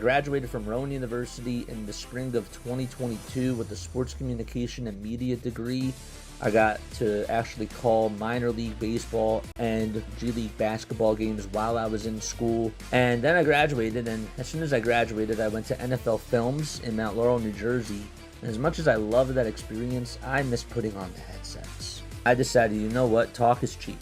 graduated from Rowan University in the spring of 2022 with a sports communication and media degree. I got to actually call minor league baseball and G League basketball games while I was in school. And then I graduated, and as soon as I graduated, I went to NFL Films in Mount Laurel, New Jersey. And as much as I loved that experience, I miss putting on the headsets. I decided, you know what, talk is cheap.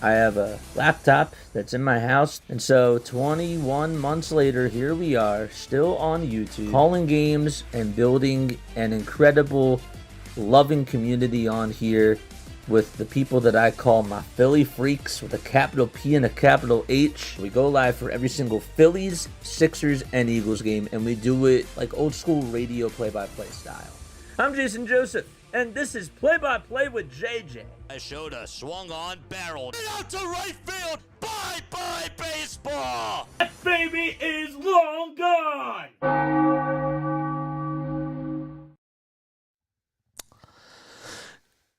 I have a laptop that's in my house, and so 21 months later, here we are, still on YouTube, calling games and building an incredible, loving community on here with the people that I call my Philly freaks with a capital P and a capital H. We go live for every single Phillies, Sixers, and Eagles game, and we do it like old school radio play-by-play style. I'm Jason Joseph, and this is Play-by-Play with JJ. I showed a swung on barrel out to right field. Bye-bye baseball. That baby is long gone.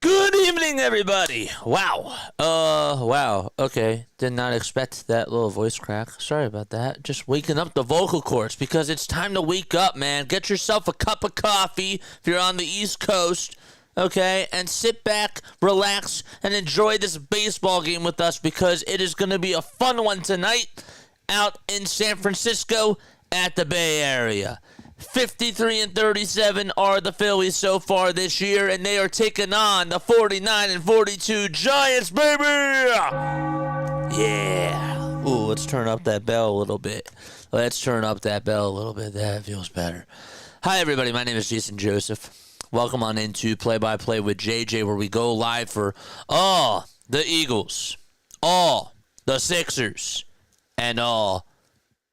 Good evening, everybody. Wow. Okay. Did not expect that little voice crack. Sorry about that. Just waking up the vocal cords because it's time to wake up, man. Get yourself a cup of coffee if you're on the East Coast, okay? And sit back, relax, and enjoy this baseball game with us because it is going to be a fun one tonight out in San Francisco at the Bay Area. 53-37 are the Phillies so far this year, and they are taking on the 49-42 Giants, baby! Yeah. Ooh, let's turn up that bell a little bit. That feels better. Hi, everybody. My name is Jason Joseph. Welcome on into Play-by-Play with JJ, where we go live for all the Eagles, all the Sixers, and all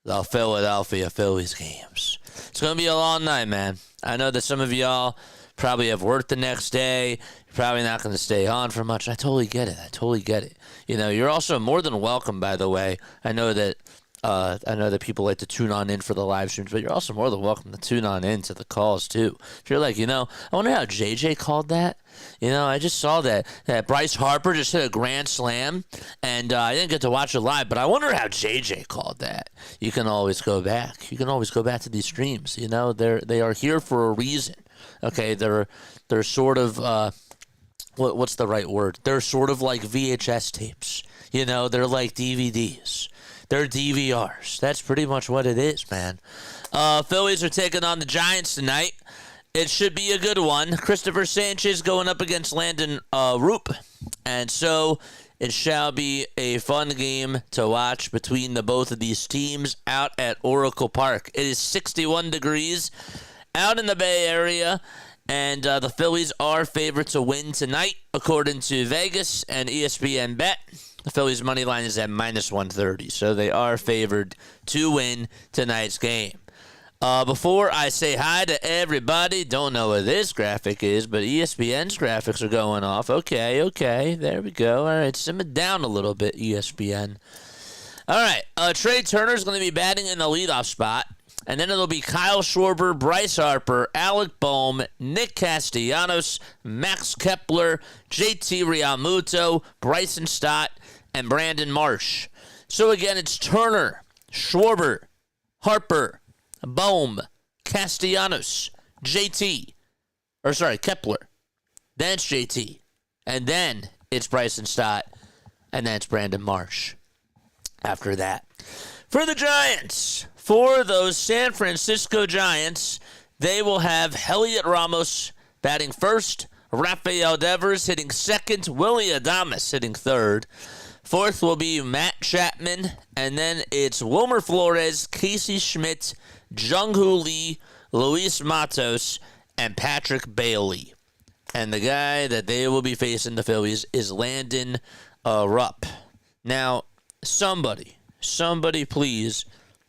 the Philadelphia Phillies games. It's going to be a long night, man. I know that some of y'all probably have work the next day. You're probably not going to stay on for much. I totally get it. You know, you're also more than welcome, by the way. I know that people like to tune on in for the live streams, but you're also more than welcome to tune on in to the calls, too. If you're like, I wonder how JJ called that. I just saw that Bryce Harper just hit a grand slam, and I didn't get to watch it live, but I wonder how JJ called that. You can always go back. You can always go back to these streams. They are here for a reason. Okay, they're sort of what's the right word? They're sort of like VHS tapes. They're like DVDs. They're DVRs. That's pretty much what it is, man. Phillies are taking on the Giants tonight. It should be a good one. Christopher Sanchez going up against Landon Roupp. And so it shall be a fun game to watch between the both of these teams out at Oracle Park. It is 61 degrees out in the Bay Area. And the Phillies are favored to win tonight, according to Vegas and ESPN Bet. The Phillies' money line is at minus 130, so they are favored to win tonight's game. Before I say hi to everybody, don't know what this graphic is, but ESPN's graphics are going off. Okay, there we go. All right, simmer down a little bit, ESPN. All right, Trey Turner's going to be batting in the leadoff spot, and then it'll be Kyle Schwarber, Bryce Harper, Alec Bohm, Nick Castellanos, Max Kepler, JT Realmuto, Bryson Stott, and Brandon Marsh. So again, it's Turner, Schwarber, Harper, Bohm, Castellanos, Kepler. Then it's JT. And then it's Bryson Stott. And then it's Brandon Marsh after that. For the Giants, for those San Francisco Giants, they will have Heliot Ramos batting first, Rafael Devers hitting second, Willy Adames hitting third. Fourth will be Matt Chapman, and then it's Wilmer Flores, Casey Schmidt, Jung-Hoo Lee, Luis Matos, and Patrick Bailey. And the guy that they will be facing, the Phillies, is Landon Roupp. Now, somebody please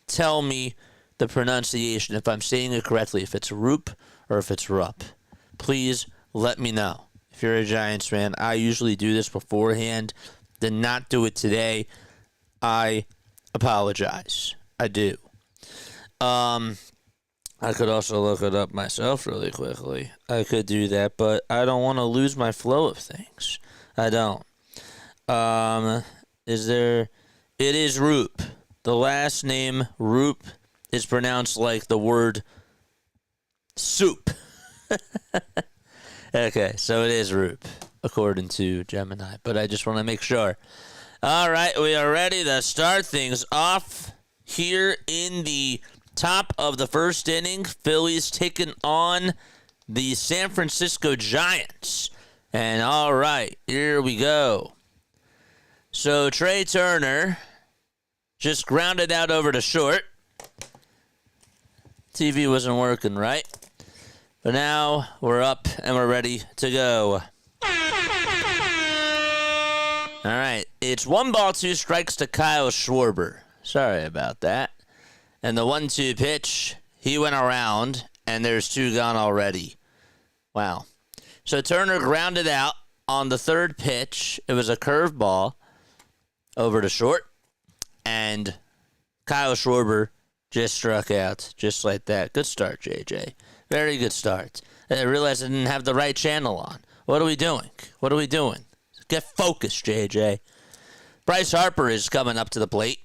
tell me the pronunciation, if I'm saying it correctly, if it's Roupp or if it's Rupp. Please let me know. If you're a Giants fan, I usually do this beforehand. Did not do it today. I apologize. I do. I could also look it up myself really quickly. I could do that, but I don't want to lose my flow of things. I don't. It is Roupp. The last name Roupp is pronounced like the word soup. Okay, so it is roupp, according to Gemini, but I just want to make sure. All right, we are ready to start things off here in the top of the first inning. Phillies taking on the San Francisco Giants. And all right, here we go. So Trey Turner just grounded out over to short. TV wasn't working right. But now we're up and we're ready to go. All right, it's 1-2 strikes to Kyle Schwarber. Sorry about that. And the 1-2 pitch, he went around, and there's 2 gone already. Wow. So Turner grounded out on the third pitch. It was a curveball over to short, and Kyle Schwarber just struck out just like that. Good start, JJ. Very good start. I realized I didn't have the right channel on. What are we doing? What are we doing? Get focused, JJ. Bryce Harper is coming up to the plate.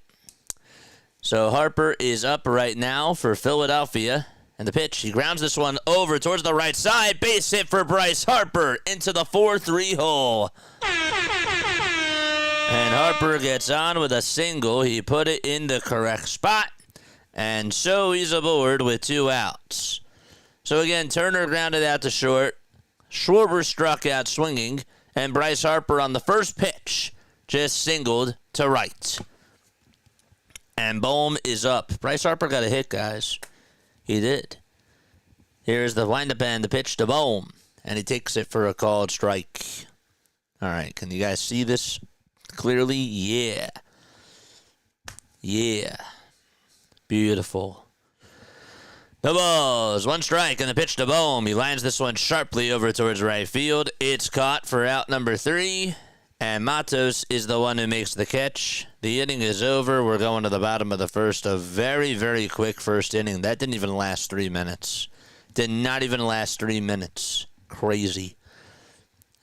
So Harper is up right now for Philadelphia. And the pitch, he grounds this one over towards the right side. Base hit for Bryce Harper into the 4-3 hole. And Harper gets on with a single. He put it in the correct spot. And so he's aboard with 2 outs. So again, Turner grounded out to short. Schwarber struck out swinging. And Bryce Harper on the first pitch just singled to right. And bohm is up. Bryce Harper got a hit, guys. He did. Here's the windup and the pitch to bohm. And he takes it for a called strike. All right, can you guys see this clearly? Yeah. Yeah. Beautiful. The balls. 1 strike and the pitch to bohm. He lines this one sharply over towards right field. It's caught for out number 3. And Matos is the one who makes the catch. The inning is over. We're going to the bottom of the first. A very, very quick first inning. That didn't even last 3 minutes. Did not even last 3 minutes. Crazy.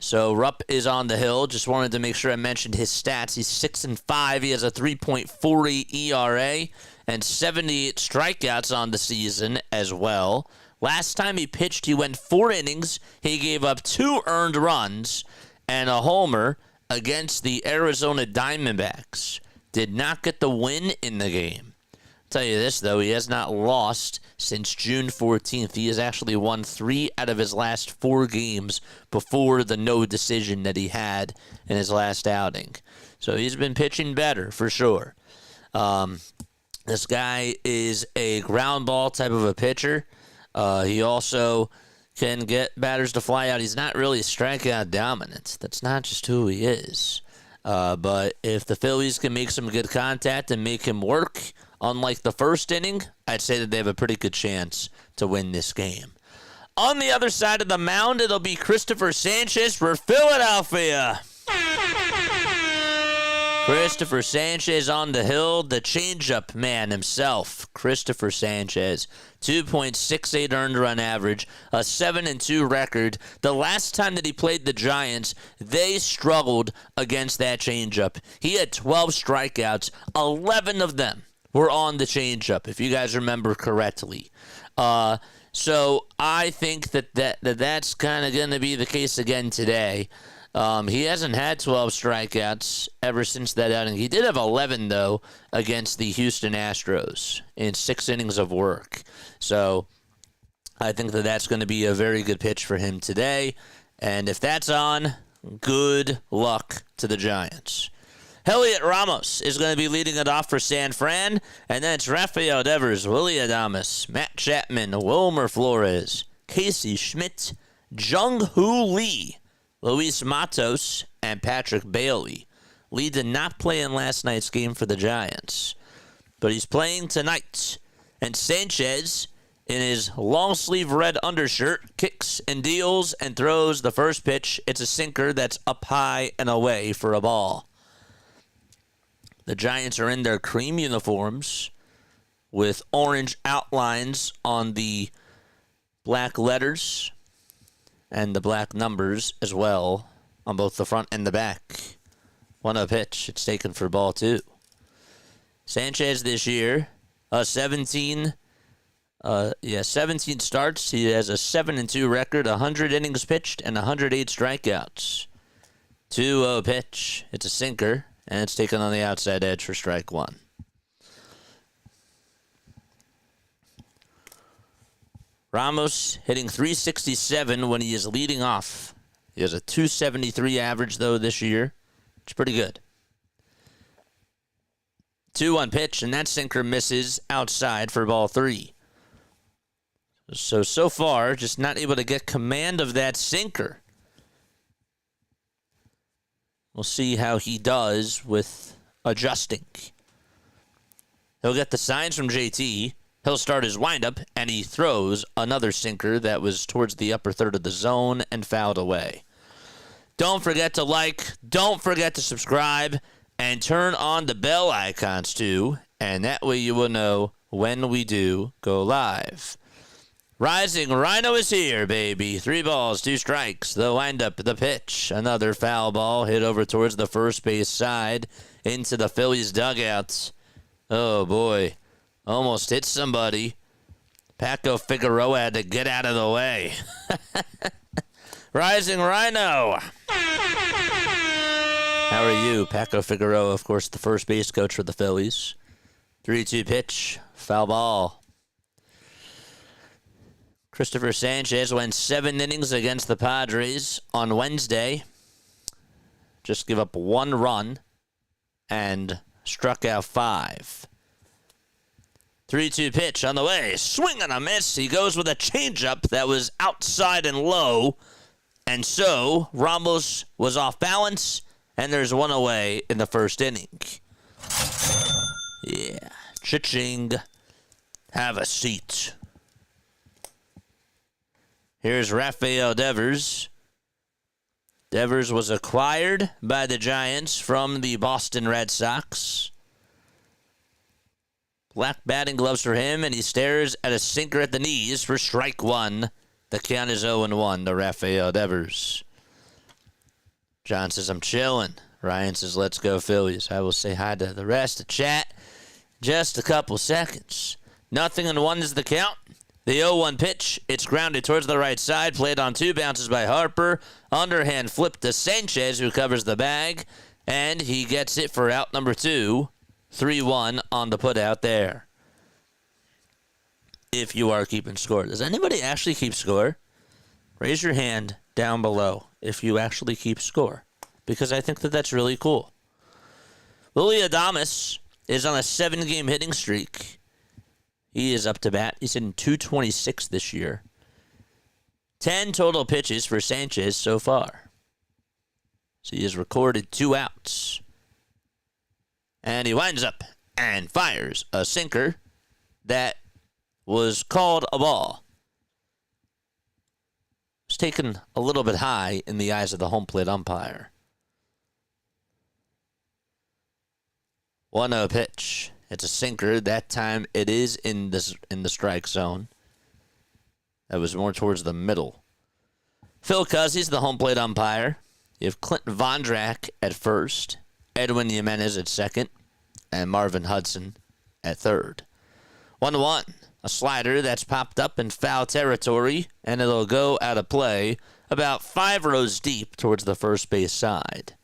So Roupp is on the hill. Just wanted to make sure I mentioned his stats. He's 6-5. He has a 3.40 ERA and 78 strikeouts on the season as well. Last time he pitched, he went 4 innings. He gave up 2 earned runs and a homer against the Arizona Diamondbacks. Did not get the win in the game. I'll tell you this, though, he has not lost since June 14th. He has actually won 3 out of his last 4 games before the no decision that he had in his last outing. So he's been pitching better, for sure. This guy is a ground ball type of a pitcher. He also can get batters to fly out. He's not really strikeout dominant. That's not just who he is. But if the Phillies can make some good contact and make him work, unlike the first inning, I'd say that they have a pretty good chance to win this game. On the other side of the mound, it'll be Christopher Sanchez for Philadelphia. Christopher Sanchez on the hill, the changeup man himself, Christopher Sanchez. 2.68 earned run average, a 7-2 record. The last time that he played the Giants, they struggled against that changeup. He had 12 strikeouts, 11 of them were on the changeup, if you guys remember correctly. So I think that's kind of going to be the case again today. He hasn't had 12 strikeouts ever since that outing. He did have 11, though, against the Houston Astros in 6 innings of work. So I think that that's going to be a very good pitch for him today. And if that's on, good luck to the Giants. Heliot Ramos is going to be leading it off for San Fran. And then it's Rafael Devers, Willie Adames, Matt Chapman, Wilmer Flores, Casey Schmidt, Jung-Hoo Lee, Luis Matos, and Patrick Bailey. Lee did not play in last night's game for the Giants, but he's playing tonight. And Sanchez, in his long-sleeve red undershirt, kicks and deals and throws the first pitch. It's a sinker that's up high and away for a ball. The Giants are in their cream uniforms with orange outlines on the black letters and the black numbers as well on both the front and the back. 1-0 pitch. It's taken for ball 2. Sanchez this year, 17 starts. He has a 7-2 record, 100 innings pitched, and 108 strikeouts. 2-0 pitch. It's a sinker, and it's taken on the outside edge for strike one. Ramos hitting .367 when he is leading off. He has a .273 average, though, this year. It's pretty good. 2-1 pitch, and that sinker misses outside for ball 3. So far, just not able to get command of that sinker. We'll see how he does with adjusting. He'll get the signs from JT. He'll start his windup, and he throws another sinker that was towards the upper third of the zone and fouled away. Don't forget to like, don't forget to subscribe, and turn on the bell icons too, and that way you will know when we do go live. Rising Rhino is here, baby. 3 balls, 2 strikes. The windup, the pitch. Another foul ball hit over towards the first base side into the Phillies dugouts. Oh, boy. Almost hit somebody. Paco Figueroa had to get out of the way. Rising Rhino. How are you? Paco Figueroa, of course, the first base coach for the Phillies. 3-2 pitch. Foul ball. Christopher Sanchez went 7 innings against the Padres on Wednesday. Just give up 1 run and struck out 5. 3-2 pitch on the way. Swing and a miss. He goes with a changeup that was outside and low. And so Ramos was off balance, and there's 1 away in the first inning. Yeah. Cha-ching. Have a seat. Here's Rafael Devers. Devers was acquired by the Giants from the Boston Red Sox. Black batting gloves for him, and he stares at a sinker at the knees for strike 1. The count is 0-1 to Rafael Devers. John says, I'm chilling. Ryan says, let's go Phillies. I will say hi to the rest of chat. Just a couple seconds. 0-1 is the count. The 0-1 pitch, it's grounded towards the right side, played on 2 bounces by Harper. Underhand flip to Sanchez, who covers the bag, and he gets it for out number 2. 3-1 on the putout there. If you are keeping score. Does anybody actually keep score? Raise your hand down below if you actually keep score, because I think that that's really cool. Willy Adames is on a 7-game hitting streak. He is up to bat. He's hitting .226 this year. 10 total pitches for Sanchez so far. So he has recorded 2 outs. And he winds up and fires a sinker that was called a ball. It's taken a little bit high in the eyes of the home plate umpire. 1-0 pitch. It's a sinker. That time it is in the strike zone. That was more towards the middle. Phil Cuzzy's the home plate umpire. You have Clinton Vondrak at first, Edwin Jimenez at second, and Marvin Hudson at third. 1-1. A slider that's popped up in foul territory, and it'll go out of play about 5 rows deep towards the first base side.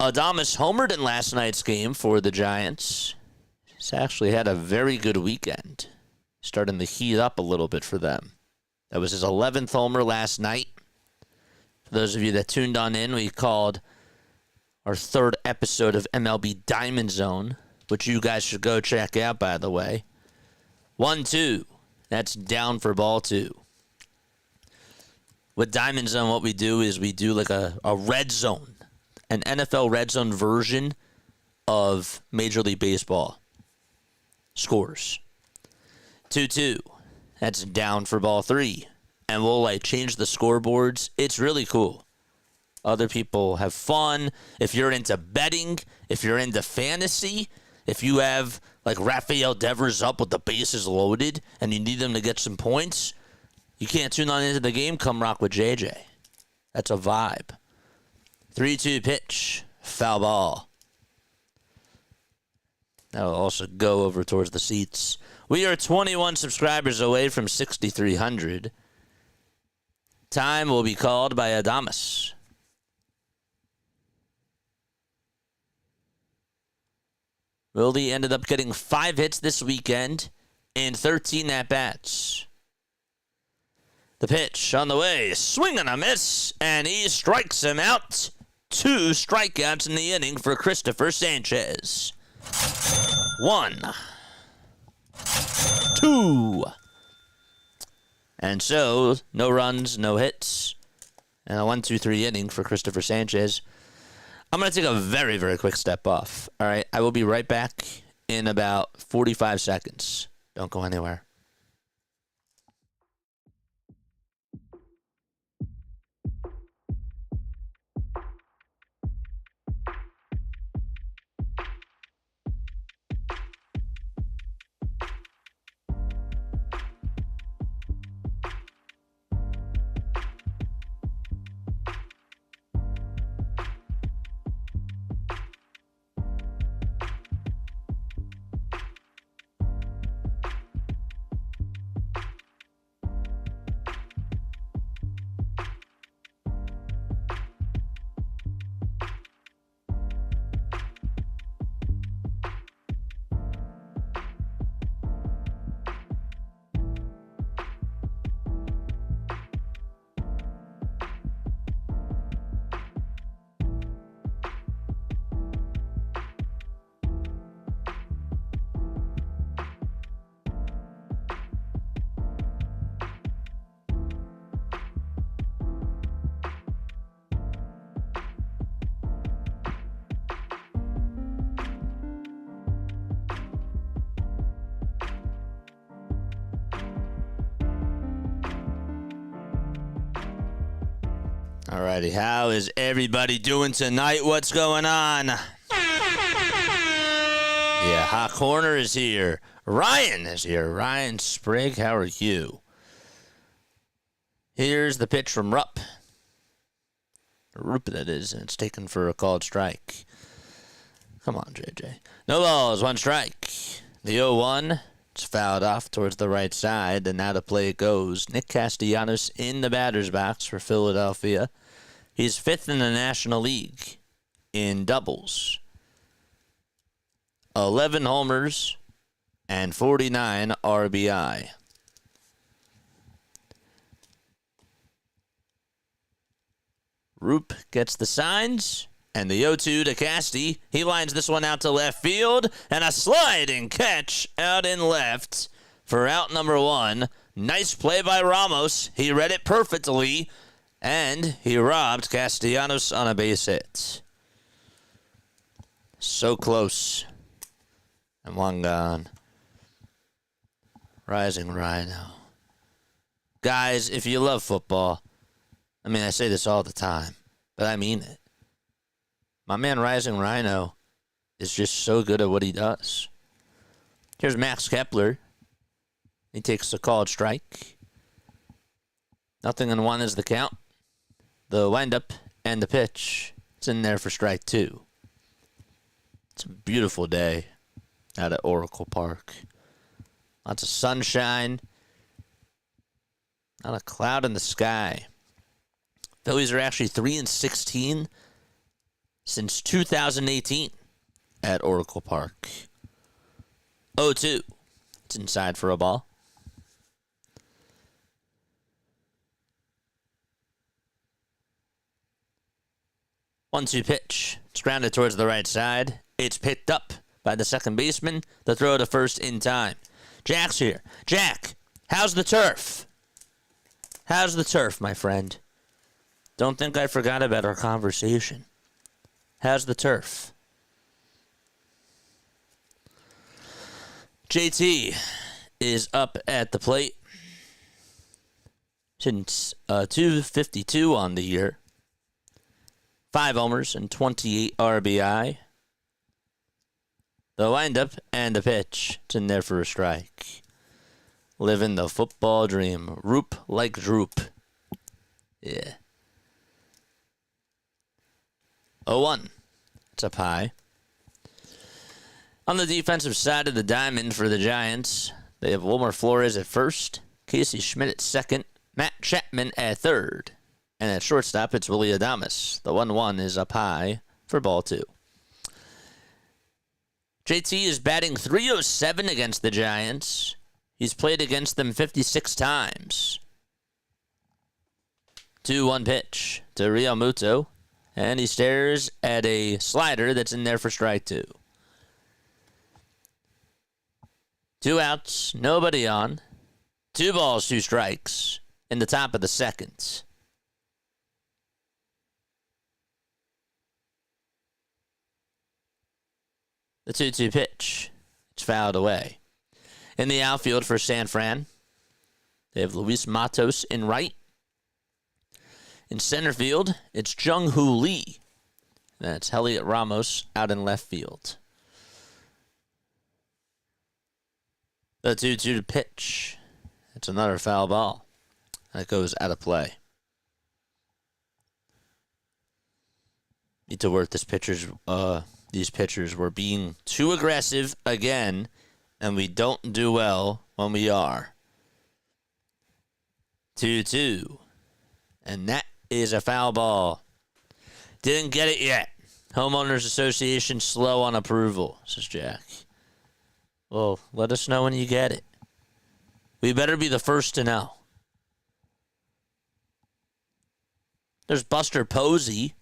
Adames homered in last night's game for the Giants. He's actually had a very good weekend, starting to heat up a little bit for them. That was his 11th homer last night. For those of you that tuned on in, we called our 3rd episode of MLB Diamond Zone, which you guys should go check out, by the way. 1-2. That's down for ball 2. With Diamond Zone, what we do is we do like a red zone. An NFL red zone version of Major League Baseball scores. 2-2. That's down for ball 3. And we'll change the scoreboards. It's really cool. Other people have fun. If you're into betting, if you're into fantasy, if you have Rafael Devers up with the bases loaded and you need them to get some points, you can't tune on into the game. Come rock with JJ. That's a vibe. 3-2 pitch. Foul ball. That'll also go over towards the seats. We are 21 subscribers away from 6,300. Time will be called by Adamas. Wilde ended up getting 5 hits this weekend in 13 at-bats. The pitch on the way, swing and a miss, and he strikes him out. 2 strikeouts in the inning for Christopher Sanchez. 1, 2. And so, no runs, no hits, and a 1-2-3 inning for Christopher Sanchez. I'm going to take a very, very quick step off. All right, I will be right back in about 45 seconds. Don't go anywhere. Alrighty, how is everybody doing tonight? What's going on? Yeah, Hot Corner is here. Ryan is here. Ryan Sprague, how are you? Here's the pitch from Roupp. Roupp, that is, and it's taken for a called strike. Come on, JJ. No balls, 1 strike. The 0-1. It's fouled off towards the right side, and now to play it goes. Nick Castellanos in the batter's box for Philadelphia. He's 5th in the National League in doubles. 11 homers and 49 RBI. Roupp gets the signs, and the 0-2 to Casty. He lines this one out to left field, and a sliding catch out in left for out number 1. Nice play by Ramos. He read it perfectly, and he robbed Castellanos on a base hit. So close. And 1 gone. Rising Rhino. Guys, if you love football, I mean, I say this all the time, but I mean it. My man Rising Rhino is just so good at what he does. Here's Max Kepler. He takes a called strike. 0-1 is the count. The windup and the pitch. It's in there for strike 2. It's a beautiful day out at Oracle Park. Lots of sunshine. Not a cloud in the sky. Phillies are actually 3-16 since 2018 at Oracle Park. 0-2. It's inside for a ball. 1-2 pitch. It's grounded towards the right side. It's picked up by the second baseman. The throw to first in time. Jack's here. Jack, how's the turf? How's the turf, my friend? Don't think I forgot about our conversation. How's the turf? JT is up at the plate. Since 252 on the year. 5 homers and 28 RBI. The windup and the pitch. It's in there for a strike. Living the football dream. Roupp like droop. Yeah. 0-1. It's up high. On the defensive side of the diamond for the Giants, they have Wilmer Flores at first, Casey Schmidt at second, Matt Chapman at third. And at shortstop, it's Willie Adames. The 1-1 is up high for ball 2. JT is batting .307 against the Giants. He's played against them 56 times. 2-1 pitch to Real Muto. And he stares at a slider that's in there for strike 2. 2 outs, nobody on. 2 balls, 2 strikes in the top of the second. The 2-2 pitch. It's fouled away. In the outfield for San Fran, they have Luis Matos in right. In center field, it's Jung-Hoo Lee. That's Heliot Ramos out in left field. The 2-2 pitch. It's another foul ball. That goes out of play. Need to work this pitcher's these pitchers were being too aggressive again, and we don't do well when we are. 2-2. And that is a foul ball. Didn't get it yet. Homeowners Association slow on approval, says Jack. Well, let us know when you get it. We better be the first to know. There's Buster Posey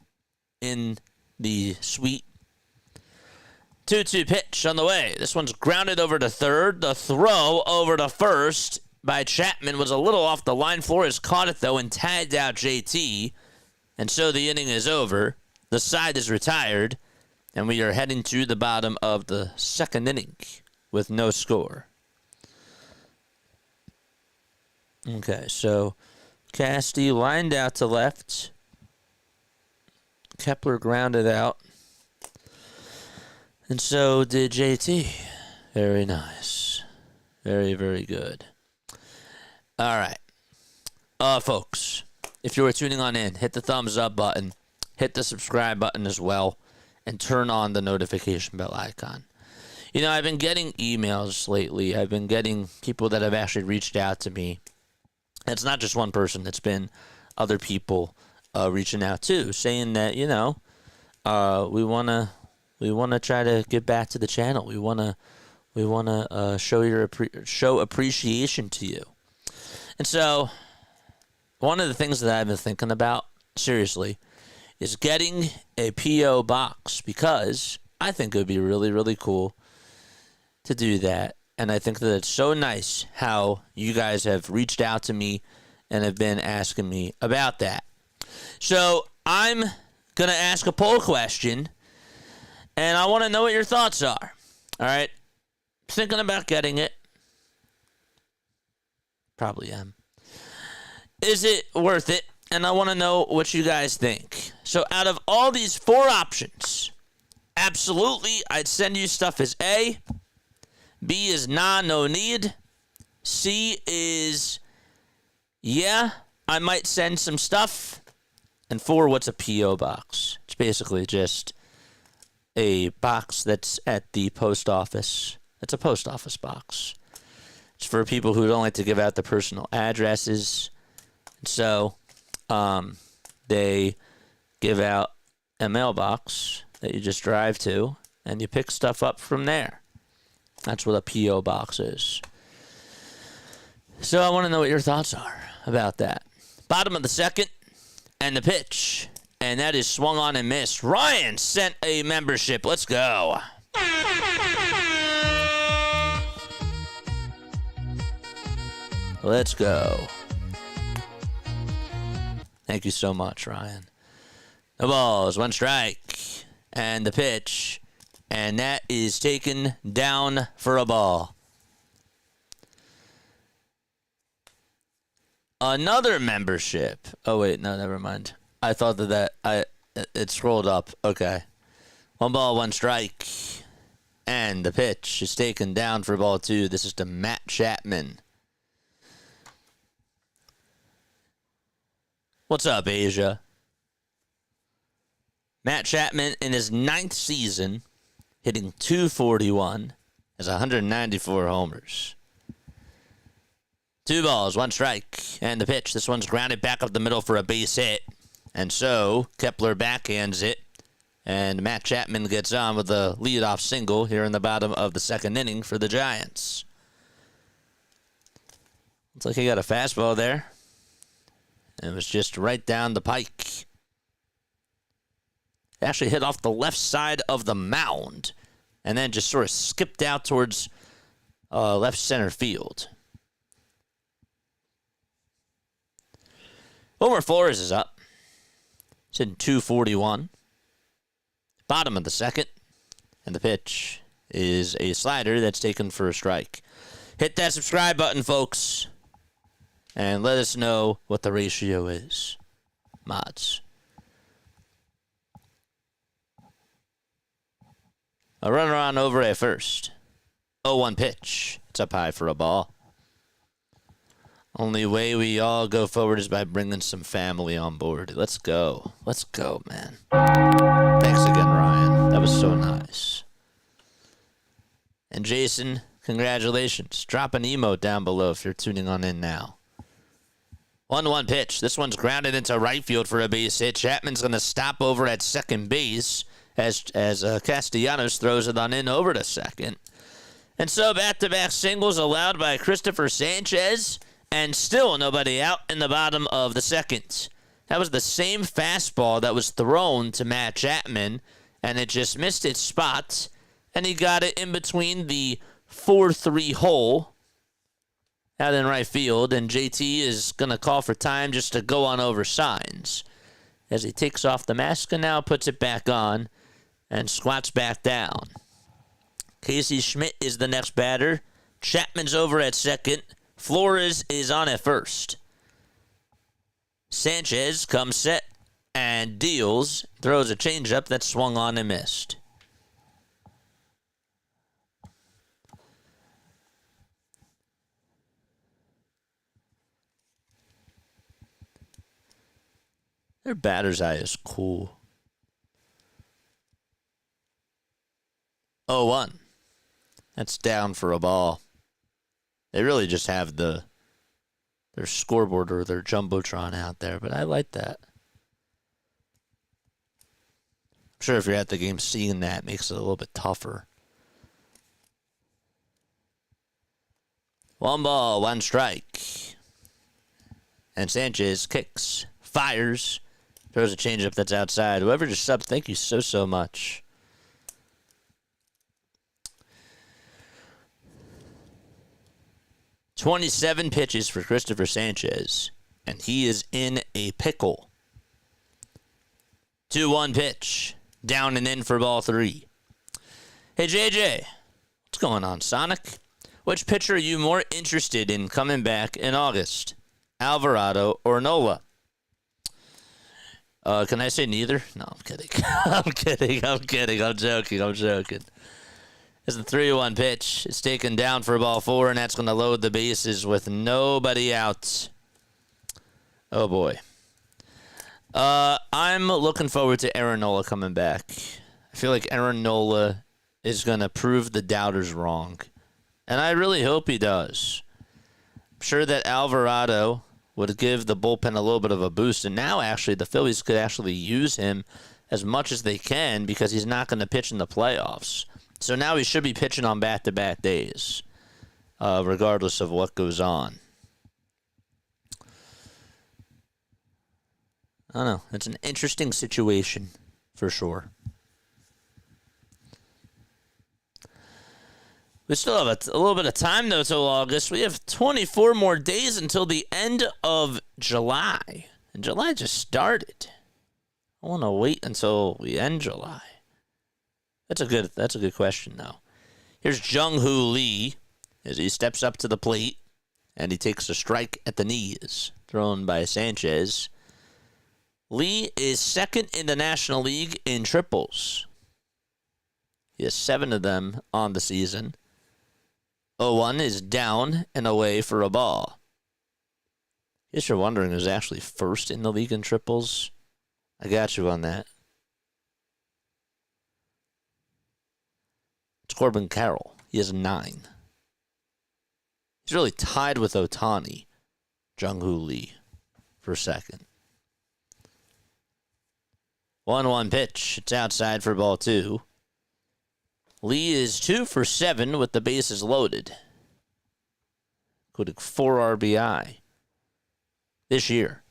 in the suite. 2-2 pitch on the way. This one's grounded over to third. The throw over to first by Chapman was a little off the line. Flores caught it, though, and tagged out JT. And so the inning is over. The side is retired. And we are heading to the bottom of the second inning with no score. Okay, so Casty lined out to left. Kepler grounded out. And so did JT. Very nice. Very, very good. All right. Folks, if you were tuning on in, hit the thumbs up button. Hit the subscribe button as well. And turn on the notification bell icon. You know, I've been getting emails lately. I've been getting people that have actually reached out to me. It's not just one person. It's been other people reaching out too, saying that, you know, we want to try to get back to the channel. We want to show appreciation to you. And so one of the things that I've been thinking about, seriously, is getting a P.O. box, because I think it would be really, really cool to do that. And I think that it's so nice how you guys have reached out to me and have been asking me about that. So I'm going to ask a poll question, and I want to know what your thoughts are. All right? Thinking about getting it. Probably am. Is it worth it? And I want to know what you guys think. So out of all these 4 options, absolutely, I'd send you stuff as A. B is nah, no need. C is, yeah, I might send some stuff. And 4, what's a P.O. box? It's basically just a box that's at the post office. It's a post office box. It's for people who don't like to give out the personal addresses. So they give out a mailbox that you just drive to, and you pick stuff up from there. That's what a P.O. box is. So I want to know what your thoughts are about that. Bottom of the second, and the pitch. And that is swung on and missed. Ryan sent a membership. Let's go. Let's go. Thank you so much, Ryan. The balls, 1 strike. And the pitch. And that is taken down for a ball. Another membership. Oh, wait. No, never mind. I thought it scrolled up. Okay. 1 ball, 1 strike. And the pitch is taken down for ball 2. This is to Matt Chapman. What's up, Asia? Matt Chapman, in his 9th season, hitting .241, has 194 homers. 2 balls, 1 strike, and the pitch. This one's grounded back up the middle for a base hit. And so Kepler backhands it, and Matt Chapman gets on with a leadoff single here in the bottom of the 2nd inning for the Giants. Looks like he got a fastball there. It was just right down the pike. It actually hit off the left side of the mound and then just sort of skipped out towards left center field. Wilmer Flores is up. He's hitting .241. Bottom of the 2nd. And the pitch is a slider that's taken for a strike. Hit that subscribe button, folks. And let us know what the ratio is. Mods. A runner on over at first. 0-1 pitch. It's up high for a ball. Only way we all go forward is by bringing some family on board. Let's go. Let's go, man. Thanks again, Ryan. That was so nice. And Jason, congratulations. Drop an emote down below if you're tuning on in now. 1-1 pitch. This one's grounded into right field for a base hit. Chapman's going to stop over at second base as Castellanos throws it on in over to second. And so back-to-back singles allowed by Christopher Sanchez, and still nobody out in the bottom of the 2nd. That was the same fastball that was thrown to Matt Chapman, and it just missed its spot, and he got it in between the 4-3 hole out in right field, and JT is going to call for time just to go on over signs as he takes off the mask and now puts it back on and squats back down. Casey Schmidt is the next batter. Chapman's over at second. Flores is on at first. Sanchez comes set and deals, throws a changeup that swung on and missed. Their batter's eye is cool. 0-1. That's down for a ball. They really just have their scoreboard or their jumbotron out there, but I like that. I'm sure if you're at the game seeing that, it makes it a little bit tougher. 1 ball, 1 strike. And Sanchez kicks, fires, throws a changeup that's outside. Whoever just subbed, thank you so much. .27 pitches for Christopher Sanchez, and he is in a pickle. 2-1 pitch, down and in for ball 3. Hey, JJ, what's going on, Sonic? Which pitcher are you more interested in coming back in August? Alvarado or Nola? Can I say neither? No, I'm kidding. I'm joking. It's the 3-1 pitch. It's taken down for ball 4, and that's going to load the bases with nobody out. Oh, boy. I'm looking forward to Aaron Nola coming back. I feel like Aaron Nola is going to prove the doubters wrong, and I really hope he does. I'm sure that Alvarado would give the bullpen a little bit of a boost, and now actually the Phillies could actually use him as much as they can because he's not going to pitch in the playoffs. So now he should be pitching on back-to-back days, regardless of what goes on. I don't know. It's an interesting situation, for sure. We still have a little bit of time, though, till August. We have 24 more days until the end of July. And July just started. I want to wait until we end July. That's a good question, though. Here's Jung-Hoo Lee as he steps up to the plate, and he takes a strike at the knees, thrown by Sanchez. Lee is second in the National League in triples. He has 7 of them on the season. 0-1 is down and away for a ball. I guess you're wondering who's actually first in the league in triples. I got you on that. Corbin Carroll. He has 9. He's really tied with Ohtani, Jung-Hoo Lee, for second. 1-1 pitch. It's outside for ball 2. Lee is 2 for 7 with the bases loaded, including 4 RBI this year.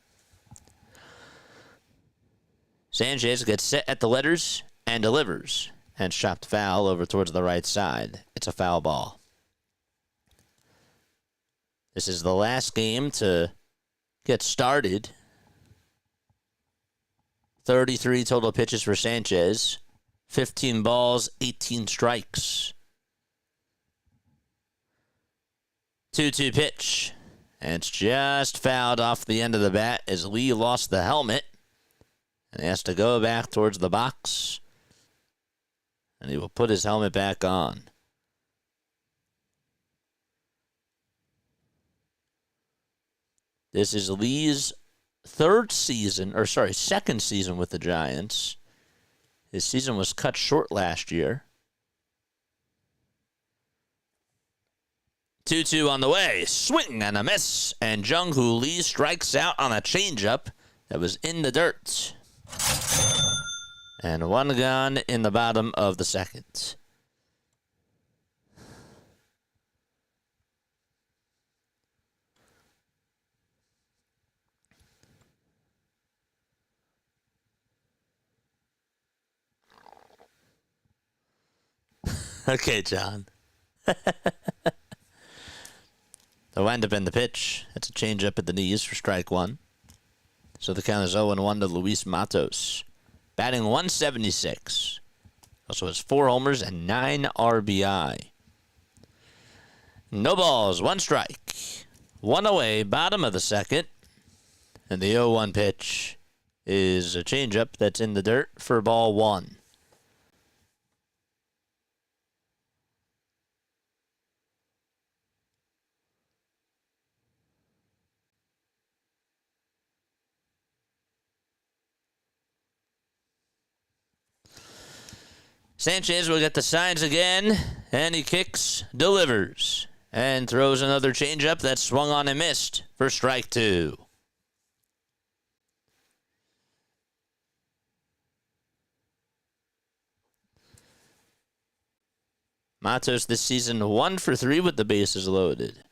Sanchez gets set at the letters and delivers, and chopped foul over towards the right side. It's a foul ball. This is the last game to get started. 33 total pitches for Sanchez. 15 balls, 18 strikes. 2-2 pitch. And it's just fouled off the end of the bat as Lee lost the helmet. And he has to go back towards the box. And he will put his helmet back on. This is Lee's second season with the Giants. His season was cut short last year. 2-2 on the way. Swing and a miss. And Jung-Hoo Lee strikes out on a changeup that was in the dirt. And 1 gone in the bottom of the second. Okay, John. The windup in the pitch. That's a changeup at the knees for strike 1. So the count is 0-1 to Luis Matos. Batting 176. Also has 4 homers and 9 RBI. No balls, 1 strike. 1 away, bottom of the second. And the 0-1 pitch is a changeup that's in the dirt for ball 1. Sanchez will get the signs again, and he kicks, delivers, and throws another changeup that swung on and missed for strike 2. Matos this season 1 for 3 with the bases loaded.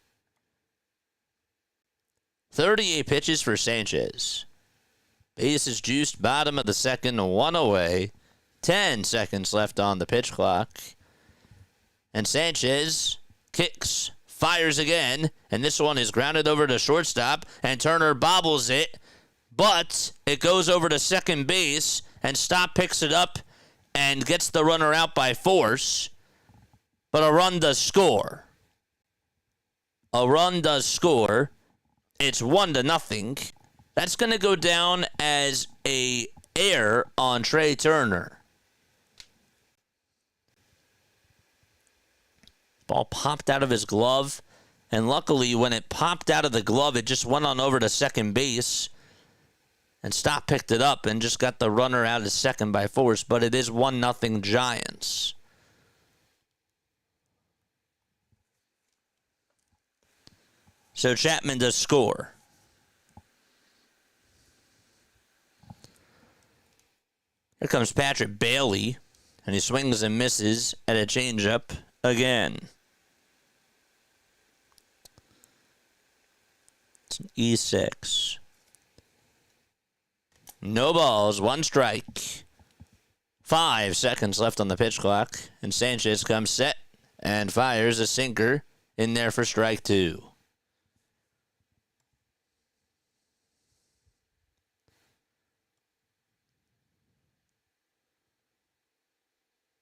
38 pitches for Sanchez. Bases juiced, bottom of the second, 1 away. 10 seconds left on the pitch clock. And Sanchez kicks, fires again, and this one is grounded over to shortstop, and Turner bobbles it, but it goes over to second base, and Stop picks it up and gets the runner out by force. But a run does score. It's 1-0. That's going to go down as a error on Trey Turner. Ball popped out of his glove, and luckily when it popped out of the glove, it just went on over to second base, and Stop picked it up and just got the runner out of second by force, but it is 1-0 Giants. So Chapman does score. Here comes Patrick Bailey, and he swings and misses at a changeup again. It's an E6. No balls, 1 strike. 5 seconds left on the pitch clock, and Sanchez comes set and fires a sinker in there for strike 2.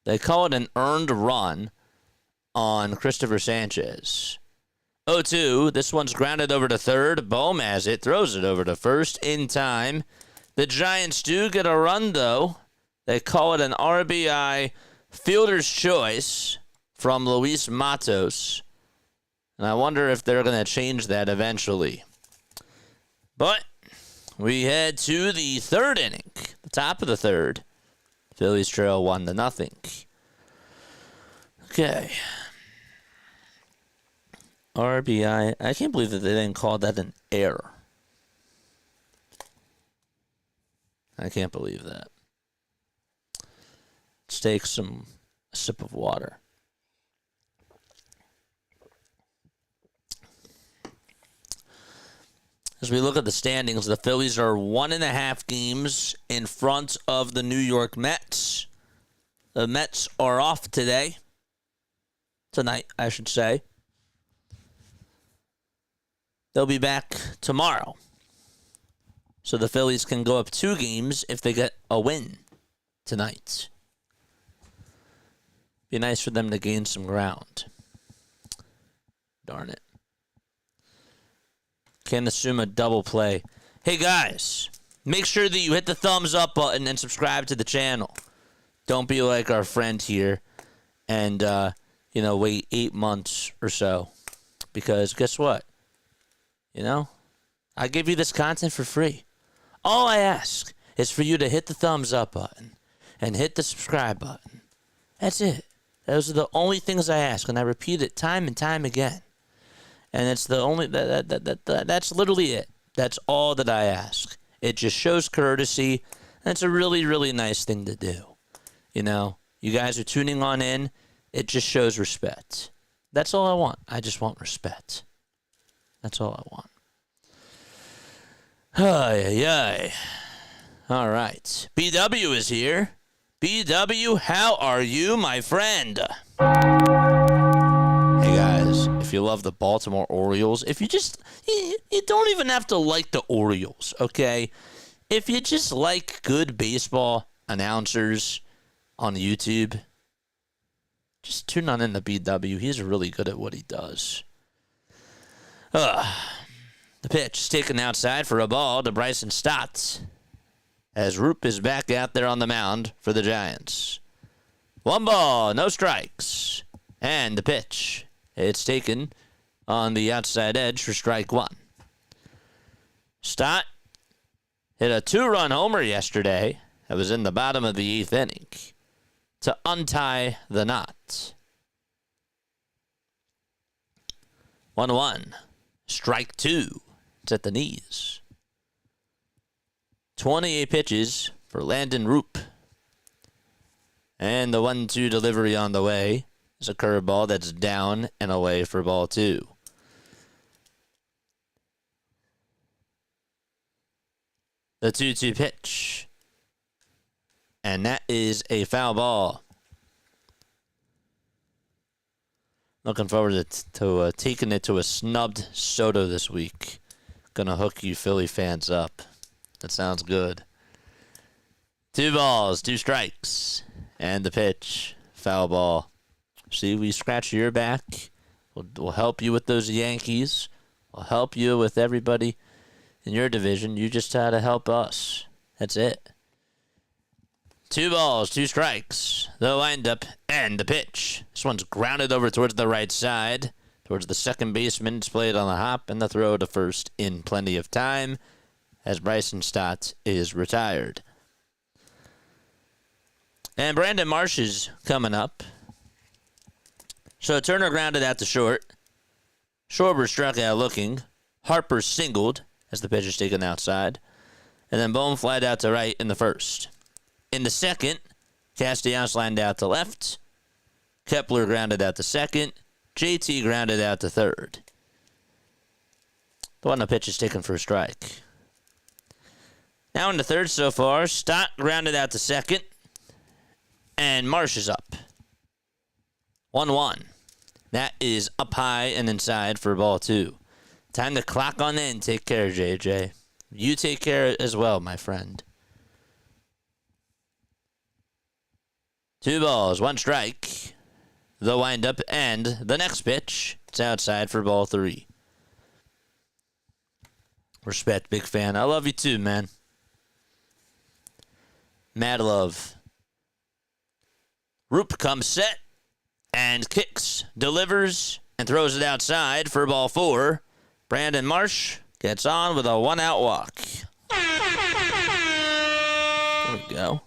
They call it an earned run on Christopher Sanchez. 0-2. This one's grounded over to third. Bohm has it. Throws it over to first in time. The Giants do get a run, though. They call it an RBI fielder's choice from Luis Matos. And I wonder if they're going to change that eventually. But we head to the 3rd inning. The top of the 3rd. Phillies trail 1-0. Okay. RBI. I can't believe that they didn't call that an error. I can't believe that. Let's take a sip of water. As we look at the standings, the Phillies are 1.5 games in front of the New York Mets. The Mets are off today. Tonight, I should say. They'll be back tomorrow. So the Phillies can go up 2 games if they get a win tonight. Be nice for them to gain some ground. Darn it. Can't assume a double play. Hey guys, make sure that you hit the thumbs up button and subscribe to the channel. Don't be like our friend here and, wait 8 months or so. Because guess what? I give you this content for free. All I ask is for you to hit the thumbs up button and hit the subscribe button. That's it. Those are the only things I ask, and I repeat it time and time again. And it's the only that's literally it. That's all that I ask. It just shows courtesy, and it's a really, really nice thing to do. You guys are tuning on in. It just shows respect. That's all I want. I just want respect. That's all I want. Ay. All right. BW is here. BW, how are you, my friend? Hey, guys, if you love the Baltimore Orioles, if you just, you don't even have to like the Orioles, okay? If you just like good baseball announcers on YouTube, just tune on in to BW. He's really good at what he does. The pitch is taken outside for a ball to Bryson Stott, as Roupp is back out there on the mound for the Giants. 1 ball, no strikes. And the pitch, it's taken on the outside edge for strike 1. Stott hit a 2-run homer yesterday. That was in the bottom of the 8th inning to untie the knot. 1-1, strike 2. It's at the knees. 28 pitches for Landon Roupp. And the 1-2 delivery on the way is a curveball that's down and away for ball 2. The 2-2 pitch. And that is a foul ball. Looking forward to taking it to a snubbed Soto this week. Gonna hook you Philly fans up. That sounds good. 2 balls, 2 strikes. And the pitch. Foul ball. See, we scratch your back. We'll help you with those Yankees. We'll help you with everybody in your division. You just had to help us. That's it. 2 balls, 2 strikes. The windup and the pitch. This one's grounded over towards the right side. Towards the second baseman. It's played on the hop and the throw to first in plenty of time, as Bryson Stott is retired. And Brandon Marsh is coming up. So Turner grounded out to short. Schwarber struck out looking. Harper singled as the pitch is taken outside. And then Bohm flied out to right in the first. In the second, Castellanos lined out to left. Kepler grounded out to second. JT grounded out to third. The 1-0 pitch is taken for a strike. Now in the third so far, Stott grounded out to second. And Marsh is up. 1-1. That is up high and inside for ball 2. Time to clock on in. Take care, JJ. You take care as well, my friend. 2 balls, 1 strike. The windup and the next pitch. It's outside for ball 3. Respect, big fan. I love you too, man. Mad love. Roupp comes set and kicks, delivers, and throws it outside for ball 4. Brandon Marsh gets on with a 1-out walk. There we go.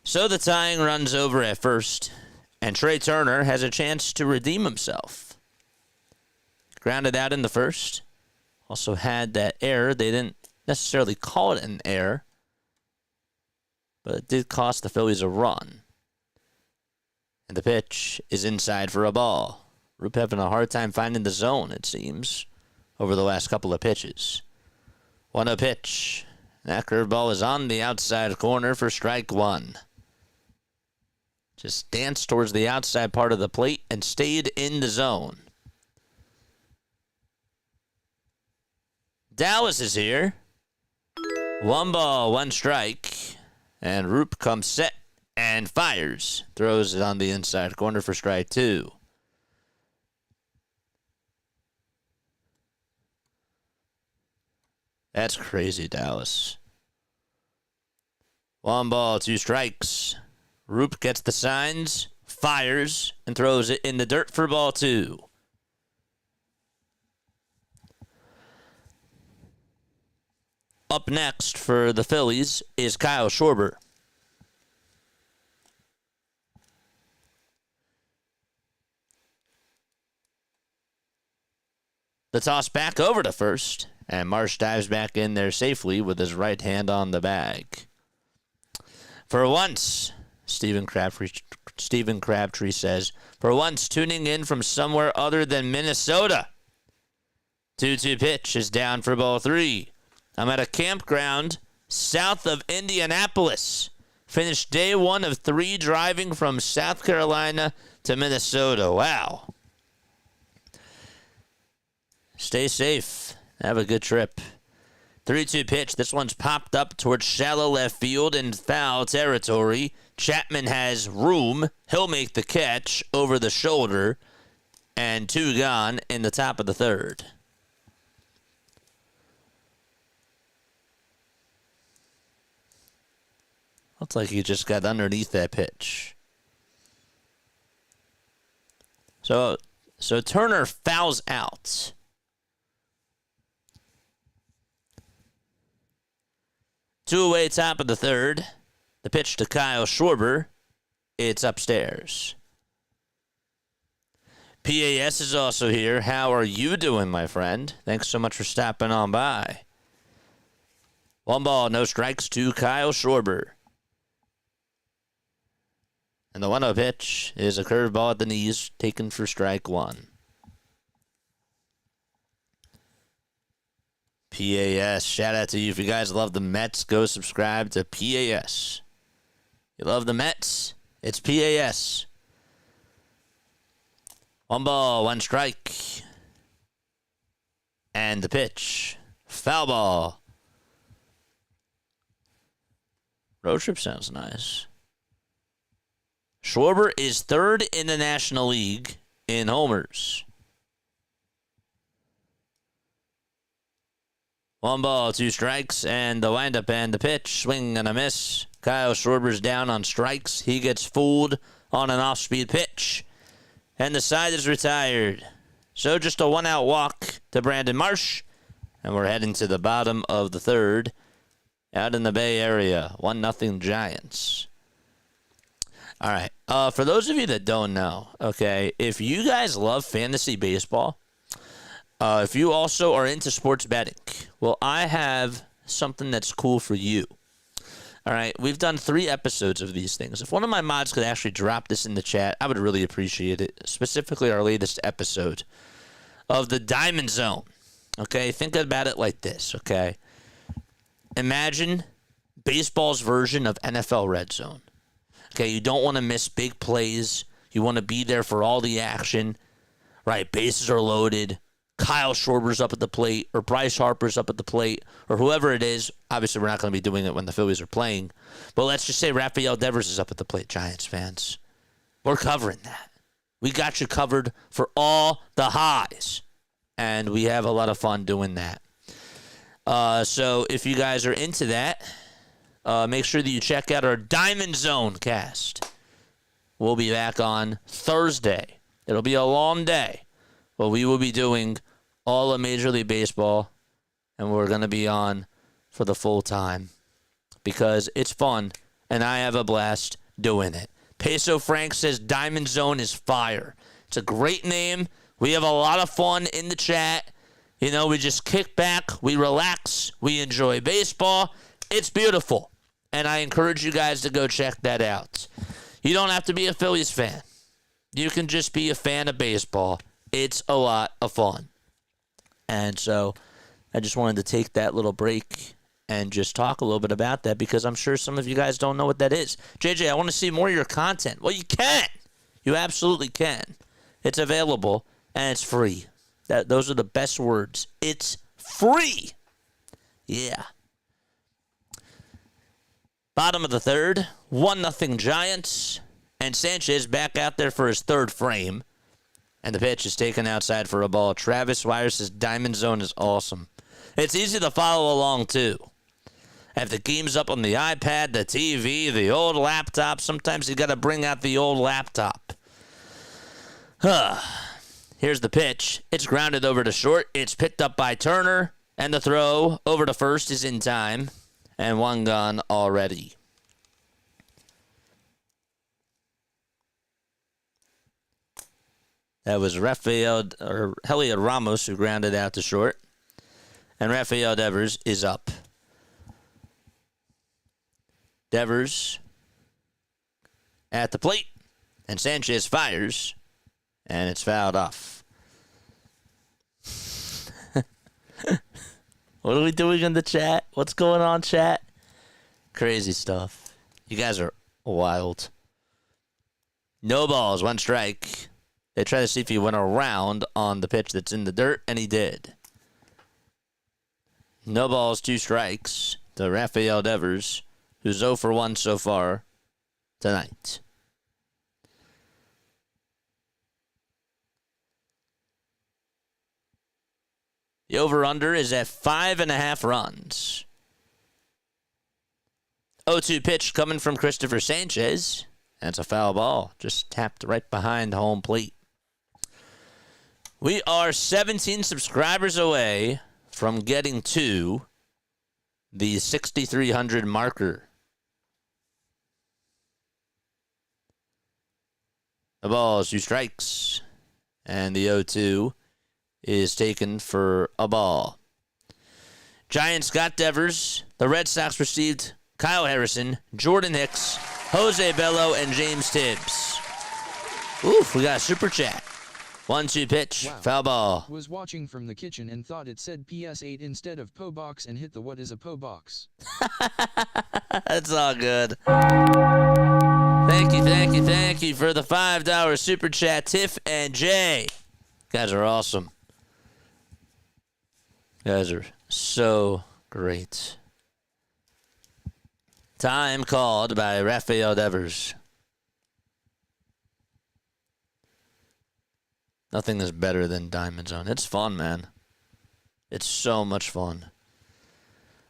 So the tying runs over at first, And Trey Turner has a chance to redeem himself. Grounded out in the first. Also had that error. They didn't necessarily call it an error, but it did cost the Phillies a run. And the pitch is inside for a ball. Roupp having a hard time finding the zone, it seems, over the last couple of pitches. 1-0 pitch. That curveball is on the outside corner for strike one. Just danced towards the outside part of the plate and stayed in the zone. Dallas is here. 1 ball, 1 strike. And Roupp comes set and fires. Throws it on the inside corner for strike 2. That's crazy, Dallas. 1 ball, 2 strikes. Roupp gets the signs, fires, and throws it in the dirt for ball 2. Up next for the Phillies is Kyle Schwarber. The toss back over to first, and Marsh dives back in there safely with his right hand on the bag. For once, Stephen Crabtree says, for once tuning in from somewhere other than Minnesota. 2-2 pitch is down for ball 3. I'm at a campground south of Indianapolis. Finished day 1 of 3 driving from South Carolina to Minnesota. Wow. Stay safe. Have a good trip. 3-2 pitch. This one's popped up towards shallow left field in foul territory. Chapman has room. He'll make the catch over the shoulder. And 2 gone in the top of the 3rd. Looks like he just got underneath that pitch. So Turner fouls out. Two away, top of the 3rd. The pitch to Kyle Schwarber. It's upstairs. PAS is also here. How are you doing, my friend? Thanks so much for stopping on by. 1 ball, no strikes to Kyle Schwarber. And the 1-0 pitch is a curveball at the knees, taken for strike 1. PAS, shout out to you. If you guys love the Mets, go subscribe to PAS. You love the Mets? It's PAS. 1 ball, 1 strike. And the pitch. Foul ball. Road trip sounds nice. Schwarber is 3rd in the National League in homers. 1 ball, 2 strikes, and the windup and the pitch. Swing and a miss. Kyle Schwarber's down on strikes. He gets fooled on an off-speed pitch. And the side is retired. So just a 1-out walk to Brandon Marsh. And we're heading to the bottom of the 3rd. Out in the Bay Area. 1-0 Giants. All right. For those of you that don't know, okay, if you guys love fantasy baseball, if you also are into sports betting, well, I have something that's cool for you. All right. We've done 3 episodes of these things. If one of my mods could actually drop this in the chat, I would really appreciate it, specifically our latest episode of the Diamond Zone. Okay. Think about it like this. Okay. Imagine baseball's version of NFL Red Zone. Okay, you don't want to miss big plays. You want to be there for all the action. Right, bases are loaded. Kyle Schwarber's up at the plate, or Bryce Harper's up at the plate, or whoever it is. Obviously, we're not going to be doing it when the Phillies are playing. But let's just say Rafael Devers is up at the plate, Giants fans. We're covering that. We got you covered for all the highs. And we have a lot of fun doing that. So if you guys are into that, make sure that you check out our Diamond Zone cast. We'll be back on Thursday. It'll be a long day. But we will be doing all of Major League Baseball. And we're going to be on for the full time. Because it's fun. And I have a blast doing it. Peso Frank says Diamond Zone is fire. It's a great name. We have a lot of fun in the chat. You know, we just kick back, we relax, we enjoy baseball. It's beautiful. And I encourage you guys to go check that out. You don't have to be a Phillies fan. You can just be a fan of baseball. It's a lot of fun. And so I just wanted to take that little break and just talk a little bit about that because I'm sure some of you guys don't know what that is. JJ, I want to see more of your content. Well, you can. You absolutely can. It's available, and it's free. Those are the best words. It's free. Yeah. Bottom of the third, 1-0 Giants, and Sanchez back out there for his third frame, and the pitch is taken outside for a ball. Travis Wire says Diamond Zone is awesome. It's easy to follow along, too. If the game's up on the iPad, the TV, the old laptop, sometimes you got to bring out the old laptop. Here's the pitch. It's grounded over to short. It's picked up by Turner, and the throw over to first is in time, and one gone already. That was Heliot Ramos who grounded out to short, and Rafael Devers is up. Devers at the plate, and Sanchez fires, and it's fouled off. What are we doing in the chat? What's going on, chat? Crazy stuff. You guys are wild. No balls, 1 strike. They try to see if he went around on the pitch that's in the dirt, and he did. No balls, 2 strikes to Rafael Devers, who's 0 for 1 so far tonight. The over-under is at 5.5 runs. 0-2 pitch coming from Christopher Sanchez. That's a foul ball. Just tapped right behind home plate. We are 17 subscribers away from getting to the 6,300 marker. The ball is 2 strikes. And the 0-2 is taken for a ball. Giants got Devers. The Red Sox received Kyle Harrison, Jordan Hicks, Jose Bello, and James Tibbs. Oof, we got a super chat. 1-2 pitch, wow. Foul ball. Was watching from the kitchen and thought it said PS8 instead of PO box and hit the what is a PO box. That's all good. Thank you for the $5 super chat, Tiff and Jay. You guys are awesome. You guys are so great. Time called by Rafael Devers. Nothing is better than Diamond Zone. It's fun, man. It's so much fun.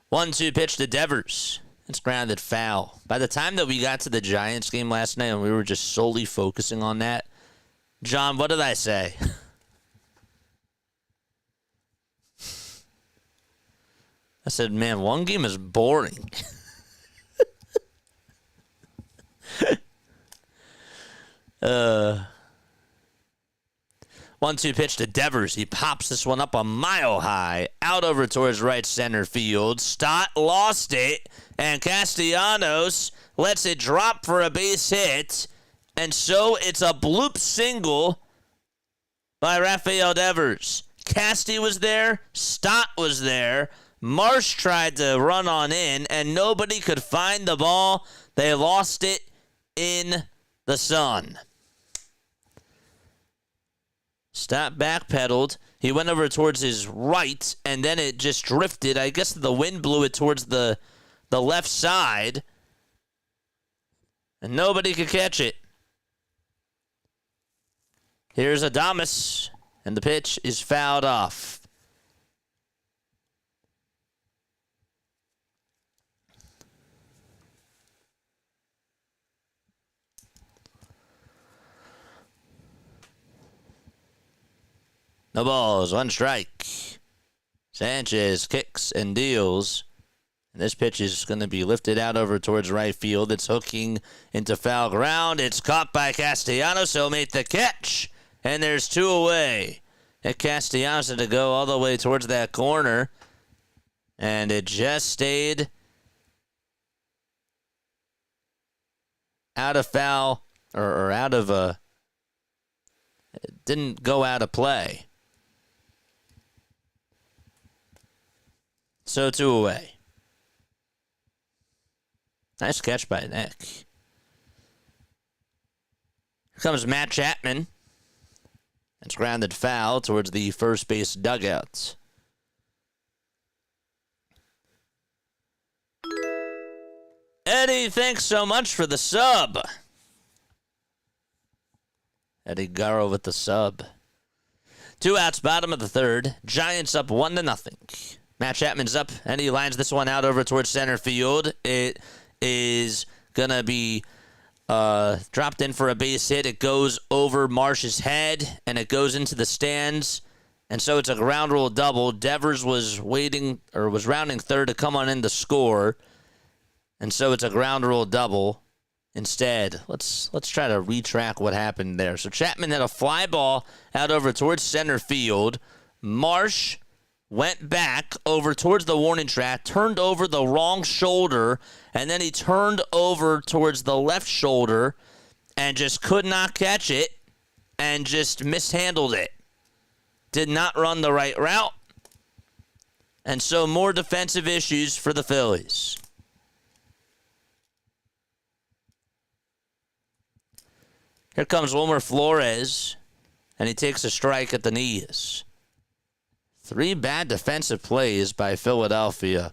1-2 pitch to Devers. It's grounded foul. By the time that we got to the Giants game last night and we were just solely focusing on that, John, what did I say? I said, man, one game is boring. 1-2 pitch to Devers. He pops this one up a mile high, out over towards right center field. Stott lost it, and Castellanos lets it drop for a base hit. And so it's a bloop single by Rafael Devers. Casty was there. Stott was there. Marsh tried to run on in, and nobody could find the ball. They lost it in the sun. Stott backpedaled. He went over towards his right, and then it just drifted. I guess the wind blew it towards the left side, and nobody could catch it. Here's Adames, and the pitch is fouled off. No balls, 1 strike. Sanchez kicks and deals, And this pitch is going to be lifted out over towards right field. It's hooking into foul ground. It's caught by Castellanos. He'll make the catch. And there's 2 away. And Castellanos had to go all the way towards that corner. And it just stayed out of foul, or out of it didn't go out of play. So 2 away. Nice catch by Nick. Here comes Matt Chapman. It's grounded foul towards the first base dugouts. Eddie, thanks so much for the sub. Eddie Garrow with the sub. 2 outs, bottom of the 3rd. Giants up 1-0. Matt Chapman's up, and he lines this one out over towards center field. It is going to be dropped in for a base hit. It goes over Marsh's head, and it goes into the stands. And so it's a ground rule double. Devers was rounding third to come on in to score. And so it's a ground rule double. Instead, let's try to retrack what happened there. So Chapman had a fly ball out over towards center field. Marsh went back over towards the warning track, turned over the wrong shoulder, and then he turned over towards the left shoulder and just could not catch it and just mishandled it. Did not run the right route. And so more defensive issues for the Phillies. Here comes Wilmer Flores, and he takes a strike at the knees. 3 bad defensive plays by Philadelphia.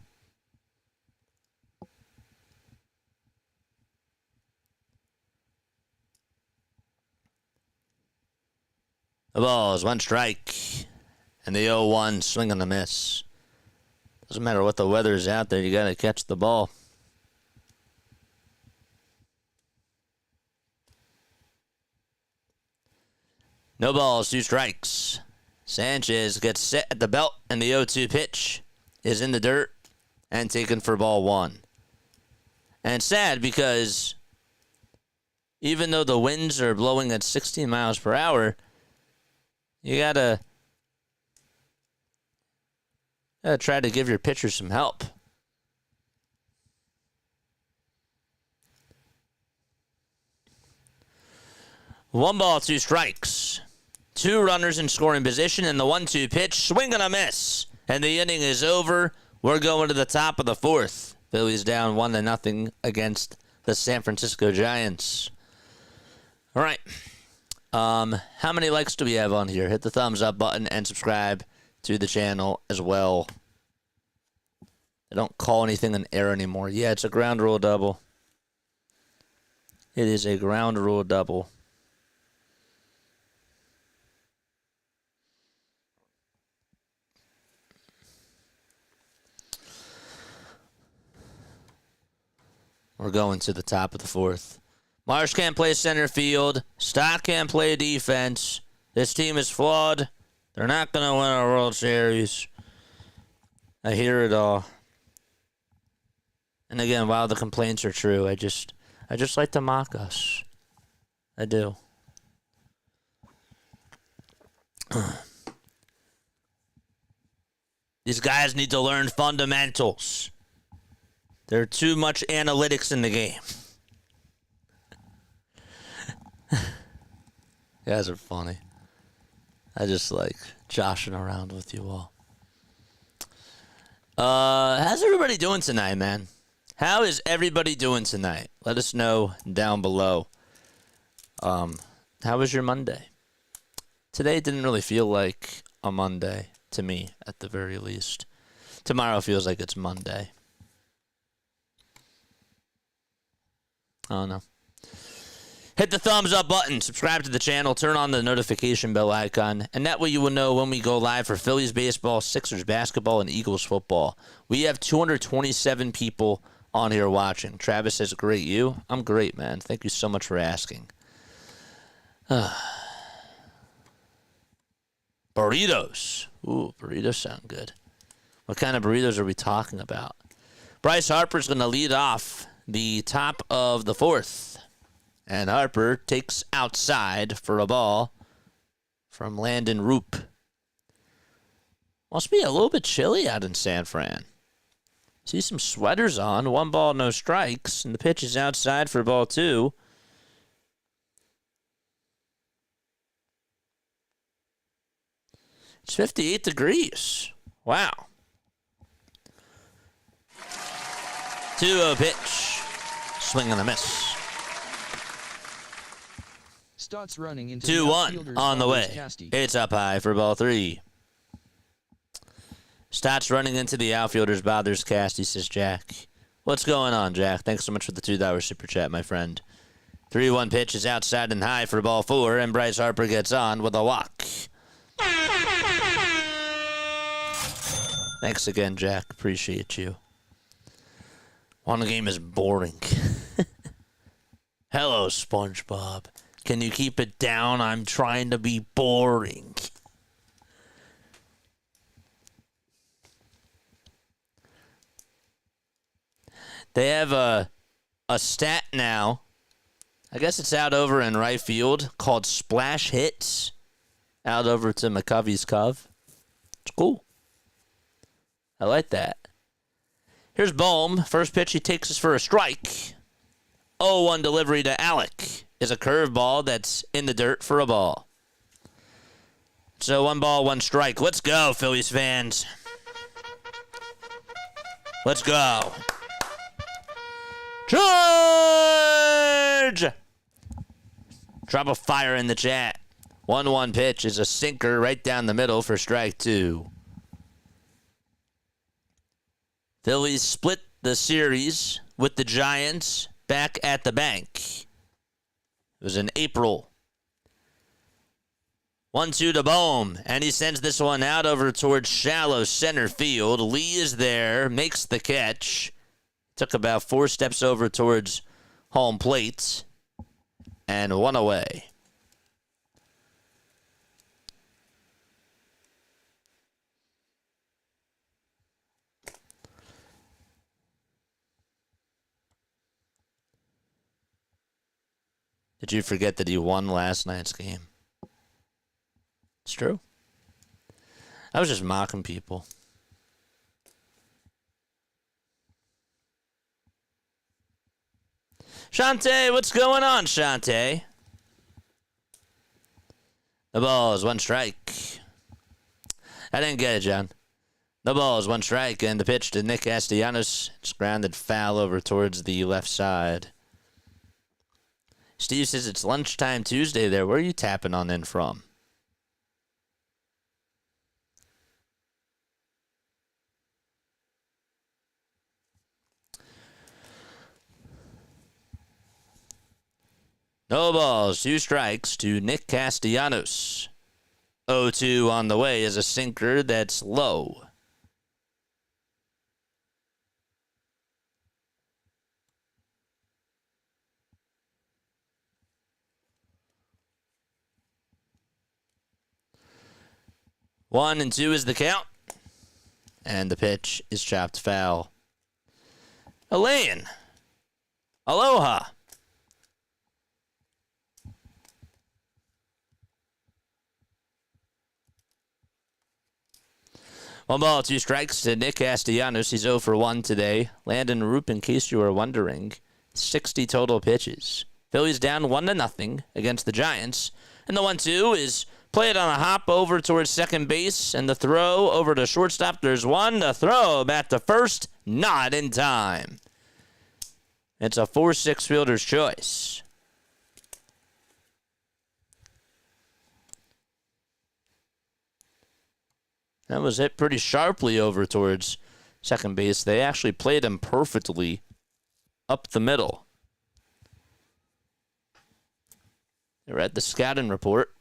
The ball is 1 strike, and the 0-1 swing and a miss. Doesn't matter what the weather is out there, you got to catch the ball. No balls, 2 strikes. Sanchez gets set at the belt, and the 0-2 pitch is in the dirt and taken for ball 1. And sad because even though the winds are blowing at 16 miles per hour, you gotta try to give your pitcher some help. One ball, 2 strikes. 2 runners in scoring position, and the 1-2 pitch, swing and a miss. And the inning is over. We're going to the top of the 4th. Phillies down 1-0 against the San Francisco Giants. All right. How many likes do we have on here? Hit the thumbs up button and subscribe to the channel as well. I don't call anything an error anymore. Yeah, it's a ground rule double. It is a ground rule double. We're going to the top of the 4th. Marsh can't play center field. Stock can't play defense. This team is flawed. They're not going to win a World Series. I hear it all. And again, while the complaints are true, I just like to mock us. I do. These guys need to learn fundamentals. There's too much analytics in the game. You guys are funny. I just like joshing around with you all. How's everybody doing tonight, man? How is everybody doing tonight? Let us know down below. How was your Monday? Today didn't really feel like a Monday to me, at the very least. Tomorrow feels like it's Monday. I don't know. Hit the thumbs up button, subscribe to the channel, turn on the notification bell icon, and that way you will know when we go live for Phillies baseball, Sixers basketball, and Eagles football. We have 227 people on here watching. Travis says, great, you? I'm great, man. Thank you so much for asking. Burritos. Ooh, burritos sound good. What kind of burritos are we talking about? Bryce Harper's going to lead off the top of the fourth. And Harper takes outside for a ball from Landon Roupp. Must be a little bit chilly out in San Fran. See some sweaters on. 1 ball, no strikes. And the pitch is outside for ball 2. It's 58 degrees. Wow. 2-0 pitch. Swing and a miss. Stotts running into 2-1 on the way. It's up high for ball 3. Stotts running into the outfielders bothers Casty, says Jack. What's going on, Jack? Thanks so much for the $2 super chat, my friend. 3-1 pitch is outside and high for ball 4, and Bryce Harper gets on with a walk. Thanks again, Jack. Appreciate you. One game is boring. Hello, SpongeBob. Can you keep it down? I'm trying to be boring. They have a stat now. I guess it's out over in right field called splash hits. Out over to McCovey's Cove. It's cool. I like that. Here's Bohm. First pitch he takes us for a strike. 0-1 delivery to Alec is a curveball that's in the dirt for a ball. So 1 ball, 1 strike. Let's go, Phillies fans. Let's go. Charge! Drop a fire in the chat. 1-1 pitch is a sinker right down the middle for strike 2. Phillies split the series with the Giants back at the bank. It was in April. 1-2 to Bohm, and he sends this one out over towards shallow center field. Lee is there, makes the catch. Took about 4 steps over towards home plate, and 1 away. Did you forget that he won last night's game? It's true. I was just mocking people. Shante, what's going on, Shante? The ball is 1 strike. I didn't get it, John. The ball is 1 strike, and the pitch to Nick Castellanos. It's grounded foul over towards the left side. Steve says it's lunchtime Tuesday there. Where are you tapping on in from? No balls, 2 strikes to Nick Castellanos. 0-2 on the way is a sinker that's low. One and 2 is the count. And the pitch is chopped foul. Elaine. Aloha. One ball, 2 strikes to Nick Castellanos. He's 0 for 1 today. Landon Roupp, in case you were wondering, 60 total pitches. Phillies down 1-0 against the Giants. And the 1-2 is played on a hop over towards second base, and the throw over to shortstop. There's 1. The throw back to first, not in time. It's a 4-6 fielder's choice. That was hit pretty sharply over towards second base. They actually played him perfectly up the middle. They read the scouting report.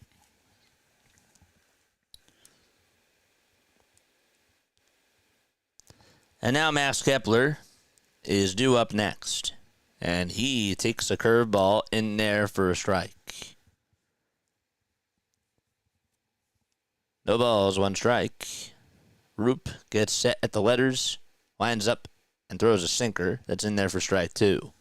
And now Max Kepler is due up next. And he takes a curveball in there for a strike. No balls, 1 strike. Roupp gets set at the letters, winds up and throws a sinker that's in there for strike 2.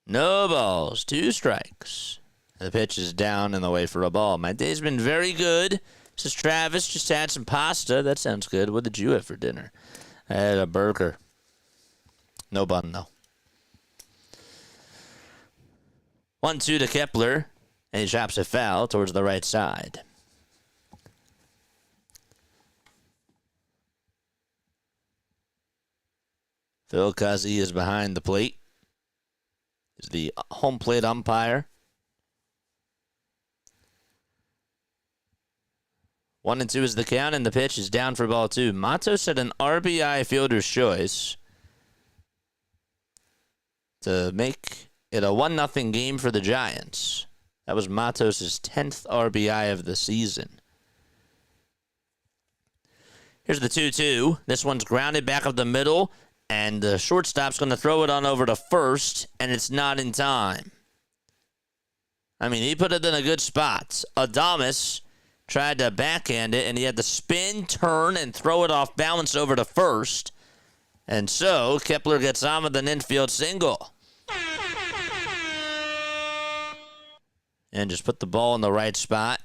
No balls, 2 strikes. The pitch is down and away for a ball. My day's been very good. Says Travis, just had some pasta. That sounds good. What did you have for dinner? I had a burger. No bun, though. 1-2 to Kepler, and he chops a foul towards the right side. Phil Cuzzy is behind the plate. Is the home plate umpire. 1-2 is the count, and the pitch is down for ball 2. Matos had an RBI fielder's choice to make it a 1-0 game for the Giants. That was Matos' 10th RBI of the season. Here's the 2-2. This one's grounded back up the middle, and the shortstop's going to throw it on over to first, and it's not in time. I mean, he put it in a good spot. Adames tried to backhand it, and he had to spin, turn, and throw it off balance over to first. And so, Kepler gets on with an infield single. And just put the ball in the right spot.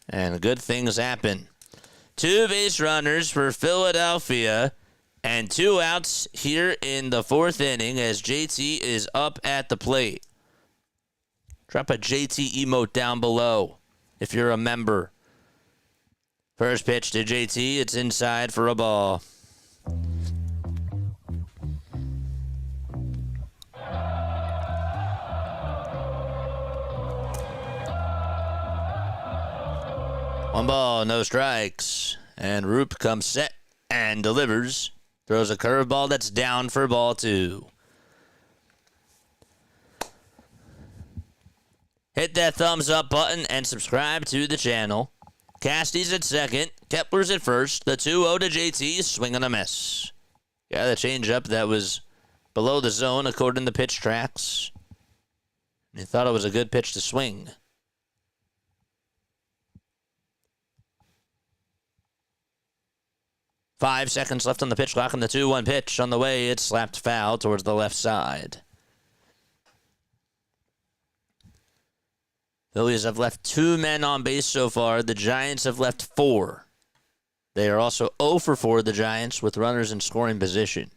And good things happen. 2 base runners for Philadelphia. And 2 outs here in the 4th inning as JT is up at the plate. Drop a JT emote down below if you're a member. First pitch to JT. It's inside for a ball. One ball, no strikes. And Roupp comes set and delivers. Throws a curveball that's down for ball 2. Hit that thumbs up button and subscribe to the channel. Casty's at second. Kepler's at first. The 2-0 to JT, swing and a miss. Yeah, the changeup that was below the zone according to pitch tracks. And he thought it was a good pitch to swing. 5 seconds left on the pitch clock, and the 2-1 pitch on the way. It's slapped foul towards the left side. Phillies have left 2 men on base so far. The Giants have left 4. They are also 0 for 4, the Giants, with runners in scoring position.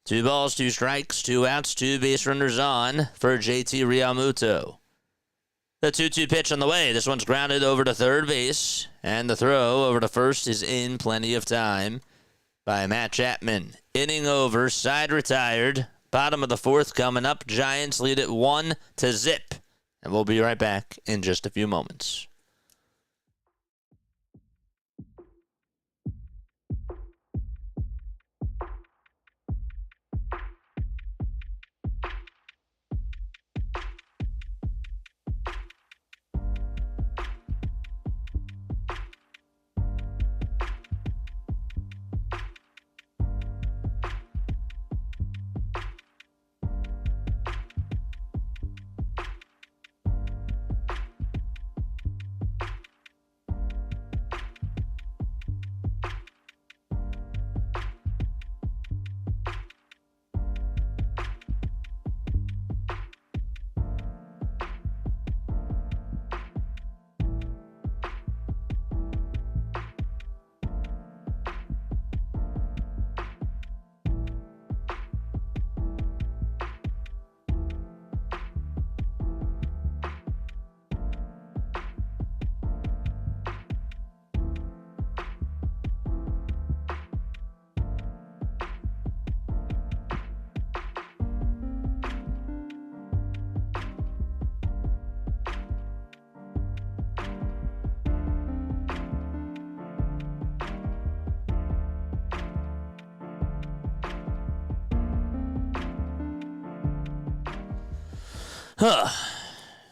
2 balls, 2 strikes, 2 outs, 2 base runners on for JT Realmuto. The 2-2 pitch on the way. This one's grounded over to third base. And the throw over to first is in plenty of time by Matt Chapman. Inning over, side retired. Bottom of the 4th coming up. Giants lead it 1-0. And we'll be right back in just a few moments.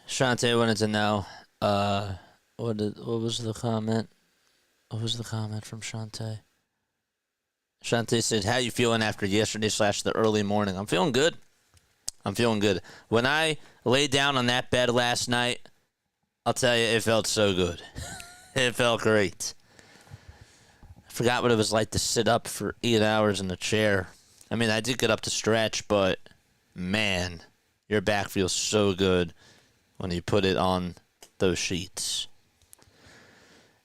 Shante wanted to know, what was the comment? What was the comment from Shante? Shante said, how you feeling after yesterday / the early morning? I'm feeling good. I'm feeling good. When I laid down on that bed last night, I'll tell you, it felt so good. It felt great. I forgot what it was like to sit up for 8 hours in a chair. I mean, I did get up to stretch, but man, your back feels so good when you put it on those sheets.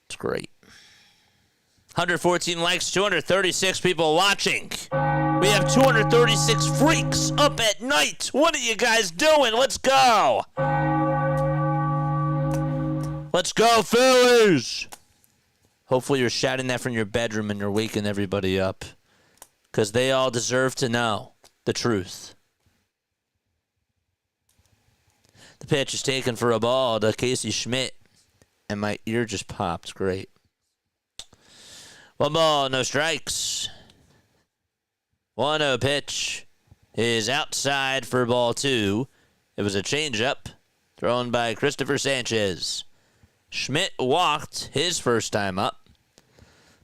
It's great. 114 likes, 236 people watching. We have 236 freaks up at night. What are you guys doing? Let's go. Let's go, Phillies. Hopefully you're shouting that from your bedroom and you're waking everybody up, because they all deserve to know the truth. The pitch is taken for a ball to Casey Schmidt, and my ear just popped. Great. 1 ball, no strikes. 1-0 pitch is outside for ball 2. It was a changeup thrown by Christopher Sanchez. Schmidt walked his first time up.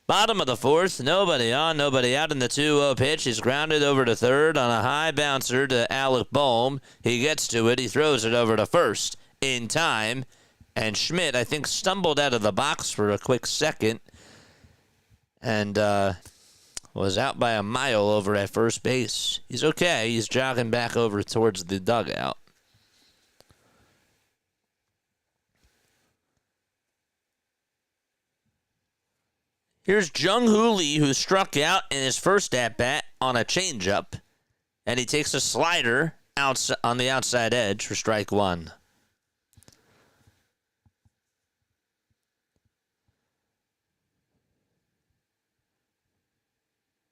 Bottom of the 4th, nobody on, nobody out in the 2-0 pitch. He's grounded over to third on a high bouncer to Alec Bohm. He gets to it. He throws it over to first in time. And Schmidt, I think, stumbled out of the box for a quick second and was out by a mile over at first base. He's okay. He's jogging back over towards the dugout. Here's Jung-Hoo Lee, who struck out in his first at-bat on a changeup, and he takes a slider on the outside edge for strike 1.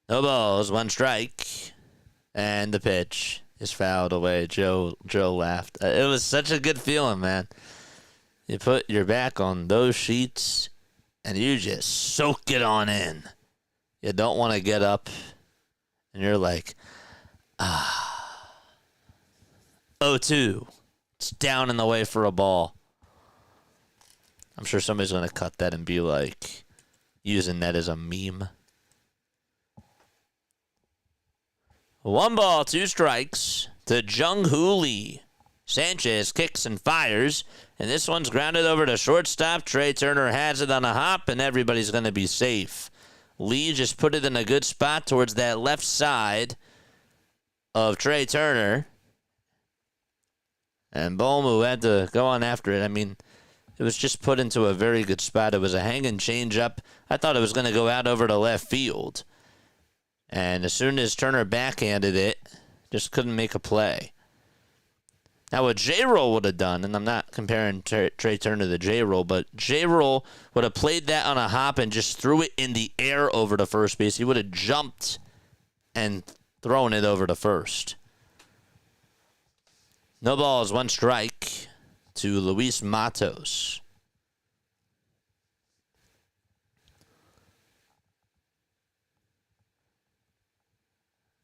No balls, 1 strike, and the pitch is fouled away. Joe laughed. It was such a good feeling, man. You put your back on those sheets, and you just soak it on in. You don't want to get up, and you're like, 0-2. It's down in the way for a ball. I'm sure somebody's going to cut that and be like, using that as a meme. 1 ball, 2 strikes to Jung-Hoo Lee. Sanchez kicks and fires, and this one's grounded over to shortstop. Trey Turner has it on a hop, and everybody's going to be safe. Lee just put it in a good spot towards that left side of Trey Turner. And Bohm, who had to go on after it, I mean, it was just put into a very good spot. It was a hanging changeup. I thought it was going to go out over to left field. And as soon as Turner backhanded it, just couldn't make a play. Now, what J-Roll would have done, and I'm not comparing Trey Turner to J-Roll, but J-Roll would have played that on a hop and just threw it in the air over to first base. He would have jumped and thrown it over to first. No balls, 1 strike to Luis Matos.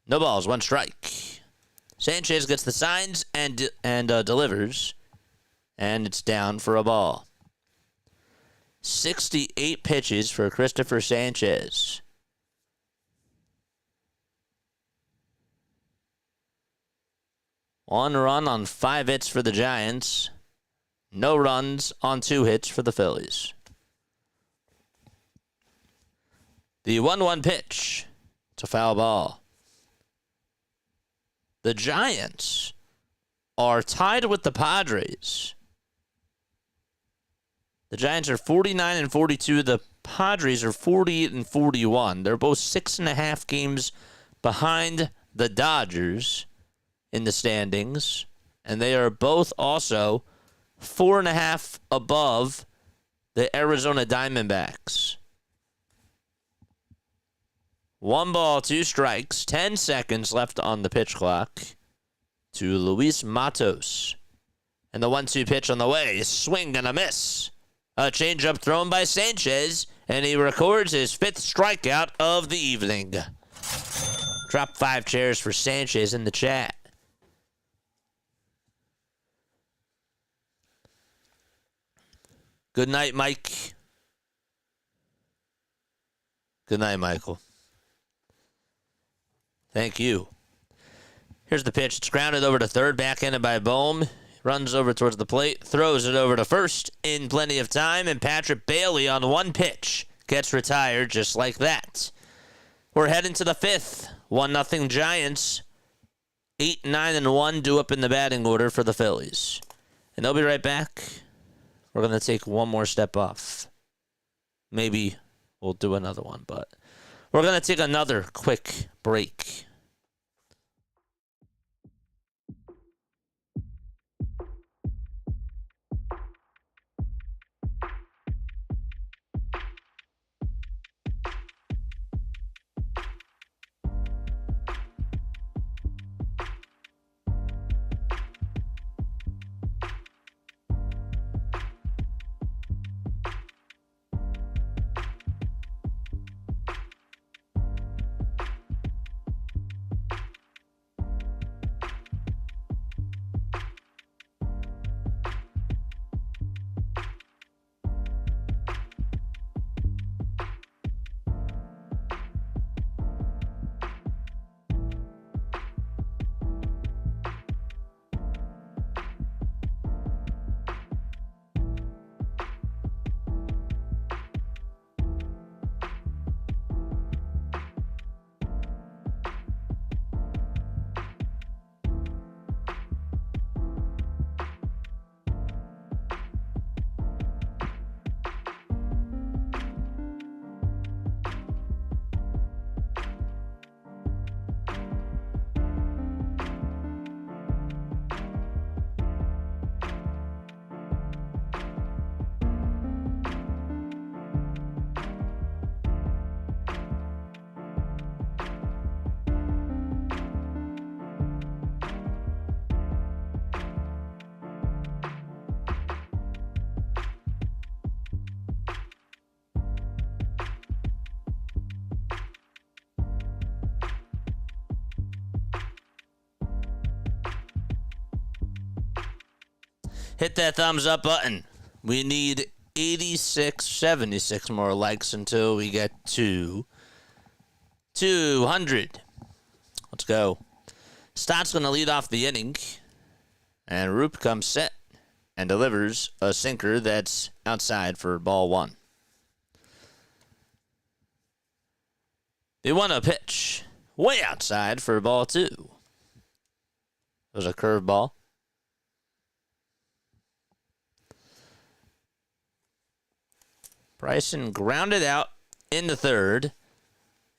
No balls, 1 strike. Sanchez gets the signs and delivers, and it's down for a ball. 68 pitches for Christopher Sanchez. One run on 5 hits for the Giants. No runs on 2 hits for the Phillies. The 1-1 pitch. It's a foul ball. The Giants are tied with the Padres. The Giants are 49-42. The Padres are 48-41. They're both 6.5 games behind the Dodgers in the standings, and they are both also 4.5 above the Arizona Diamondbacks. 1 ball, 2 strikes, 10 seconds left on the pitch clock to Luis Matos. And the 1-2 pitch on the way. Swing and a miss. A changeup thrown by Sanchez, and he records his 5th strikeout of the evening. Drop 5 chairs for Sanchez in the chat. Good night, Mike. Good night, Michael. Thank you. Here's the pitch. It's grounded over to third, backhanded by Bohm. Runs over towards the plate, throws it over to first in plenty of time, and Patrick Bailey on one pitch gets retired just like that. We're heading to the fifth. 1-0 Giants. 8, 9, and 1 due up in the batting order for the Phillies. And they'll be right back. We're going to take one more step off. Maybe we'll do another one, but we're going to take another quick break. Hit that thumbs up button. We need 76 more likes until we get to 200. Let's go. Stott's going to lead off the inning. And Roupp comes set and delivers a sinker that's outside for ball one. They won a pitch way outside for ball two. It was a curveball. Bryson grounded out in the third.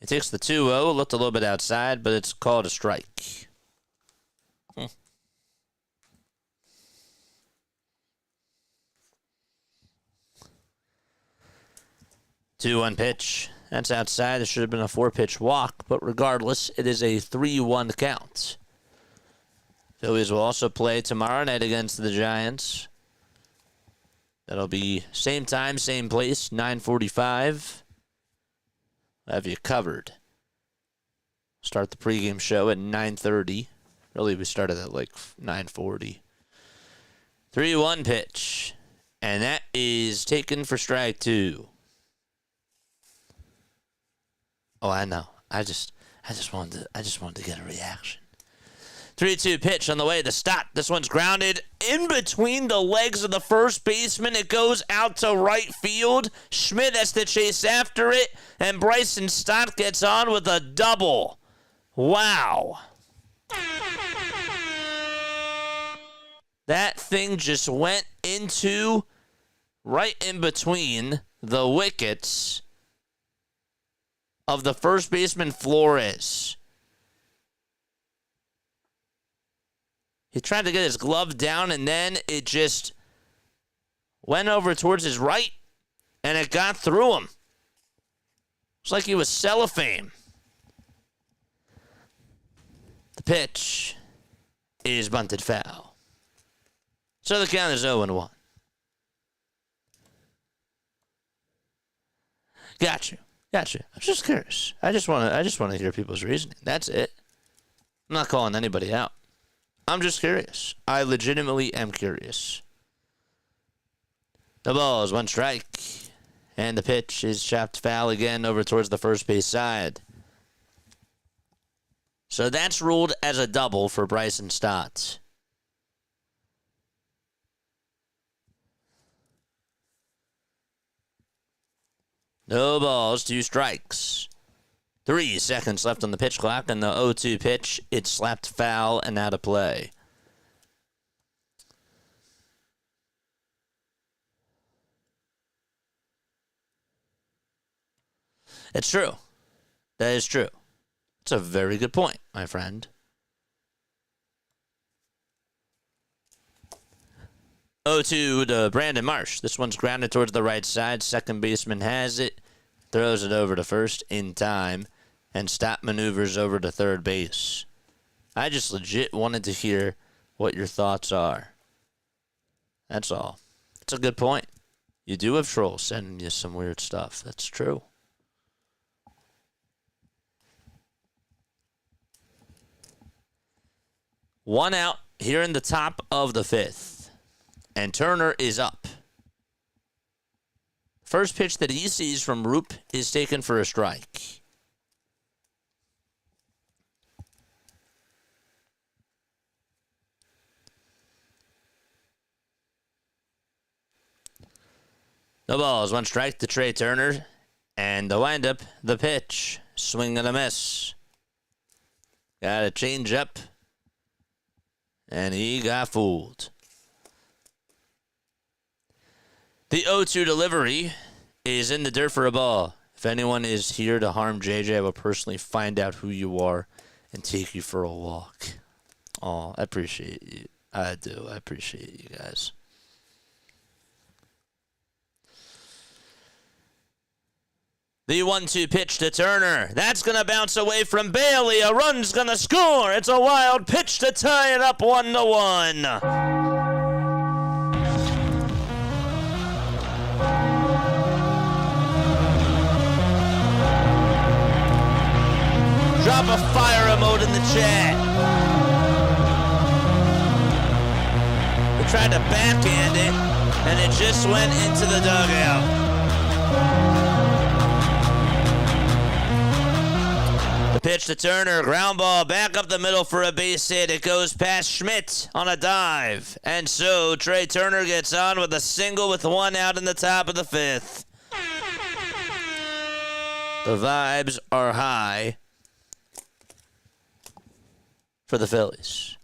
It takes the 2-0. Looked a little bit outside, but it's called a strike. 2-1 pitch. That's outside. There should have been a 4-pitch walk, but regardless, it is a 3-1 count. Phillies will also play tomorrow night against the Giants. That'll be same time, same place, 9:45. Have you covered. Start the pregame show at 9:30. Really, we started at like 9:40. 3-1 pitch. And that is taken for strike two. Oh, I know. I just wanted to get a reaction. 3-2 pitch on the way to Stott. This one's grounded in between the legs of the first baseman. It goes out to right field. Schmidt has to chase after it, and Bryson Stott gets on with a double. Wow. That thing just went into right in between the wickets of the first baseman Flores. He tried to get his glove down, and then it just went over towards his right, and it got through him. It's like he was cellophane. The pitch is bunted foul. So the count is 0-1. Gotcha. I'm just curious. I just want to hear people's reasoning. That's it. I'm not calling anybody out. I'm just curious. I legitimately am curious. The ball is one strike. And the pitch is chopped foul again over towards the first base side. So that's ruled as a double for Bryson Stott. No balls, 2 strikes. 3 seconds left on the pitch clock, and the 0-2 pitch, it's slapped foul and out of play. It's true. That is true. It's a very good point, my friend. 0-2 to Brandon Marsh. This one's grounded towards the right side. Second baseman has it. Throws it over to first in time. And Stott maneuvers over to third base. I just legit wanted to hear what your thoughts are. That's all. It's a good point. You do have trolls sending you some weird stuff. That's true. One out here in the top of the 5th. And Turner is up. First pitch that he sees from Roupp is taken for a strike. No balls, 1 strike to Trey Turner. And the windup, the pitch. Swing and a miss. Got a change up. And he got fooled. The 0-2 delivery is in the dirt for a ball. If anyone is here to harm JJ, I will personally find out who you are and take you for a walk. Oh, I appreciate you. I do. I appreciate you guys. The 1-2 pitch to Turner. That's going to bounce away from Bailey. A run's going to score. It's a wild pitch to tie it up 1-1. Drop a fire emote in the chat. We tried to backhand it, and it just went into the dugout. The pitch to Turner, ground ball back up the middle for a base hit. It goes past Schmidt on a dive. And so Trey Turner gets on with a single with 1 out in the top of the 5th. The vibes are high for the Phillies.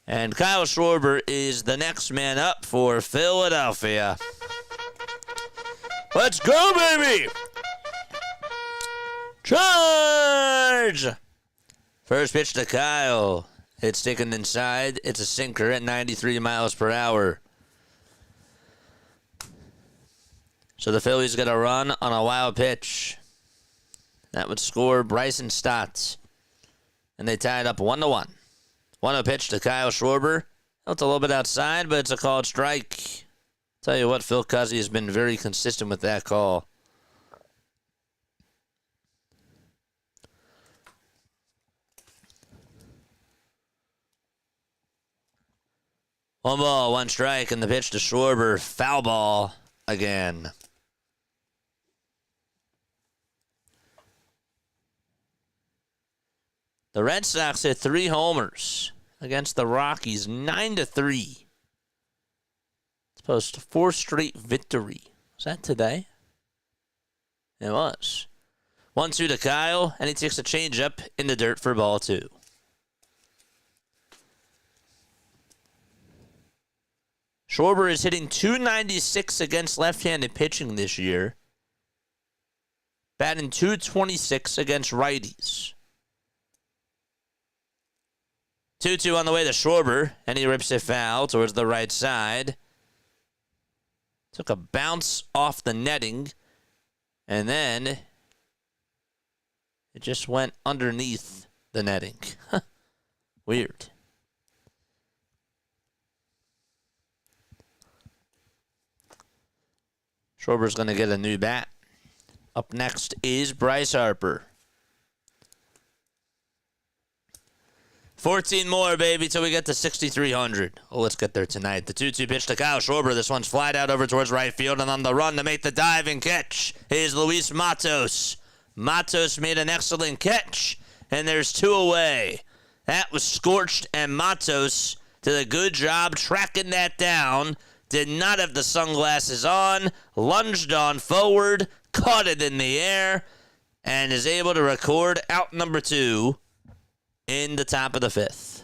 And Kyle Schwarber is the next man up for Philadelphia. Let's go, baby! Charge! First pitch to Kyle. It's taken inside. It's a sinker at 93 miles per hour. So the Phillies get a run on a wild pitch. That would score Bryson Stott. And they tied up 1-1. 1-0 pitch to Kyle Schwarber. It's a little bit outside, but it's a called strike. Tell you what, Phil Cuzzy has been very consistent with that call. One ball, 1 strike, and the pitch to Schwarber. Foul ball again. The Red Sox hit 3 homers against the Rockies, 9-3. It's post 4 straight victory. Was that today? It was. 1-2 to Kyle, and he takes a changeup in the dirt for ball 2. Schwarber is hitting .296 against left-handed pitching this year. Batting .226 against righties. 2-2 on the way to Schwarber, and he rips it foul towards the right side. Took a bounce off the netting, and then it just went underneath the netting. Weird. Schwarber's going to get a new bat. Up next is Bryce Harper. 14 more, baby, till we get to 6,300. Oh, let's get there tonight. The 2-2 pitch to Kyle Schwarber. This one's flied out over towards right field, and on the run to make the dive and catch is Luis Matos. Matos made an excellent catch, and there's 2 away. That was Scorched, and Matos did a good job tracking that down. Did not have the sunglasses on, lunged on forward, caught it in the air, and is able to record out number 2 in the top of the 5th.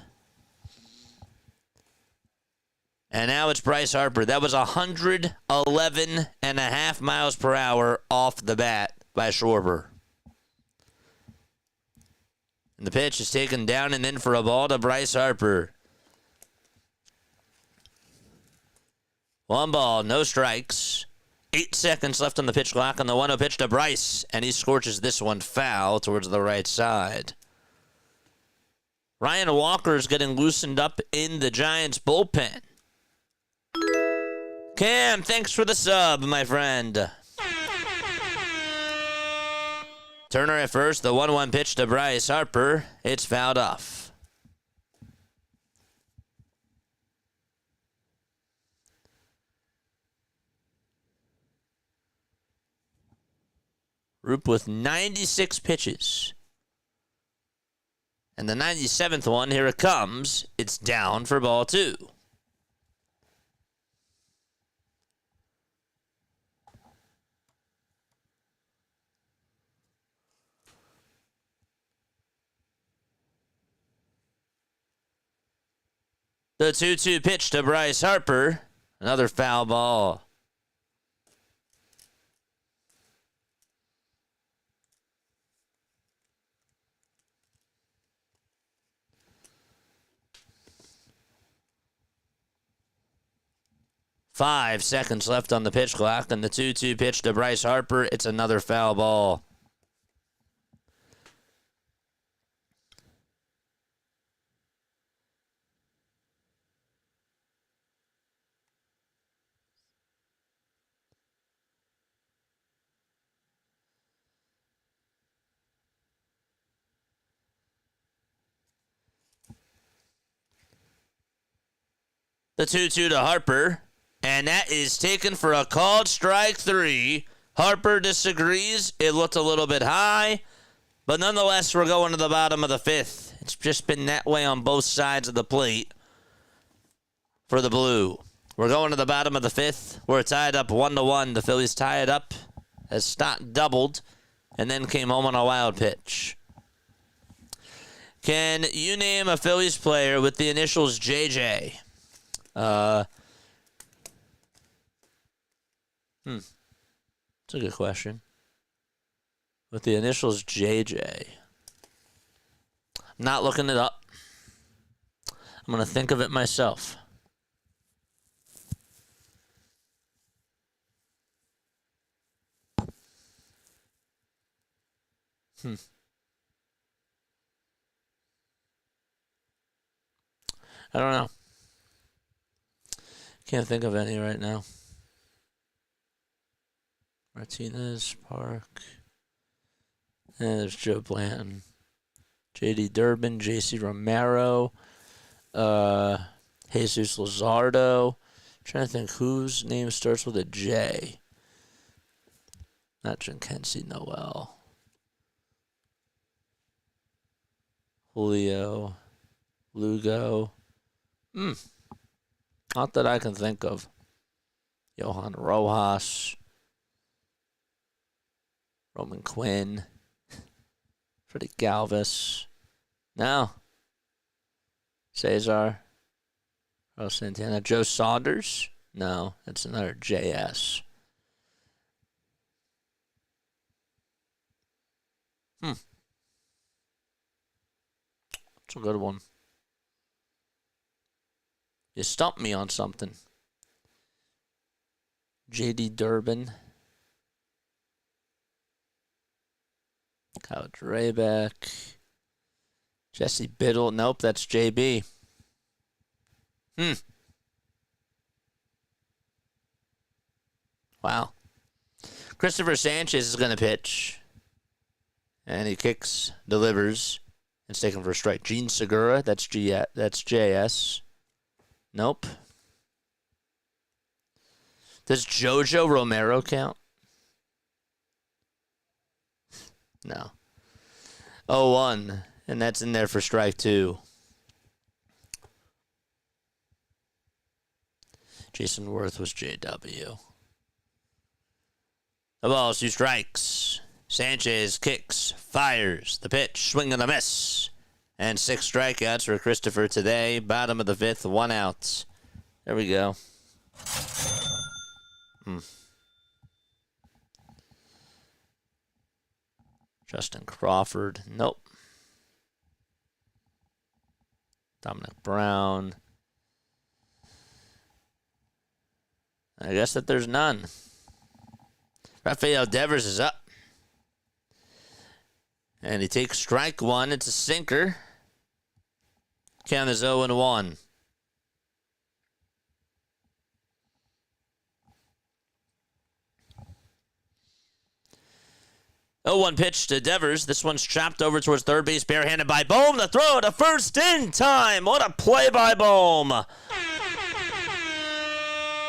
And now it's Bryce Harper. That was 111.5 miles per hour off the bat by Schwarber. And the pitch is taken down and in for a ball to Bryce Harper. 1 ball, no strikes. 8 seconds left on the pitch clock on the 1-0 pitch to Bryce. And he scorches this one foul towards the right side. Ryan Walker is getting loosened up in the Giants bullpen. Cam, thanks for the sub, my friend. Turner at first, the 1-1 pitch to Bryce Harper. It's fouled off. Roupp with 96 pitches. And the 97th one, here it comes. It's down for ball 2. The 2-2 pitch to Bryce Harper. Another foul ball. Five seconds left on the pitch clock, and the 2-2 pitch to Bryce Harper. It's another foul ball. The 2-2 to Harper, and that is taken for a called strike 3. Harper disagrees. It looked a little bit high, but nonetheless, we're going to the bottom of the 5th. It's just been that way on both sides of the plate for the Blue. We're going to the bottom of the 5th. We're tied up 1-1. The Phillies tie it up as Stott doubled and then came home on a wild pitch. Can you name a Phillies player with the initials JJ? That's a good question. With the initials JJ. Not looking it up. I'm going to think of it myself. I don't know. Can't think of any right now. Martinez, Park. And there's Joe Blanton. J.D. Durbin, J.C. Romero. Jesus Luzardo. Trying to think whose name starts with a J. Not Jankensi Noel. Julio. Lugo. Not that I can think of. Johan Rojas. Roman Quinn. Freddie Galvis. No. Cesar. Carlos Santana. Joe Saunders. No, that's another JS. That's a good one. You stumped me on something. J.D. Durbin. Kyle Drabeck. Jesse Biddle. Nope, that's JB. Wow. Christopher Sanchez is going to pitch. And he kicks, delivers. It's taken for a strike. Gene Segura, that's JS. Nope. Does Jojo Romero count? No. 0-1 And that's in there for strike 2. Jason Worth was JW. The ball's 2 strikes. Sanchez kicks, fires. The pitch, swing and a miss. And 6 strikeouts for Christopher today. Bottom of the 5th, 1 out. There we go. Justin Crawford, nope. Dominic Brown. I guess that there's none. Rafael Devers is up. And he takes strike 1. It's a sinker. Count is 0-1. 0-1 pitch to Devers. This one's chopped over towards third base, barehanded by Bohm. The throw to first in time. What a play by Bohm.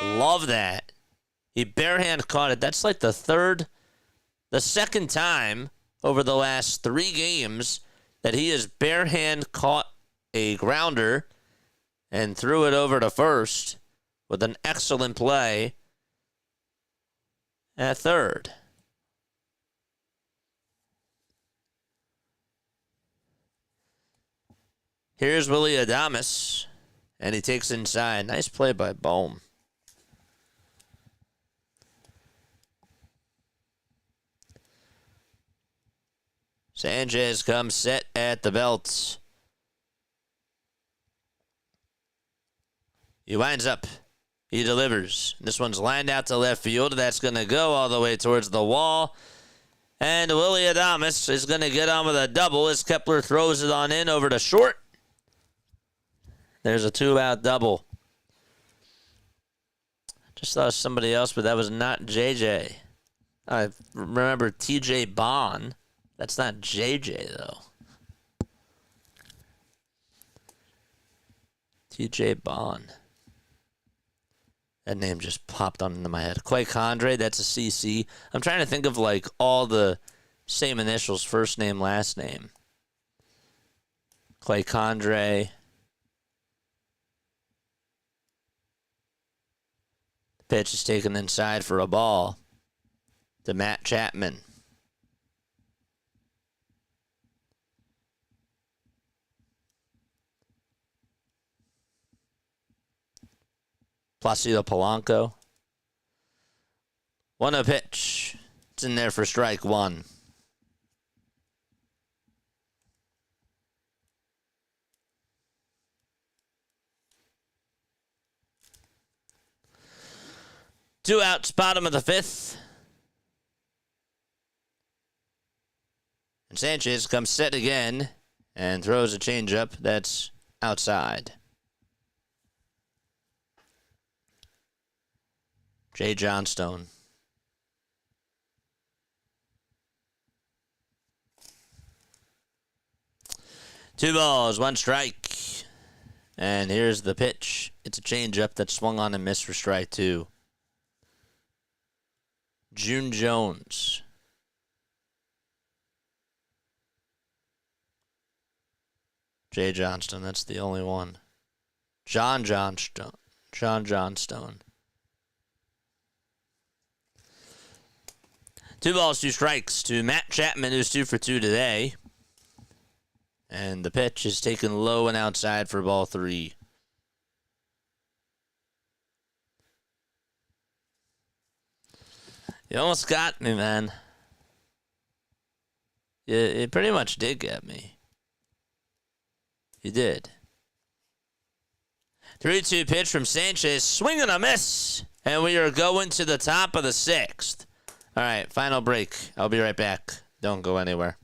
Love that. He barehand caught it. That's like the second time over the last 3 games that he has barehand caught a grounder and threw it over to first with an excellent play at third. Here's Willie Adames, and he takes inside. Nice play by Bohm. Sanchez comes set at the belt. He winds up. He delivers. This one's lined out to left field. That's going to go all the way towards the wall. And Willie Adames is going to get on with a double as Kepler throws it on in over to short. There's a 2-out double. Just thought of somebody else, but that was not JJ. I remember TJ Bond. That's not JJ, though. TJ Bond. That name just popped on into my head. Clay Condre, that's a CC. I'm trying to think of, like, all the same initials, first name, last name. Clay Condre. Pitch is taken inside for a ball to Matt Chapman. Placido Polanco. 1-0 pitch. It's in there for strike 1. Two outs, bottom of the 5th. And Sanchez comes set again and throws a changeup that's outside. Jay Johnstone. Two balls, 1 strike. And here's the pitch. It's a changeup that swung on and missed for strike 2. June Jones. Jay Johnstone, that's the only one. John Johnstone. John Johnstone. 2 balls, 2 strikes to Matt Chapman, who's 2 for 2 today. And the pitch is taken low and outside for ball 3. You almost got me, man. You pretty much did get me. You did. 3-2 pitch from Sanchez. Swing and a miss. And we are going to the top of the 6th. All right, final break. I'll be right back. Don't go anywhere.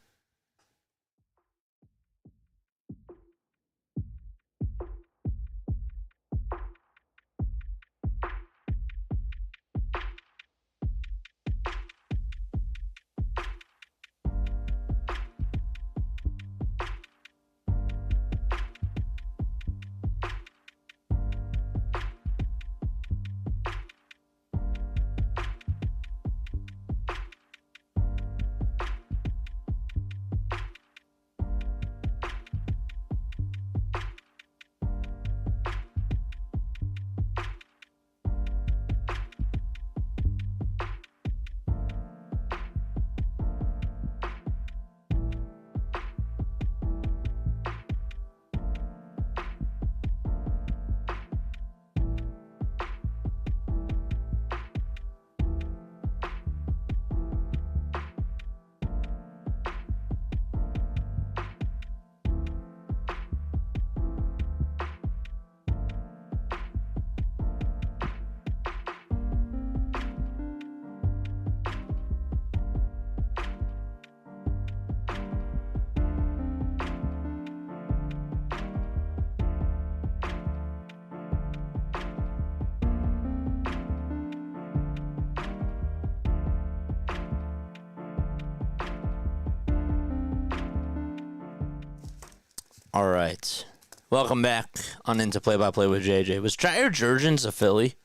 All right. Welcome back on Into Play-by-Play with JJ. Was Jair Jurgens a Philly?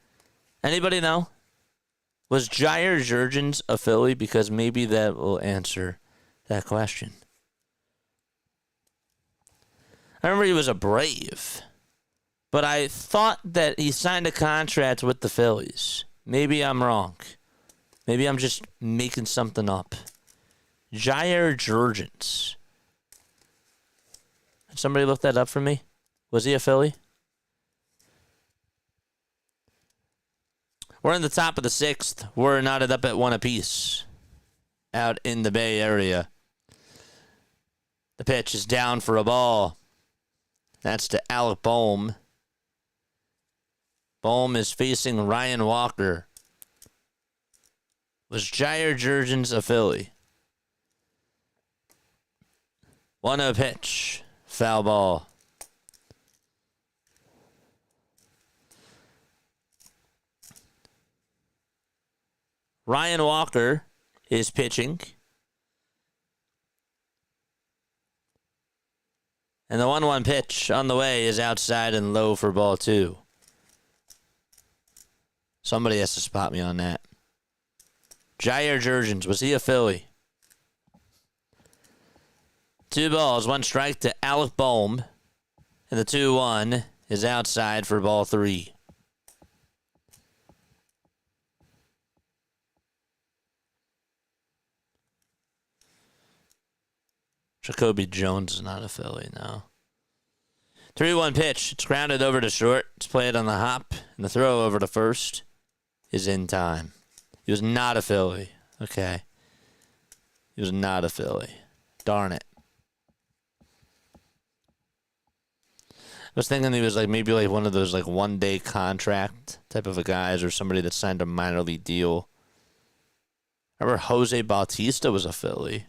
Anybody know? Was Jair Jurgens a Philly? Because maybe that will answer that question. I remember he was a Brave, but I thought that he signed a contract with the Phillies. Maybe I'm wrong. Maybe I'm just making something up. Jair Jurgens. Somebody look that up for me. Was he a Philly? We're in the top of the 6th. We're knotted up at 1 apiece out in the Bay Area. The pitch is down for a ball. That's to Alec Bohm. Bohm is facing Ryan Walker. Was Jair Jurgens a Philly? 1-0 pitch. Foul ball. Ryan Walker is pitching. And the 1-1 pitch on the way is outside and low for ball 2. Somebody has to spot me on that. Jair Jurgens, was he a Philly? 2 balls, 1 strike to Alec Bohm. And the 2-1 is outside for ball 3. Jacoby Jones is not a Philly, no. 3-1 pitch. It's grounded over to short. It's played on the hop. And the throw over to first is in time. He was not a Philly. Okay. He was not a Philly. Darn it. I was thinking he was maybe one of those 1-day contract type of a guys, or somebody that signed a minor league deal. I remember Jose Bautista was a Philly.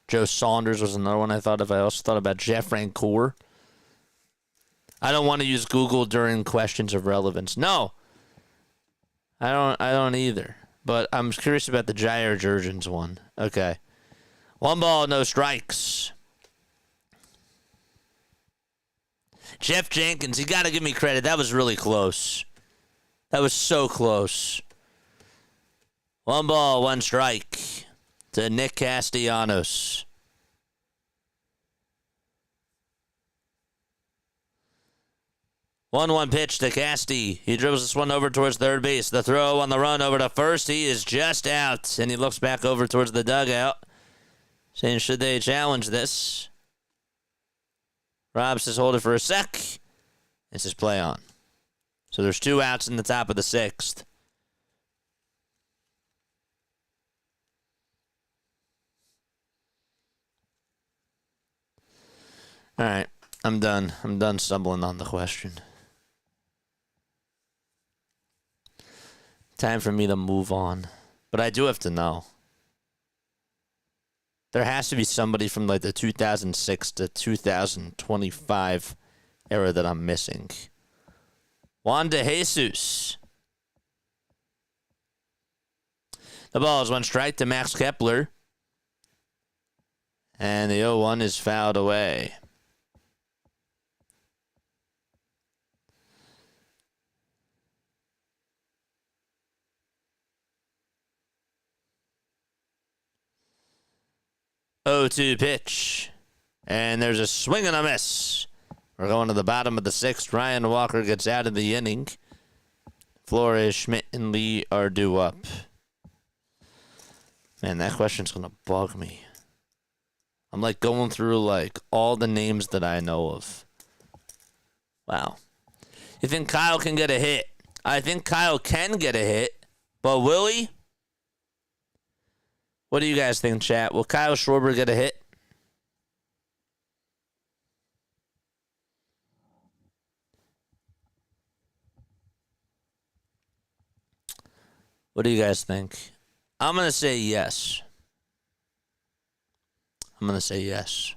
Joe Saunders was another one I thought of. I also thought about Jeff Rancourt. I don't want to use Google during questions of relevance. No, I don't either. But I'm curious about the Jair Jurgens one. Okay. 1 ball, no strikes. Jeff Jenkins, you got to give me credit. That was really close. That was so close. 1 ball, 1 strike to Nick Castellanos. One pitch to Casty. He dribbles this one over towards third base. The throw on the run over to first. He is just out. And he looks back over towards the dugout, saying, should they challenge this? Rob says, hold it for a sec. This is play on. So there's 2 outs in the top of the 6th. All right. I'm done. I'm done stumbling on the question. Time for me to move on. But I do have to know. There has to be somebody from the 2006 to 2025 era that I'm missing. Juan de Jesus. The ball is 1 strike to Max Kepler. And the 0-1 is fouled away. Oh, 2 pitch. And there's a swing and a miss. We're going to the bottom of the 6th. Ryan Walker gets out of the inning. Flores, Schmidt, and Lee are due up. Man, that question's going to bug me. I'm going through all the names that I know of. Wow. You think Kyle can get a hit? I think Kyle can get a hit. But will he? What do you guys think, chat? Will Kyle Schwarber get a hit? What do you guys think? I'm going to say yes. I'm going to say yes.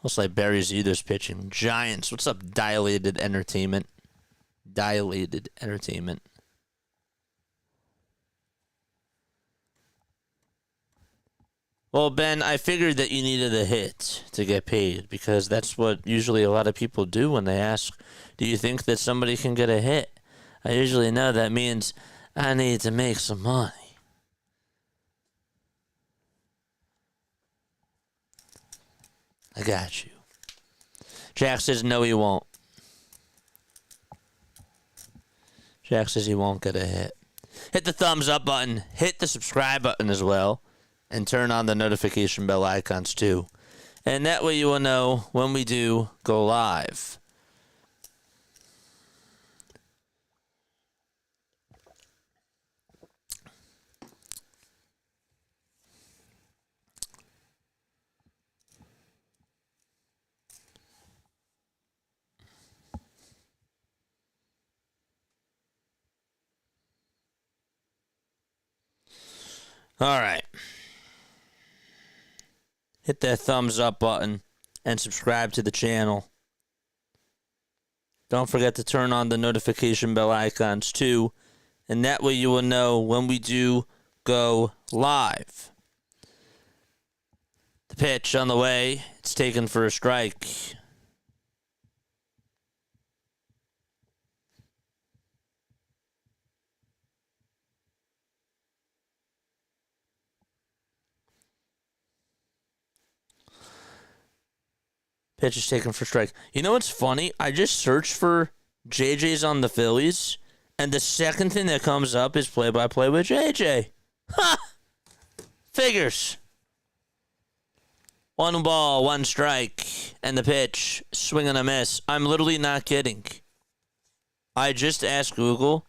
Looks like Barry Zito's pitching. Giants. What's up, Dilated Entertainment? Dilated Entertainment. Well, Ben, I figured that you needed a hit to get paid because that's what usually a lot of people do when they ask, do you think that somebody can get a hit? I usually know that means I need to make some money. I got you. Jack says no, he won't. Jack says he won't get a hit. Hit the thumbs up button. Hit the subscribe button as well. And turn on the notification bell icons too. And that way you will know when we do go live. All right. Hit that thumbs up button and subscribe to the channel. Don't forget to turn on the notification bell icons too. And that way you will know when we do go live. The pitch on the way. It's taken for a strike. Pitch is taken for strike. You know what's funny? I just searched for JJ's on the Phillies, and the second thing that comes up is play-by-play with JJ. Ha! Figures. 1 ball, 1 strike, and the pitch, swing and a miss. I'm literally not kidding. I just asked Google,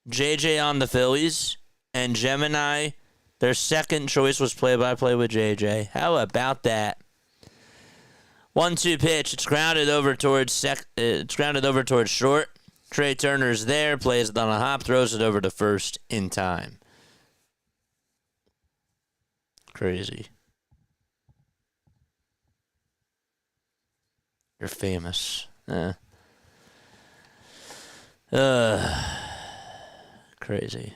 JJ on the Phillies, and Gemini, their second choice was play-by-play with JJ. How about that? 1-2 pitch. It's grounded over towards short. Trey Turner's there, plays it on a hop, throws it over to first in time. Crazy. You're famous. Crazy.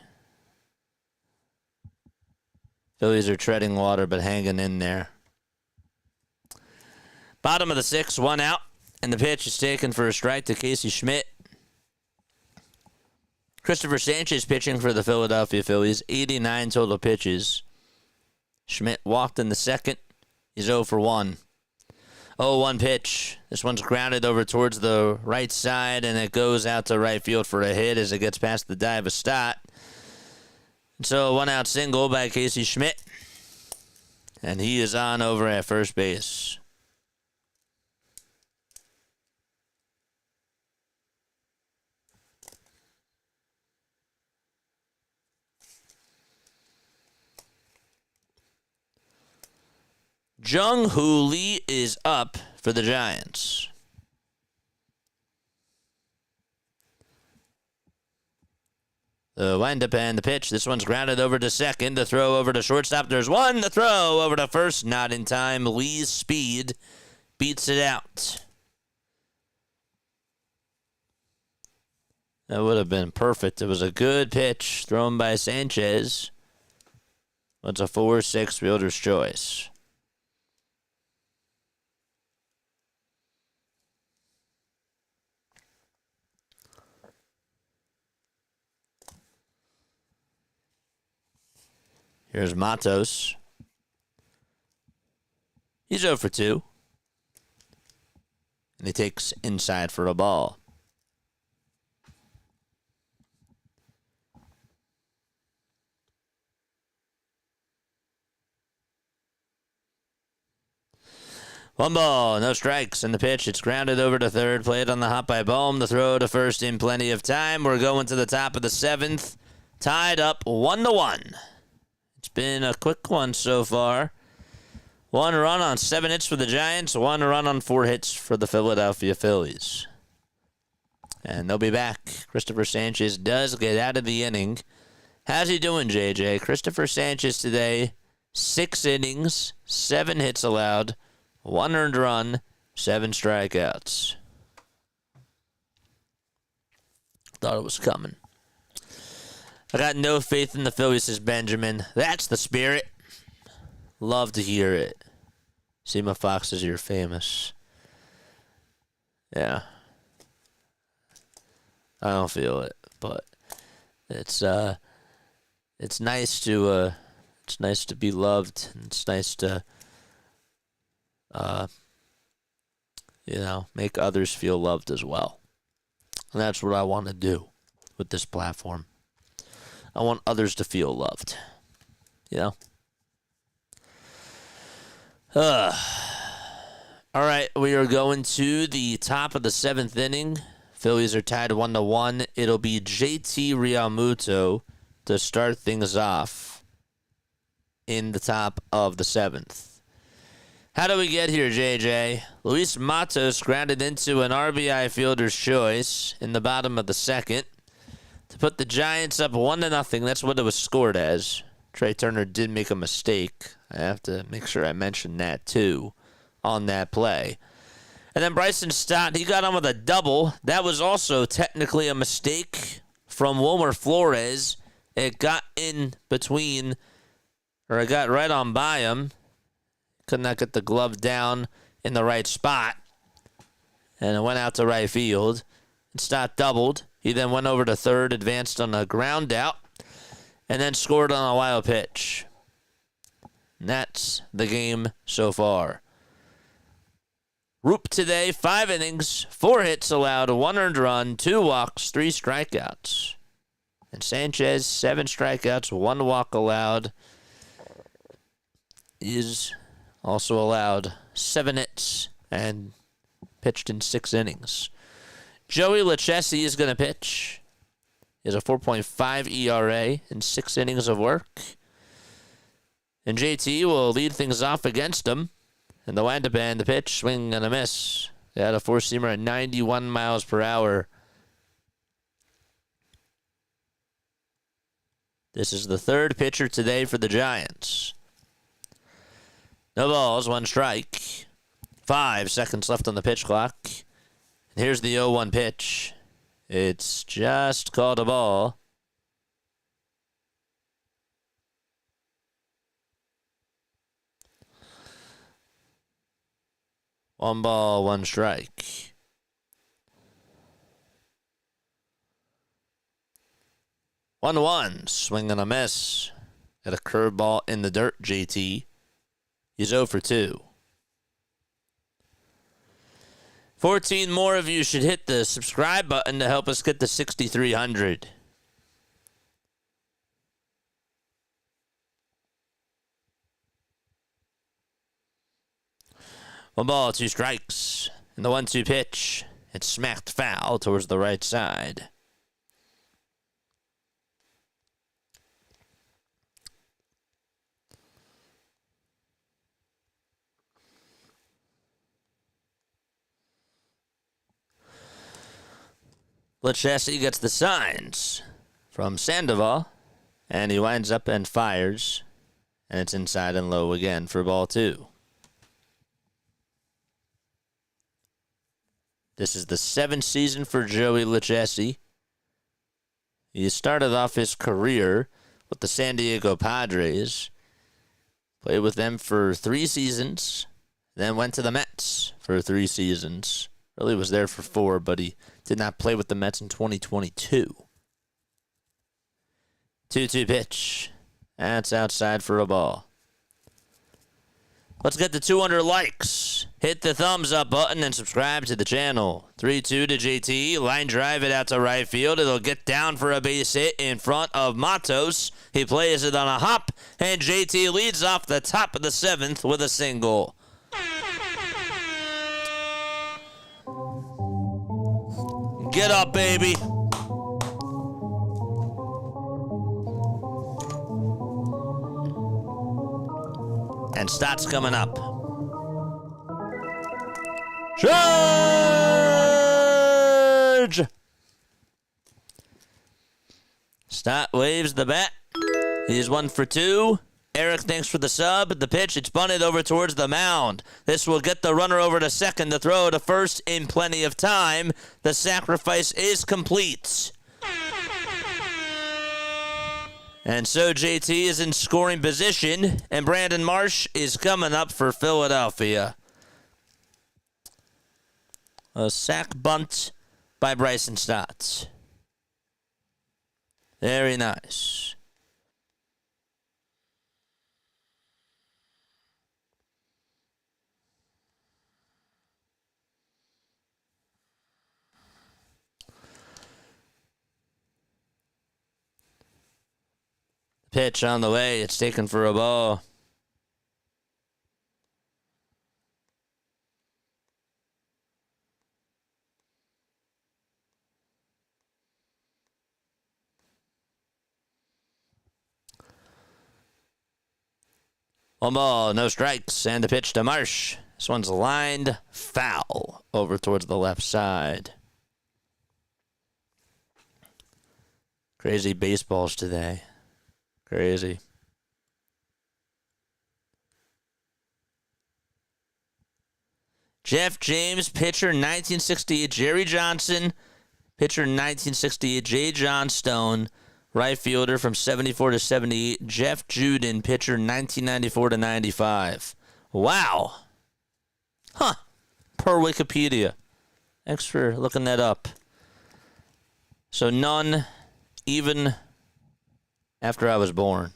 Phillies are treading water, but hanging in there. Bottom of the 6th, 1 out, and the pitch is taken for a strike to Casey Schmidt. Christopher Sanchez pitching for the Philadelphia Phillies, 89 total pitches. Schmidt walked in the second. He's 0 for 1. 0-1 pitch. This one's grounded over towards the right side, and it goes out to right field for a hit as it gets past the dive of Stott. So, 1-out single by Casey Schmidt. And he is on over at first base. Jung-Hoo Lee is up for the Giants. The windup and the pitch. This one's grounded over to second. The throw over to shortstop. There's one. The throw over to first. Not in time. Lee's speed beats it out. That would have been perfect. It was a good pitch thrown by Sanchez. It's a 4-6 fielder's choice. Here's Matos. He's 0 for 2. And he takes inside for a ball. One ball, no strikes, and the pitch. It's grounded over to third, played on the hop by Bohm. The throw to first in plenty of time. We're going to the top of the 7th. Tied up 1-1. It's been a quick one so far. 1 run on 7 hits for the Giants. 1 run on 4 hits for the Philadelphia Phillies. And they'll be back. Christopher Sanchez does get out of the inning. How's he doing, JJ? Christopher Sanchez today 6 innings, 7 hits allowed, 1 earned run, 7 strikeouts. Thought it was coming. I got no faith in the Phillies, says Benjamin. That's the spirit. Love to hear it. Seema Fox says you're famous. Yeah. I don't feel it, but it's nice to be loved, and it's nice to make others feel loved as well. And that's what I want to do with this platform. I want others to feel loved. All right, we are going to the top of the 7th inning. Phillies are tied 1-1. It'll be JT Realmuto to start things off in the top of the 7th. How do we get here, JJ? Luis Matos grounded into an RBI fielder's choice in the bottom of the 2nd to put the Giants up 1-0. That's what it was scored as. Trey Turner did make a mistake. I have to make sure I mention that, too, on that play. And then Bryson Stott, he got on with a double. That was also technically a mistake from Wilmer Flores. It got in between, or it got right on by him. Could not get the glove down in the right spot. And it went out to right field. And Stott doubled. He then went over to third, advanced on a ground out, and then scored on a wild pitch. And that's the game so far. Roupp today, 5 innings, 4 hits allowed, 1 earned run, 2 walks, 3 strikeouts. And Sanchez, 7 strikeouts, 1 walk allowed. Is also allowed 7 hits and pitched in 6 innings. Joey Lucchesi is going to pitch. He has a 4.5 ERA in 6 innings of work. And JT will lead things off against him. And the wind-up and the pitch, swing and a miss. They had a 4-seamer at 91 miles per hour. This is the 3rd pitcher today for the Giants. No balls, 1 strike. 5 seconds left on the pitch clock. And here's the 0-1 pitch. It's just called a ball. One ball, 1 strike. One, swing and a miss. Got a curveball in the dirt, JT. He's 0 for 2. 14 more of you should hit the subscribe button to help us get to 6,300. One ball, 2 strikes. And the 1-2 pitch. It's smacked foul towards the right side. Lucchesi gets the signs from Sandoval, and he winds up and fires, and it's inside and low again for ball 2. This is the 7th season for Joey Lucchesi. He started off his career with the San Diego Padres, played with them for 3 seasons, then went to the Mets for 3 seasons. Really was there for 4, but he did not play with the Mets in 2022. 2-2 pitch. That's outside for a ball. Let's get to 200 likes. Hit the thumbs up button and subscribe to the channel. 3-2 to JT. Line drive it out to right field. It'll get down for a base hit in front of Matos. He plays it on a hop, and JT leads off the top of the 7th with a single. Get up, baby. And Stott's coming up. Charge! Stott waves the bat. He's 1 for 2. Eric, thanks for the sub. The pitch, it's bunted over towards the mound. This will get the runner over to second to throw to first in plenty of time. The sacrifice is complete. And so JT is in scoring position, and Brandon Marsh is coming up for Philadelphia. A sac bunt by Bryson Stott. Very nice. Pitch on the way. It's taken for a ball. One ball, no strikes, and the pitch to Marsh. This one's lined foul over towards the left side. Crazy baseballs today. Crazy. Jeff James, pitcher 1968, Jerry Johnson, pitcher 1968, J. John Stone, right fielder from 74 to 78, Jeff Juden, pitcher 1994 to 95. Wow. Huh. Per Wikipedia. Thanks for looking that up. So none even after I was born.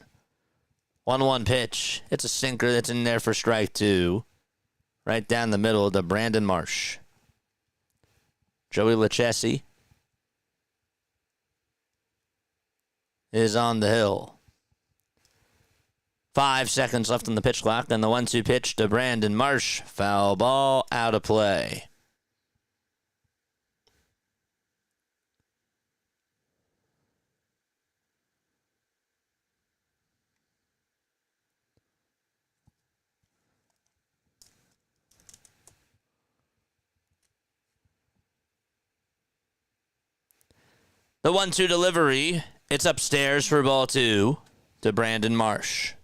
1-1 pitch. It's a sinker that's in there for strike two. Right down the middle to Brandon Marsh. Joey Lucchesi is on the hill. 5 seconds left on the pitch clock, and the 1-2 pitch to Brandon Marsh. Foul ball, out of play. The 1-2 delivery, it's upstairs for ball two to Brandon Marsh.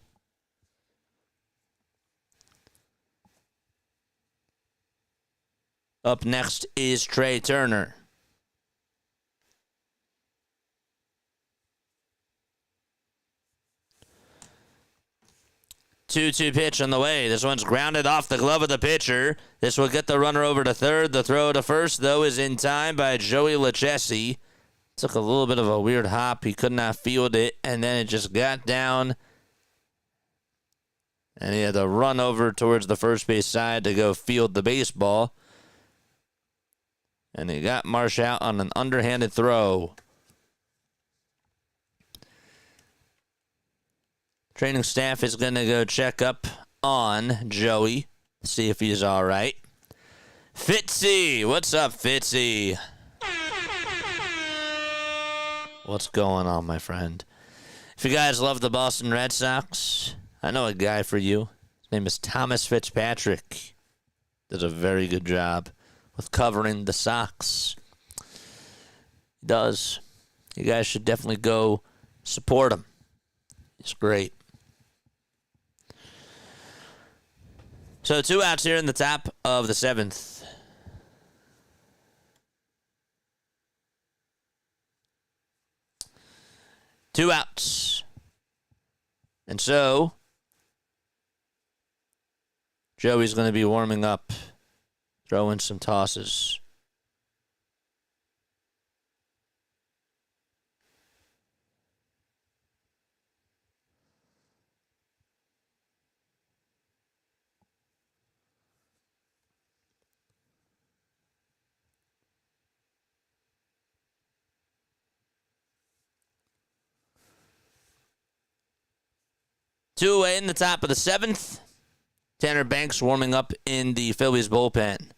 Up next is Trey Turner. Two-two pitch on the way. This one's grounded off the glove of the pitcher. This will get the runner over to third. The throw to first, though, is in time by Joey Lucchesi. Took a little bit of a weird hop. He could not field it, and then it just got down. And he had to run over towards the first base side to go field the baseball. And he got Marsh out on an underhanded throw. Training staff is going to go check up on Joey, see if he's all right. Fitzy, what's up, Fitzy? What's going on, my friend? If you guys love the Boston Red Sox, I know a guy for you. His name is Thomas Fitzpatrick. Does a very good job with covering the Sox. He does. You guys should definitely go support him. He's great. So 2 outs here in the top of the 7th. Two outs. And so Joey's going to be warming up, throwing some tosses. Two away in the top of the 7th. Tanner Banks warming up in the Phillies bullpen.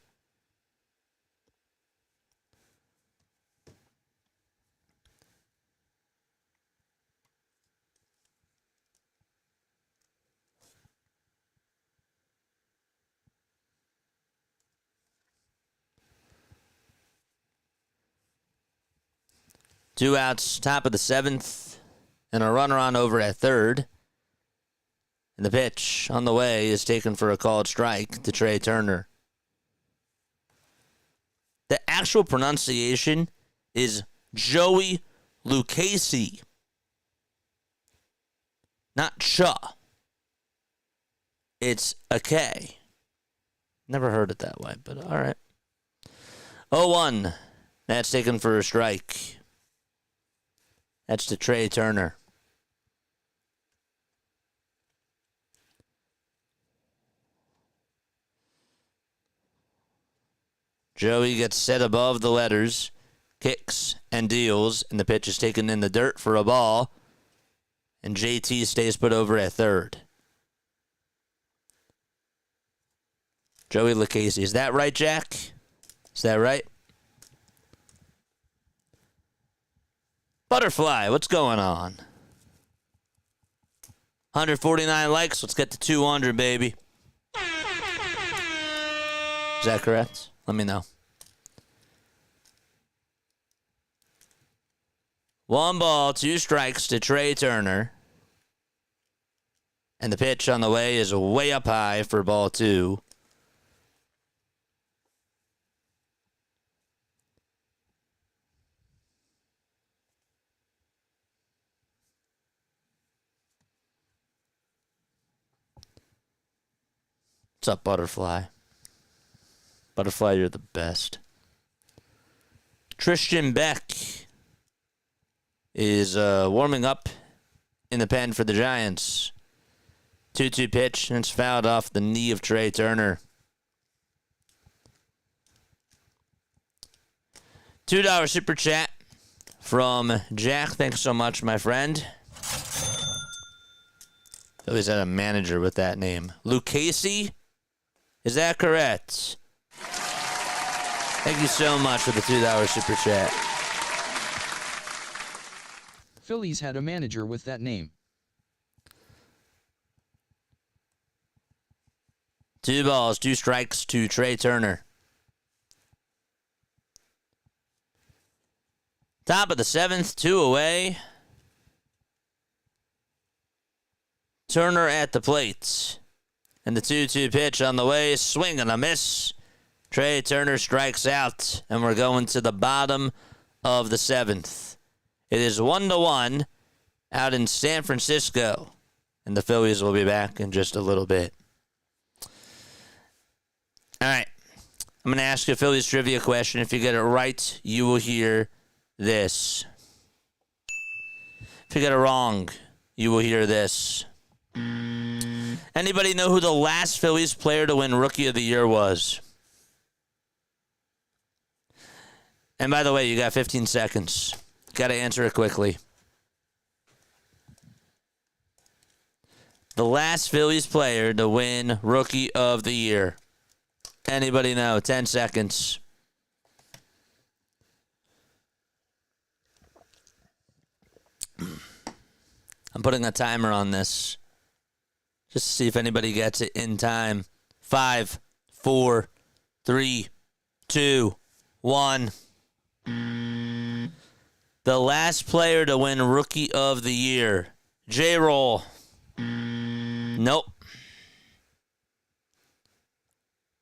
Two outs, top of the 7th, and a runner on over at third. And the pitch on the way is taken for a called strike to Trey Turner. The actual pronunciation is Joey Lucchesi, not Cha. It's a K. Never heard it that way, but all right. 0-1. That's taken for a strike. That's to Trey Turner. Joey gets set above the letters, kicks and deals, and the pitch is taken in the dirt for a ball, and JT stays put over at third. Joey Lucchesi. Is that right, Jack? Is that right? Butterfly, what's going on? 149 likes. Let's get to 200, baby. Is that correct? Let me know. 1 ball, 2 strikes to Trey Turner. And the pitch on the way is way up high for ball 2. What's up, Butterfly? Butterfly, you're the best. Tristan Beck is warming up in the pen for the Giants. 2-2 pitch, and it's fouled off the knee of Trey Turner. $2 super chat from Jack. Thanks so much, my friend. Always had a manager with that name. Lucchesi? Is that correct? Thank you so much for the $2 super chat. Phillies had a manager with that name. 2 balls, 2 strikes to Trey Turner. Top of the 7th, 2 away. Turner at the plate. And the 2-2 pitch on the way, swing and a miss. Trey Turner strikes out, and we're going to the bottom of the 7th. It is 1-1 out in San Francisco, and the Phillies will be back in just a little bit. All right, I'm going to ask you a Phillies trivia question. If you get it right, you will hear this. If you get it wrong, you will hear this. Anybody know who the last Phillies player to win Rookie of the Year was? And by the way, you got 15 seconds. Got to answer it quickly. The last Phillies player to win Rookie of the Year. Anybody know? 10 seconds. I'm putting a timer on this. Just to see if anybody gets it in time. 5, 4, 3, 2, 1. The last player to win Rookie of the Year. J-Roll. Nope.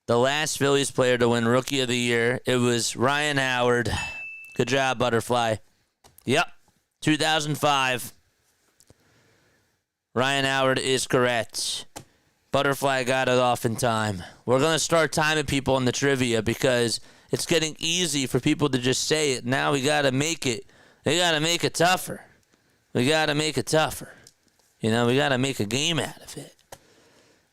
The last Phillies player to win Rookie of the Year. It was Ryan Howard. Good job, Butterfly. Yep. 2005. Ryan Howard is correct. Butterfly got it off in time. We're going to start timing people in the trivia because it's getting easy for people to just say it. Now we got to make it. We got to make it tougher. We got to make it tougher. You know, we got to make a game out of it.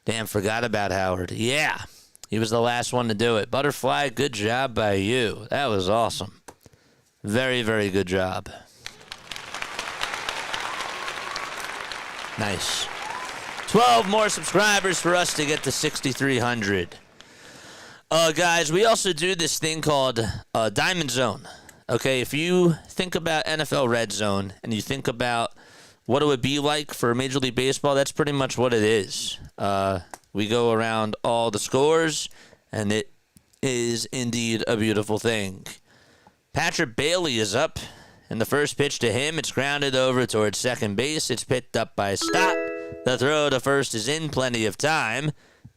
Damn, forgot about Howard. Yeah, he was the last one to do it. Butterfly, good job by you. That was awesome. Very, very good job. Nice. 12 more subscribers for us to get to 6,300. Guys, we also do this thing called Diamond Zone. Okay, if you think about NFL Red Zone and you think about what it would be like for Major League Baseball, that's pretty much what it is. We go around all the scores, and it is indeed a beautiful thing. Patrick Bailey is up, and the first pitch to him, it's grounded over towards second base. It's picked up by Stott. The throw to first is in plenty of time.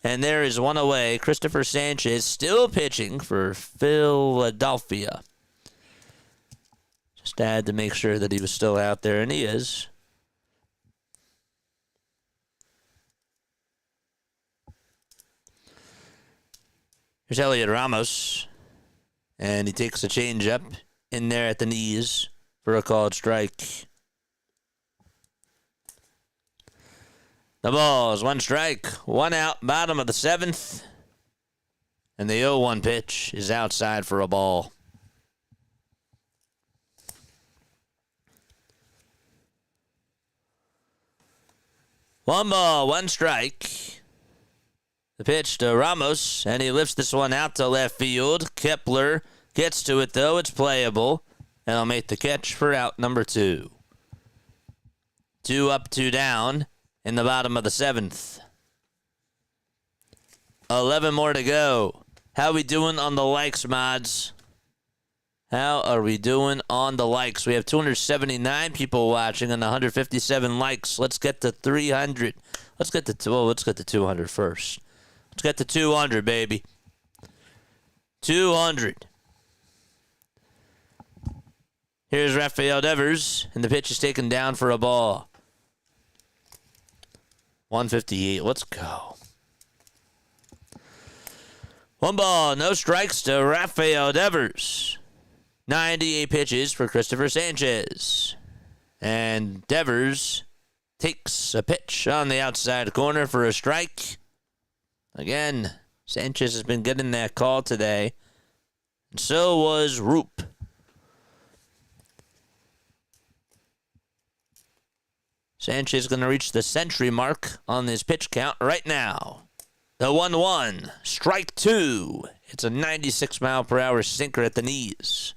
And there is one away. Christopher Sanchez still pitching for Philadelphia. Just had to make sure that he was still out there, and he is. Here's Elliot Ramos. And he takes a changeup in there at the knees for a called strike. The ball is one strike, one out, bottom of the 7th. And the 0-1 pitch is outside for a ball. One ball, one strike. The pitch to Ramos, and he lifts this one out to left field. Kepler gets to it, though. It's playable, and he'll make the catch for out number 2. 2 up, 2 down in the bottom of the 7th. 11 more to go. How we doing on the likes, mods? How are we doing on the likes? We have 279 people watching and 157 likes. Let's get to 300. Let's get to 200 first. Let's get to 200, baby. 200. Here's Rafael Devers, and the pitch is taken down for a ball. 158. Let's go. One ball, no strikes to Rafael Devers. 98 pitches for Christopher Sanchez. And Devers takes a pitch on the outside corner for a strike. Again, Sanchez has been getting that call today. And so was Roupp. Sanchez is going to reach the century mark on this pitch count right now. The 1-1, strike 2. It's a 96-mile-per-hour sinker at the knees.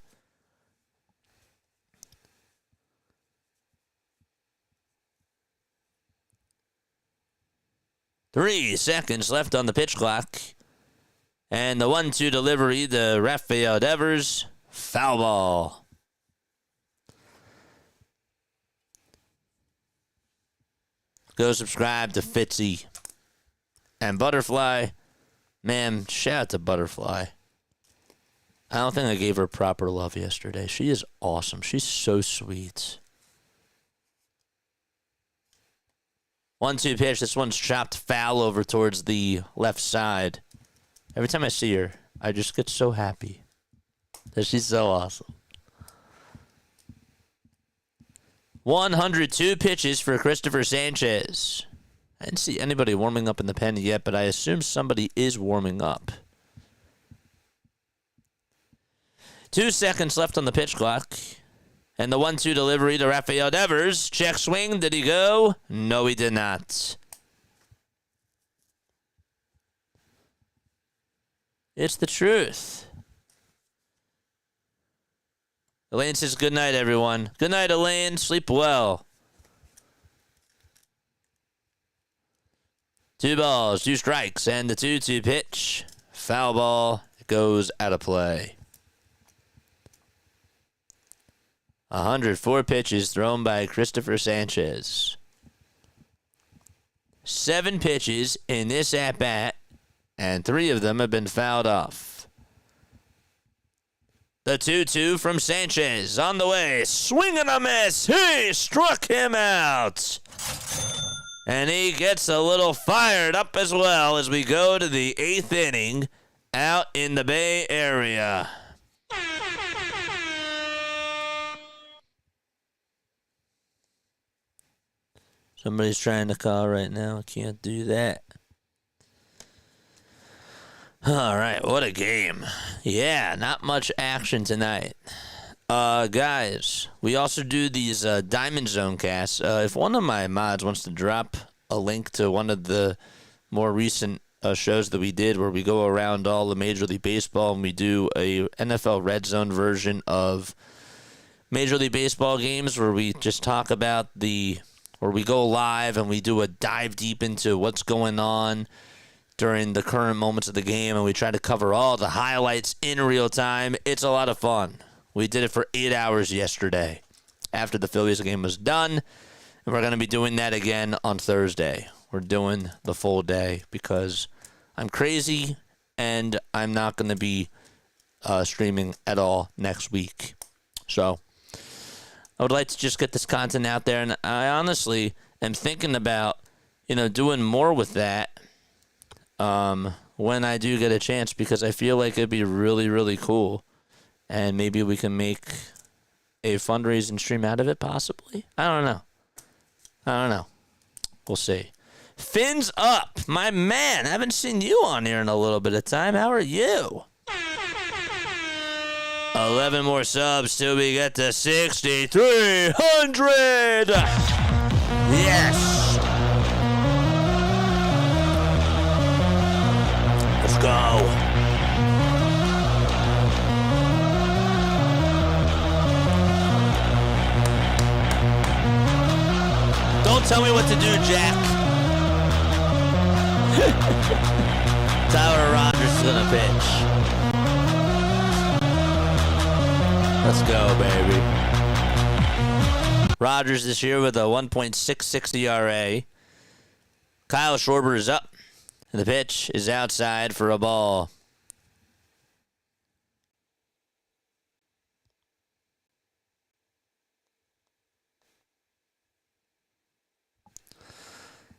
Three seconds left on the pitch clock. And the 1-2 delivery to Rafael Devers. Foul ball. Go subscribe to Fitzy. And Butterfly. Man, shout out to Butterfly. I don't think I gave her proper love yesterday. She is awesome. She's so sweet. 1-2 pitch. This one's chopped foul over towards the left side. Every time I see her, I just get so happy. That she's so awesome. 102 pitches for Christopher Sanchez. I didn't see anybody warming up in the pen yet, but I assume somebody is warming up. 2 seconds left on the pitch clock. And the 1-2 delivery to Rafael Devers. Check swing. Did he go? No, he did not. It's the truth. Elaine says good night, everyone. Good night, Elaine. Sleep well. 2 balls, 2 strikes, and the 2-2 pitch. Foul ball. It goes out of play. 104 pitches thrown by Christopher Sanchez. 7 pitches in this at-bat, and 3 of them have been fouled off. The 2-2 from Sanchez on the way. Swing and a miss. He struck him out. And he gets a little fired up as well as we go to the 8th inning out in the Bay Area. Somebody's trying to call right now. I can't do that. All right, what a game. Yeah, not much action tonight. Guys, we also do these Diamond Zone casts. If one of my mods wants to drop a link to one of the more recent shows that we did where we go around all the Major League Baseball and we do a NFL Red Zone version of Major League Baseball games where we just talk about where we go live and we do a dive deep into what's going on during the current moments of the game, and we try to cover all the highlights in real time. It's a lot of fun. We did it for 8 hours yesterday after the Phillies game was done, And we're going to be doing that again on Thursday. We're doing the full day because I'm crazy and I'm not going to be streaming at all next week. So I would like to just get this content out there, and I honestly am thinking about, doing more with that when I do get a chance, because I feel like it'd be really, really cool, and maybe we can make a fundraising stream out of it, possibly. I don't know. We'll see. Fins up, my man. I haven't seen you on here in a little bit of time. How are you? 11 more subs till we get to 6,300. Yes. Let's go. Don't tell me what to do, Jack. Tyler Rogers is gonna pitch. Let's go, baby. Rogers this year with a 1.66 ERA. Kyle Schwarber is up. And the pitch is outside for a ball.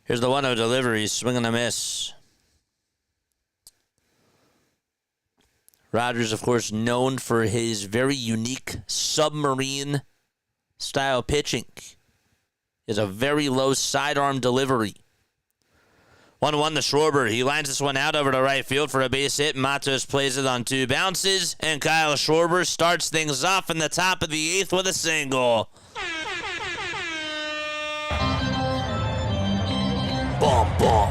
Here's the 1-0 delivery. Swing and a miss. Rogers, of course, known for his very unique submarine style pitching. Is a very low sidearm delivery. 1-1 to Schwarber. He lines this one out over to right field for a base hit. Matos plays it on 2 bounces, and Kyle Schwarber starts things off in the top of the 8th with a single. Boom, boom.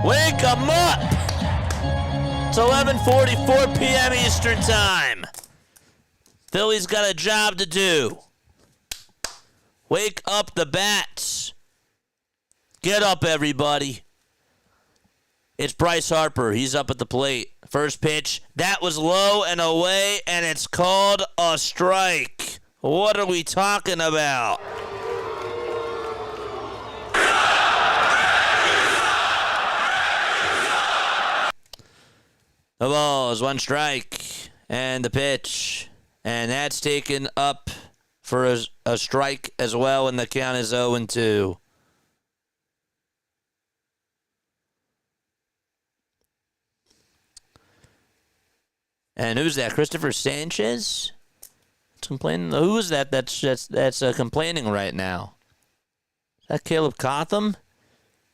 Wake 'em up! It's 11:44 p.m. Eastern Time. Phillies got a job to do. Wake up the bats. Get up, everybody. It's Bryce Harper. He's up at the plate. First pitch. That was low and away, and it's called a strike. What are we talking about? The ball is 1 strike, and the pitch. And that's taken up for a strike as well, and the count is 0-2. And who's that? Christopher Sanchez? It's complaining. Who is that? That's complaining right now. Is that Caleb Cotham?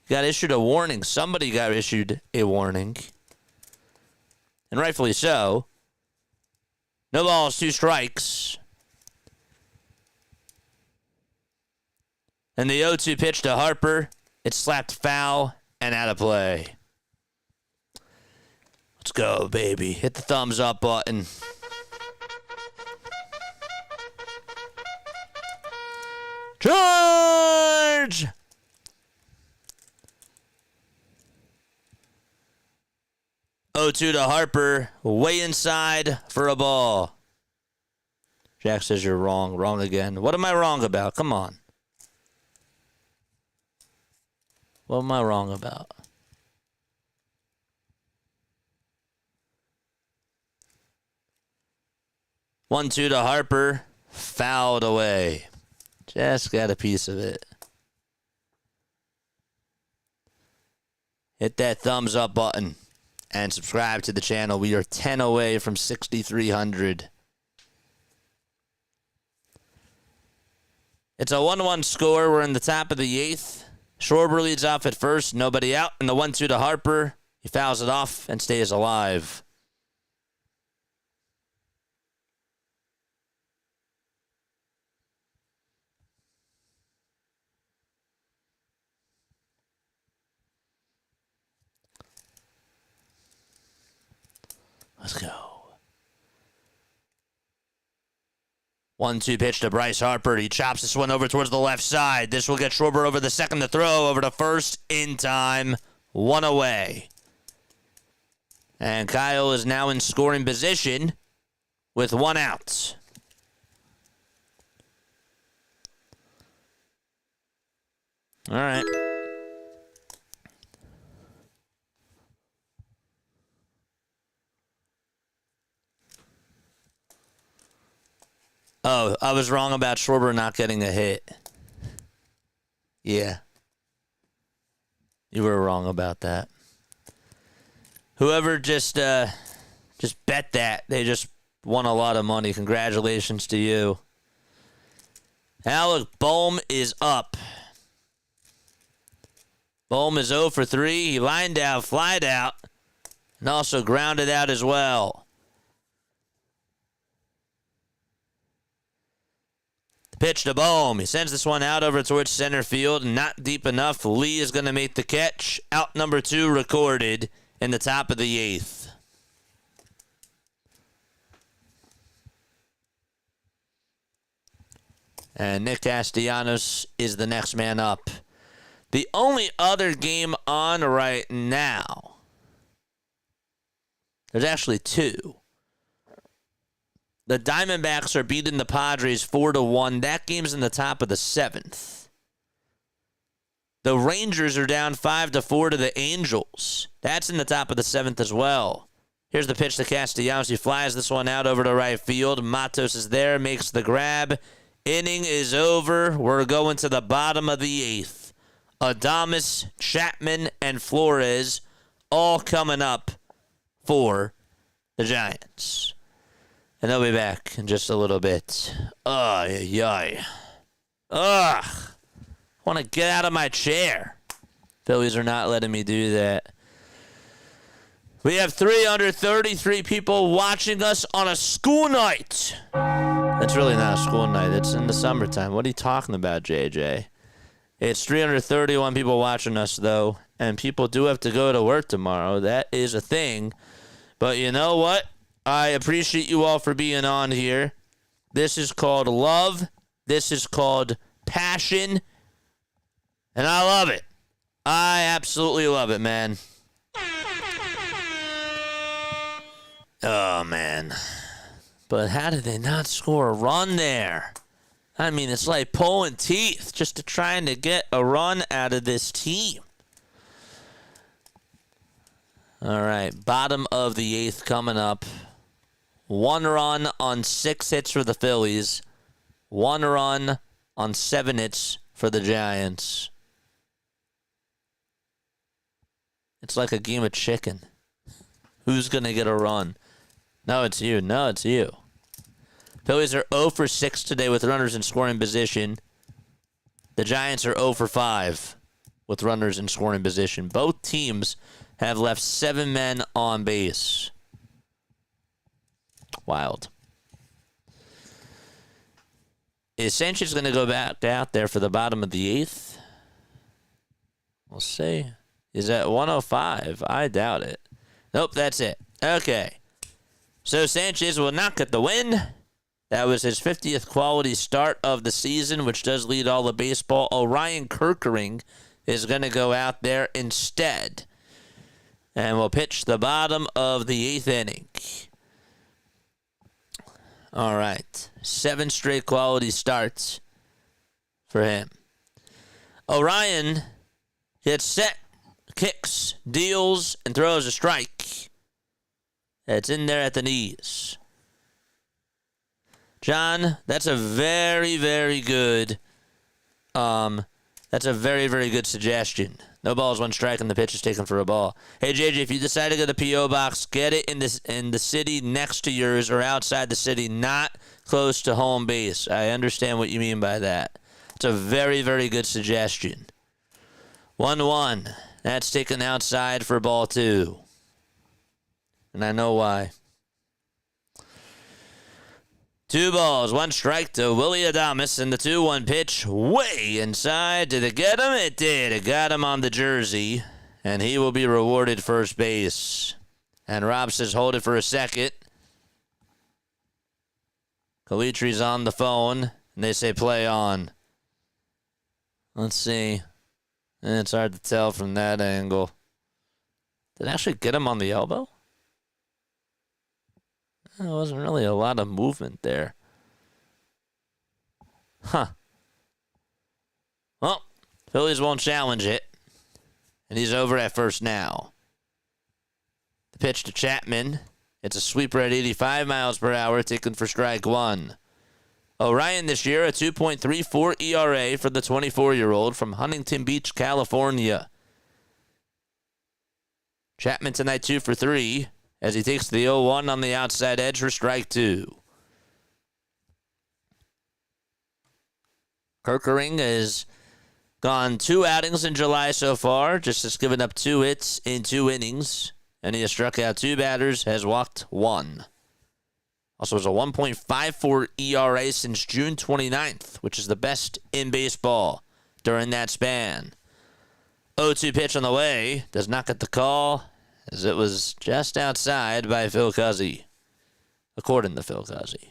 Got issued a warning. Somebody got issued a warning. And rightfully so. No balls, 2 strikes. And the 0-2 pitch to Harper. It's slapped foul and out of play. Let's go, baby. Hit the thumbs up button. Charge! Oh, 2 to Harper, way inside for a ball. Jack says you're wrong. Wrong again. What am I wrong about? Come on. What am I wrong about? One, 2 to Harper, fouled away. Just got a piece of it. Hit that thumbs up button. And subscribe to the channel. We are 10 away from 6,300. It's a 1-1 score. We're in the top of the 8th. Schwarber leads off at first. Nobody out. And the 1-2 to Harper. He fouls it off and stays alive. Let's go. 1-2 pitch to Bryce Harper. He chops this one over towards the left side. This will get Schwarber over the second to throw. Over to first in time. 1 away. And Kyle is now in scoring position with 1 out. All right. Oh, I was wrong about Schwarber not getting a hit. Yeah. You were wrong about that. Whoever just bet that, they just won a lot of money. Congratulations to you. Now look, Bohm is up. Bohm is 0 for 3. He lined out, flied out, and also grounded out as well. The pitch to Bohm. He sends this one out over towards center field, not deep enough. Lee is going to make the catch. Out number 2 recorded in the top of the 8th. And Nick Castellanos is the next man up. The only other game on right now, there's actually 2. The Diamondbacks are beating the Padres 4-1. That game's in the top of the 7th. The Rangers are down 5-4 to the Angels. That's in the top of the 7th as well. Here's the pitch to Castellanos. He flies this one out over to right field. Matos is there, makes the grab. Inning is over. We're going to the bottom of the 8th. Adames, Chapman, and Flores all coming up for the Giants. And they'll be back in just a little bit. Ugh. I want to get out of my chair. Phillies are not letting me do that. We have 333 people watching us on a school night. That's really not a school night. It's in the summertime. What are you talking about, JJ? It's 331 people watching us, though, and people do have to go to work tomorrow. That is a thing. But you know what? I appreciate you all for being on here. This is called love. This is called passion. And I love it. I absolutely love it, man. Oh, man. But how did they not score a run there? I mean, it's like pulling teeth just to trying to get a run out of this team. All right, bottom of the 8th coming up. 1 run on 6 hits for the Phillies. 1 run on 7 hits for the Giants. It's like a game of chicken. Who's going to get a run? No, it's you. No, it's you. Phillies are 0 for 6 today with runners in scoring position. The Giants are 0 for 5 with runners in scoring position. Both teams have left 7 men on base. Wild. Is Sanchez going to go back out there for the bottom of the 8th? We'll see. Is that 105? I doubt it. Nope, that's it. Okay. So Sanchez will not get the win. That was his 50th quality start of the season, which does lead all of baseball. Orion Kerkering is going to go out there instead. And will pitch the bottom of the 8th inning. All right. 7 straight quality starts for him. Orion gets set, kicks, deals, and throws a strike. That's in there at the knees. John, that's a very, very good very good suggestion. No balls, 1 strike, and the pitch is taken for a ball. Hey, JJ, if you decide to get a P.O. box, get it in the city next to yours or outside the city, not close to home base. I understand what you mean by that. It's a very, very good suggestion. 1-1. That's taken outside for ball 2. And I know why. 2 balls, 1 strike to Willie Adames, and the 2-1 pitch way inside. Did it get him? It did. It got him on the jersey, and he will be rewarded first base. And Rob says hold it for a second. Calitre's on the phone, and they say play on. Let's see. It's hard to tell from that angle. Did it actually get him on the elbow? There wasn't really a lot of movement there. Huh. Well, Phillies won't challenge it. And he's over at first now. The pitch to Chapman. It's a sweeper at 85 miles per hour, taken for strike one. Orion this year, a 2.34 ERA for the 24-year-old from Huntington Beach, California. Chapman tonight 2 for 3 as he takes the 0-1 on the outside edge for strike two. Kerkering has gone 2 outings in July so far, just has given up 2 hits in 2 innings, and he has struck out 2 batters, has walked 1. Also has a 1.54 ERA since June 29th, which is the best in baseball during that span. 0-2 pitch on the way, does not get the call, as it was just outside by Phil Cuzzy, according to Phil Cuzzy.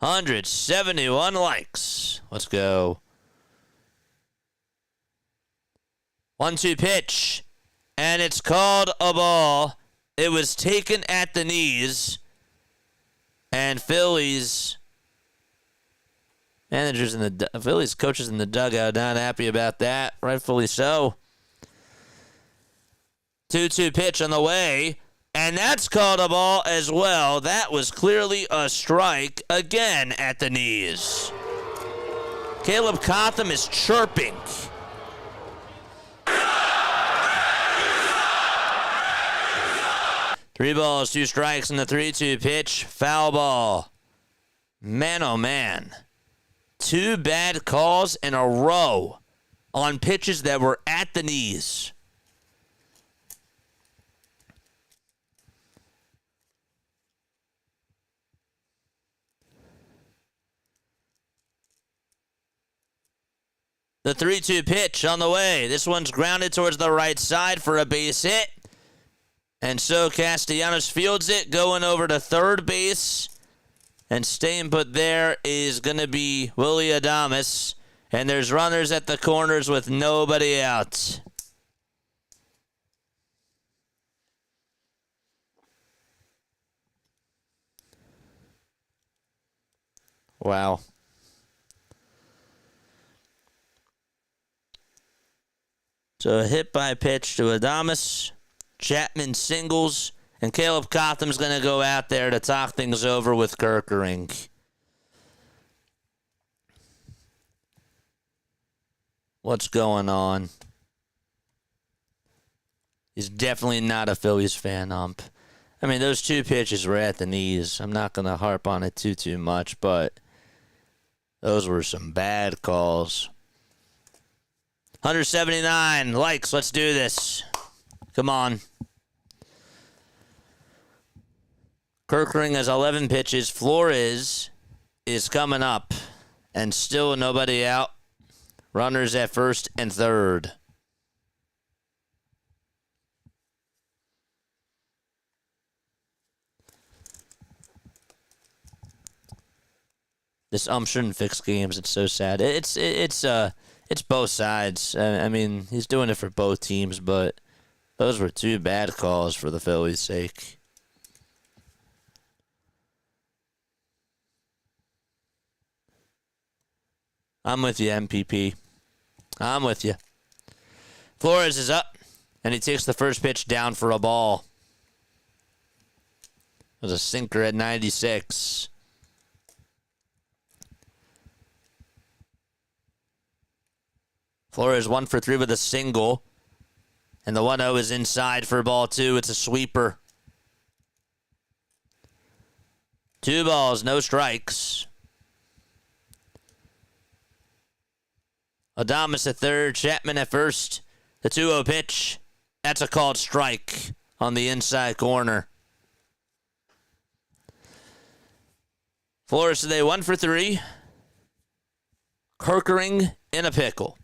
171 likes. Let's go. 1-2 pitch, and it's called a ball. It was taken at the knees, and Phillies Phillies coaches in the dugout not happy about that. Rightfully so. 2-2 pitch on the way. And that's called a ball as well. That was clearly a strike again at the knees. Caleb Cotham is chirping. Three balls, 2 strikes in the 3-2 pitch. Foul ball. Man, oh man. 2 bad calls in a row on pitches that were at the knees. The 3-2 pitch on the way. This one's grounded towards the right side for a base hit. And so Castellanos fields it, going over to third base. And staying put there is going to be Willie Adames. And there's runners at the corners with nobody out. Wow. So a hit by pitch to Adames. Chapman singles. And Caleb Cotham's going to go out there to talk things over with Kerkering. What's going on? He's definitely not a Phillies fan, ump. I mean, those 2 pitches were at the knees. I'm not going to harp on it too much, but those were some bad calls. 179 likes. Let's do this. Come on. Kerkering has 11 pitches. Flores is coming up. And still nobody out. Runners at first and third. This shouldn't fix games. It's so sad. It's both sides. I mean, he's doing it for both teams, but those were 2 bad calls for the Phillies' sake. I'm with you, MPP. I'm with you. Flores is up, and he takes the first pitch down for a ball. It was a sinker at 96. Flores 1 for 3 with a single. And the 1-0 is inside for ball 2. It's a sweeper. 2 balls, no strikes. Adames at third, Chapman at first. The 2-0 pitch. That's a called strike on the inside corner. Flores today 1 for 3. Kerkering in a pickle.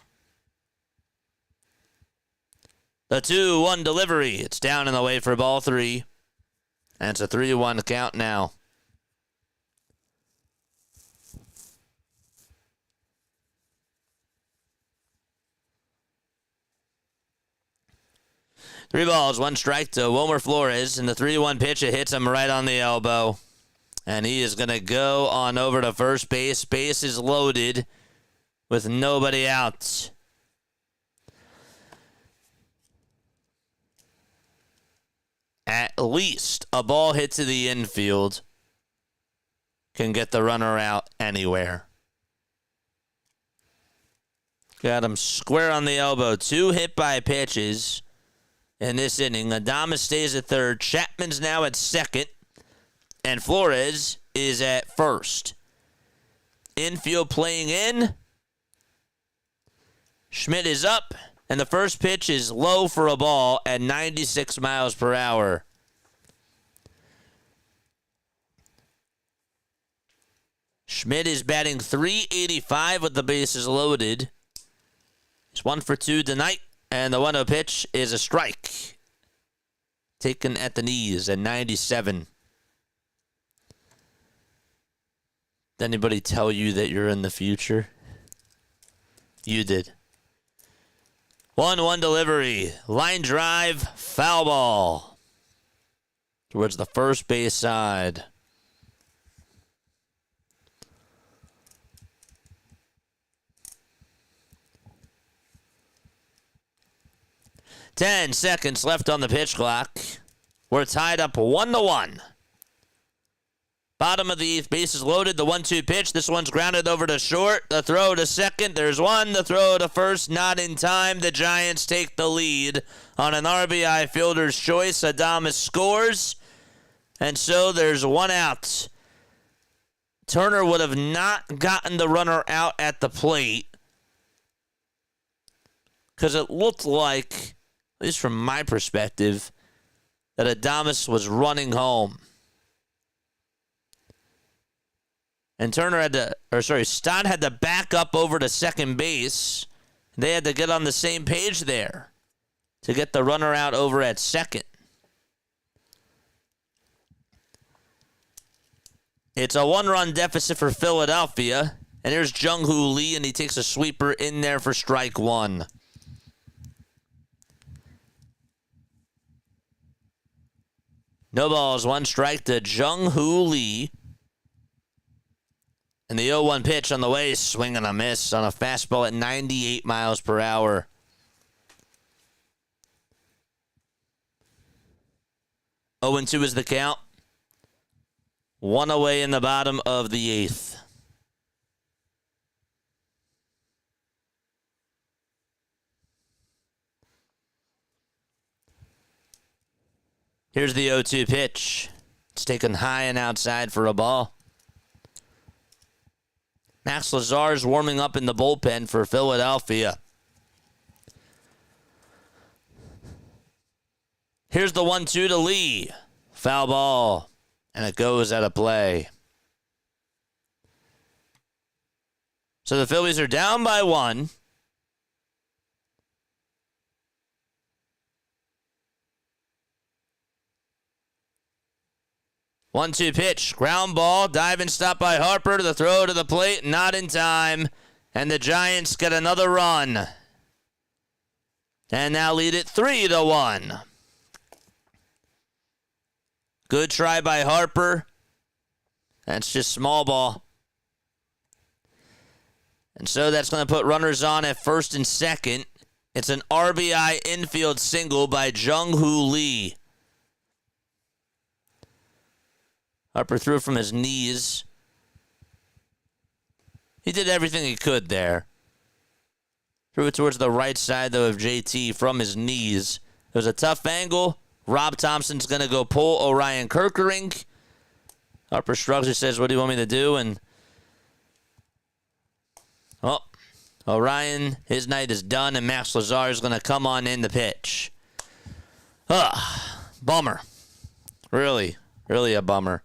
The 2-1 delivery. It's down in the way for ball 3. And it's a 3-1 count now. Three balls, 1 strike to Wilmer Flores. And the 3-1 pitch, it hits him right on the elbow. And he is going to go on over to first base. Base is loaded. with nobody out. At least a ball hit to the infield can get the runner out anywhere. Got him square on the elbow. 2 hit by pitches in this inning. Adames stays at third. Chapman's now at second. And Flores is at first. Infield playing in. Schmidt is up. And the first pitch is low for a ball at 96 miles per hour. Schmidt is batting .385 with the bases loaded. He's 1 for 2 tonight. And the 1-0 pitch is a strike. Taken at the knees at 97. Did anybody tell you that you're in the future? You did. 1-1 delivery. Line drive. Foul ball. Towards the first base side. Ten seconds left on the pitch clock. We're tied up 1-1. Bottom of the 8th, bases loaded. The 1-2 pitch. This one's grounded over to short. The throw to second. There's one. The throw to first. Not in time. The Giants take the lead on an RBI fielder's choice. Adames scores. And so there's 1 out. Turner would have not gotten the runner out at the plate because it looked like, at least from my perspective, that Adames was running home. And Turner Stott had to back up over to second base. They had to get on the same page there to get the runner out over at second. It's a 1-run deficit for Philadelphia. And here's Jung-Hoo Lee, and he takes a sweeper in there for strike 1. No balls, 1 strike to Jung-Hoo Lee. And the 0-1 pitch on the way, swing and a miss on a fastball at 98 miles per hour. Oh, 0-2 is the count. 1 away in the bottom of the 8th. Here's the 0-2 pitch. It's taken high and outside for a ball. Max Lazar's warming up in the bullpen for Philadelphia. Here's the 1-2 to Lee. Foul ball. And it goes out of play. So the Phillies are down by 1. One-two pitch, ground ball, diving stop by Harper to the throw to the plate, not in time. And the Giants get another run. And now lead it 3-1. Good try by Harper. That's just small ball. And so that's going to put runners on at first and second. It's an RBI infield single by Jung-Hoo Lee. Harper threw from his knees. He did everything he could there. Threw it towards the right side, though, of JT from his knees. It was a tough angle. Rob Thompson's going to go pull Orion Kerkering. Harper shrugs and says, what do you want me to do? And, oh, Orion, his night is done, and Max Lazar is going to come on in the pitch. Bummer. Really a bummer.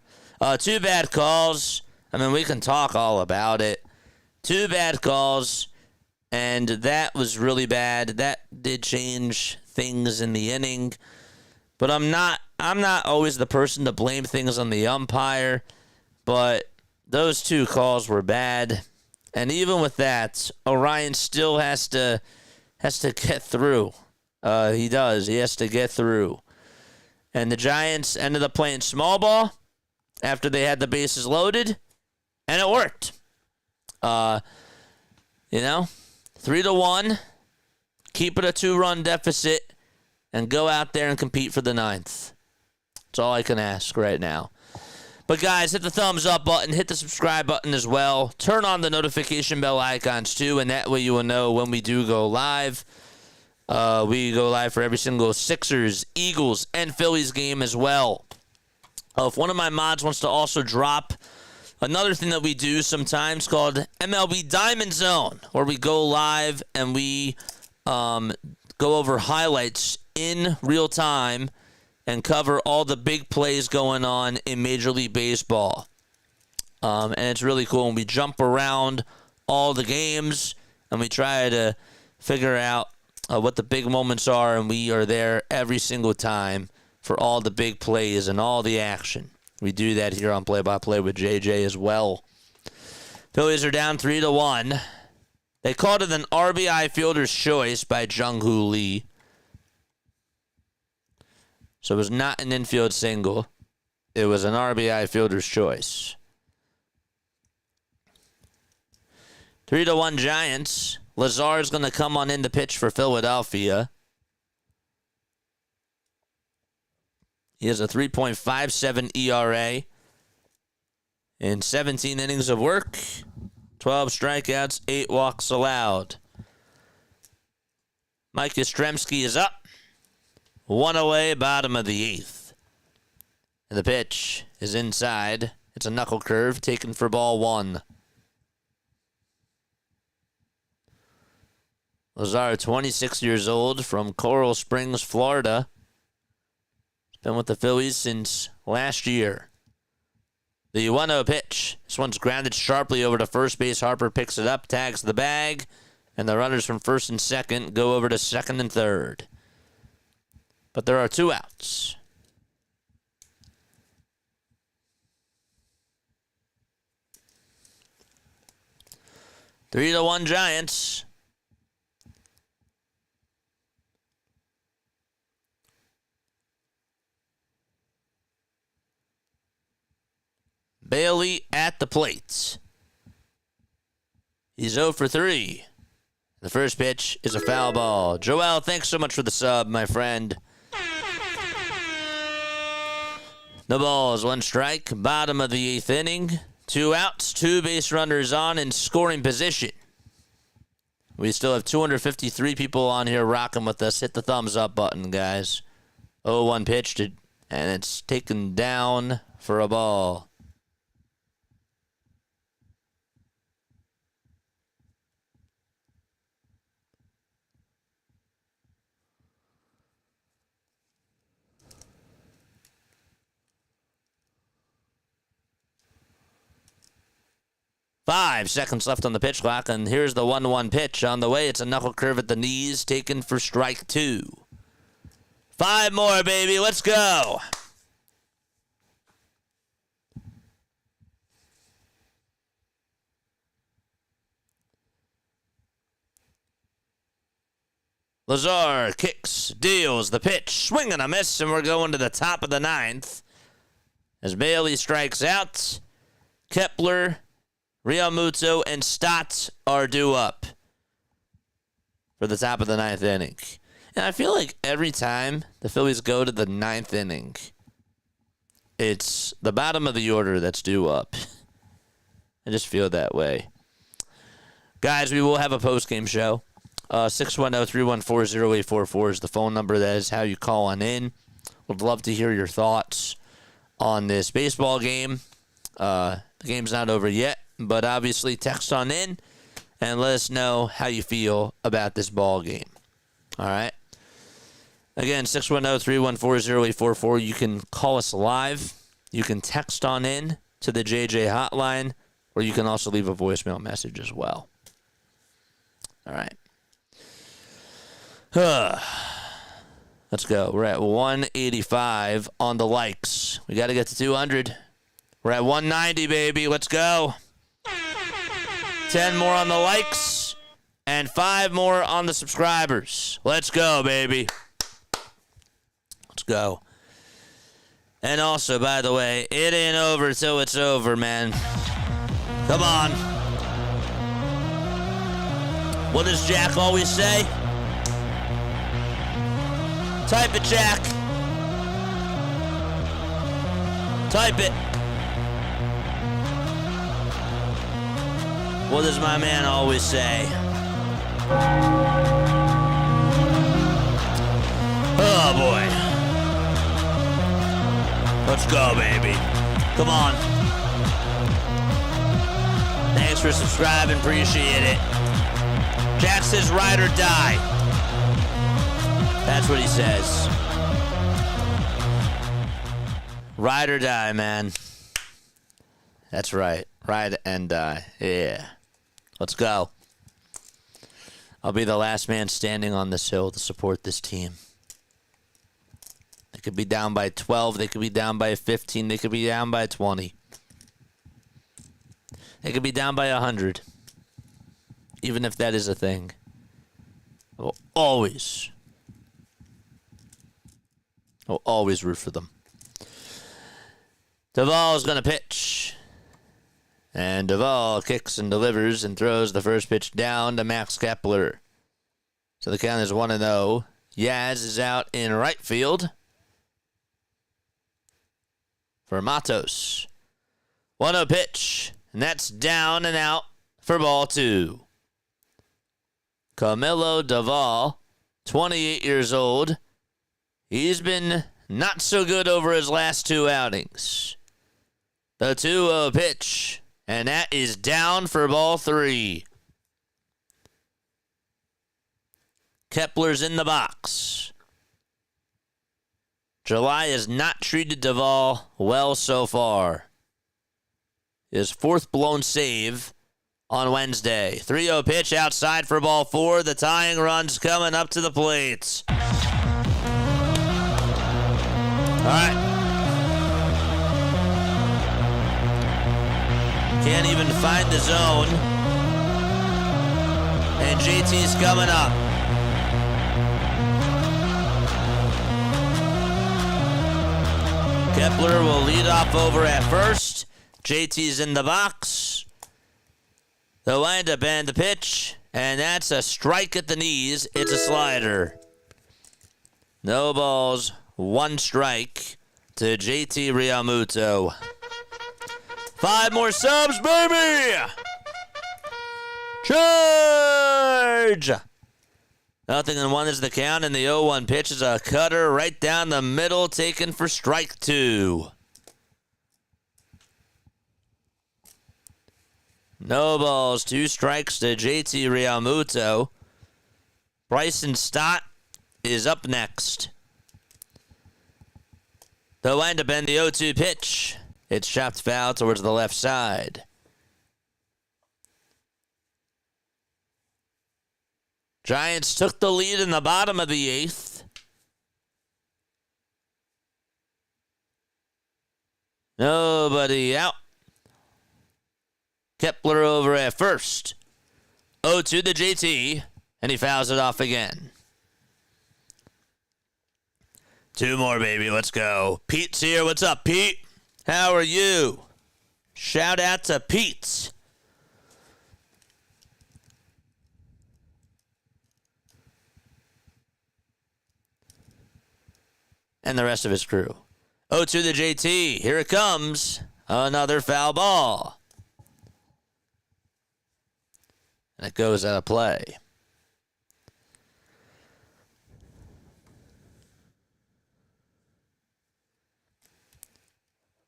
2 bad calls. I mean, we can talk all about it. 2 bad calls, and that was really bad. That did change things in the inning. But I'm not always the person to blame things on the umpire, but those 2 calls were bad. And even with that, Orion still has to get through. He does. He has to get through. And the Giants ended up playing small ball after they had the bases loaded, and it worked. 3-1, keep it a 2-run deficit, and go out there and compete for the 9th. That's all I can ask right now. But guys, hit the thumbs up button, hit the subscribe button as well. Turn on the notification bell icons too, and that way you will know when we do go live. We go live for every single Sixers, Eagles, and Phillies game as well. If one of my mods wants to also drop another thing that we do sometimes called MLB Diamond Zone, where we go live and we go over highlights in real time and cover all the big plays going on in Major League Baseball. And it's really cool. And we jump around all the games and we try to figure out what the big moments are, and we are there every single time for all the big plays and all the action. We do that here on Play by Play with JJ as well. Phillies are down 3-1. They called it an RBI fielder's choice by Jung-Hoo Lee. So it was not an infield single. It was an RBI fielder's choice. 3-1 Giants. Lazar's going to come on in to pitch for Philadelphia. He has a 3.57 ERA in 17 innings of work, 12 strikeouts, 8 walks allowed. Mike Yastrzemski is up. 1 away, bottom of the 8th. And the pitch is inside. It's a knuckle curve taken for ball 1. Lazar, 26 years old, from Coral Springs, Florida. Been with the Phillies since last year. The 1-0 pitch. This one's grounded sharply over to first base. Harper picks it up, tags the bag, and the runners from first and second go over to second and third. But there are 2 outs. Three to 1 Giants. Bailey at the plate. He's 0 for 3. The first pitch is a foul ball. Joel, thanks so much for the sub, my friend. No balls, 1 strike. Bottom of the 8th inning. 2 outs, 2 base runners on in scoring position. We still have 253 people on here rocking with us. Hit the thumbs up button, guys. 0-1 pitch, and it's taken down for a ball. Five seconds left on the pitch clock, and here's the 1-1 pitch on the way. It's a knuckle curve at the knees, taken for strike 2. 5 more, baby. Let's go. Lazar kicks, deals the pitch, swing and a miss, and we're going to the top of the 9th. As Bailey strikes out, Kepler, Realmuto, and Stott are due up for the top of the 9th inning. And I feel like every time the Phillies go to the 9th inning, it's the bottom of the order that's due up. I just feel that way. Guys, we will have a post-game show. 610-314-0844 is the phone number. That is how you call on in. Would love to hear your thoughts on this baseball game. The game's not over yet, but obviously text on in and let us know how you feel about this ball game. All right? Again, 610-314-0844. You can call us live. You can text on in to the JJ hotline, or you can also leave a voicemail message as well. All right. Let's go. We're at 185 on the likes. We got to get to 200. We're at 190, baby. Let's go. 10 more on the likes and 5 more on the subscribers. Let's go, baby. Let's go. And also, by the way, it ain't over till it's over, man. Come on. What does Jack always say? Type it, Jack. Type it. What does my man always say? Oh, boy. Let's go, baby. Come on. Thanks for subscribing. Appreciate it. Jack says ride or die. That's what he says. Ride or die, man. That's right. Ride and die. Yeah. Let's go. I'll be the last man standing on this hill to support this team. They could be down by 12. They could be down by 15. They could be down by 20. They could be down by 100. Even if that is a thing. I'll always root for them. Duvall's going to pitch. And Duvall kicks and delivers and throws the first pitch down to Max Kepler. So the count is 1-0. Yaz is out in right field for Matos. 1-0 pitch. And that's down and out for ball 2. Camilo Duvall, 28 years old. He's been not so good over his last 2 outings. The 2-0 pitch. And that is down for ball 3. Kepler's in the box. July has not treated Duvall well so far. His 4th blown save on Wednesday. 3-0 pitch outside for ball 4. The tying run's coming up to the plate. All right. Can't even find the zone. And JT's coming up. Kepler will lead off over at first. JT's in the box. The windup and the pitch. And that's a strike at the knees. It's a slider. No balls, 1 strike to JT Realmuto. 5 more subs, baby! Charge! 0-1 is the count, and the 0-1 pitch is a cutter right down the middle, taken for strike 2. No balls, 2 strikes to JT Realmuto. Bryson Stott is up next. The windup and the 0-2 pitch. It's chopped foul towards the left side. Giants took the lead in the bottom of the 8th. Nobody out. Kepler over at first. 0-2 to JT, and he fouls it off again. 2 more, baby. Let's go. Pete's here. What's up, Pete? How are you? Shout out to Pete. And the rest of his crew. 0-2 to JT. Here it comes. Another foul ball. And it goes out of play.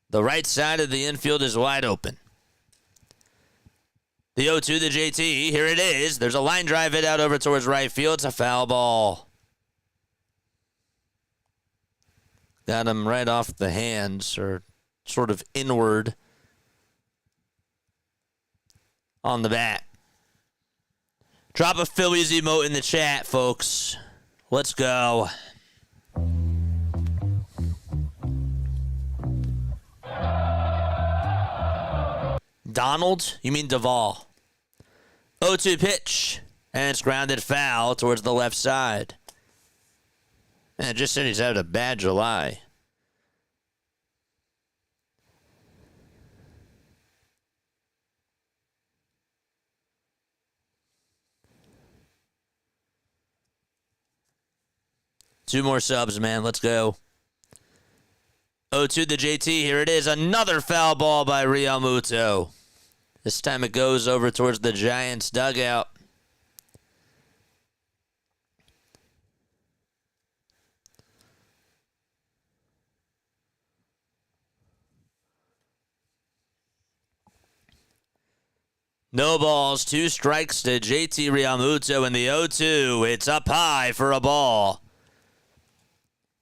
The right side of the infield is wide open. The 0-2 to JT. Here it is. There's a line drive hit out over towards right field. It's a foul ball. Got him right off the hands, or sort of inward on the bat. Drop a Phillies emote in the chat, folks. Let's go. Donald? You mean Duvall. 0-2 pitch. And it's grounded foul towards the left side. Man, just said he's had a bad July. 2 more subs, man. Let's go. 0-2 to JT. Here it is. Another foul ball by Realmuto. This time it goes over towards the Giants dugout. No balls, 2 strikes to JT Realmuto in the 0-2. It's up high for a ball.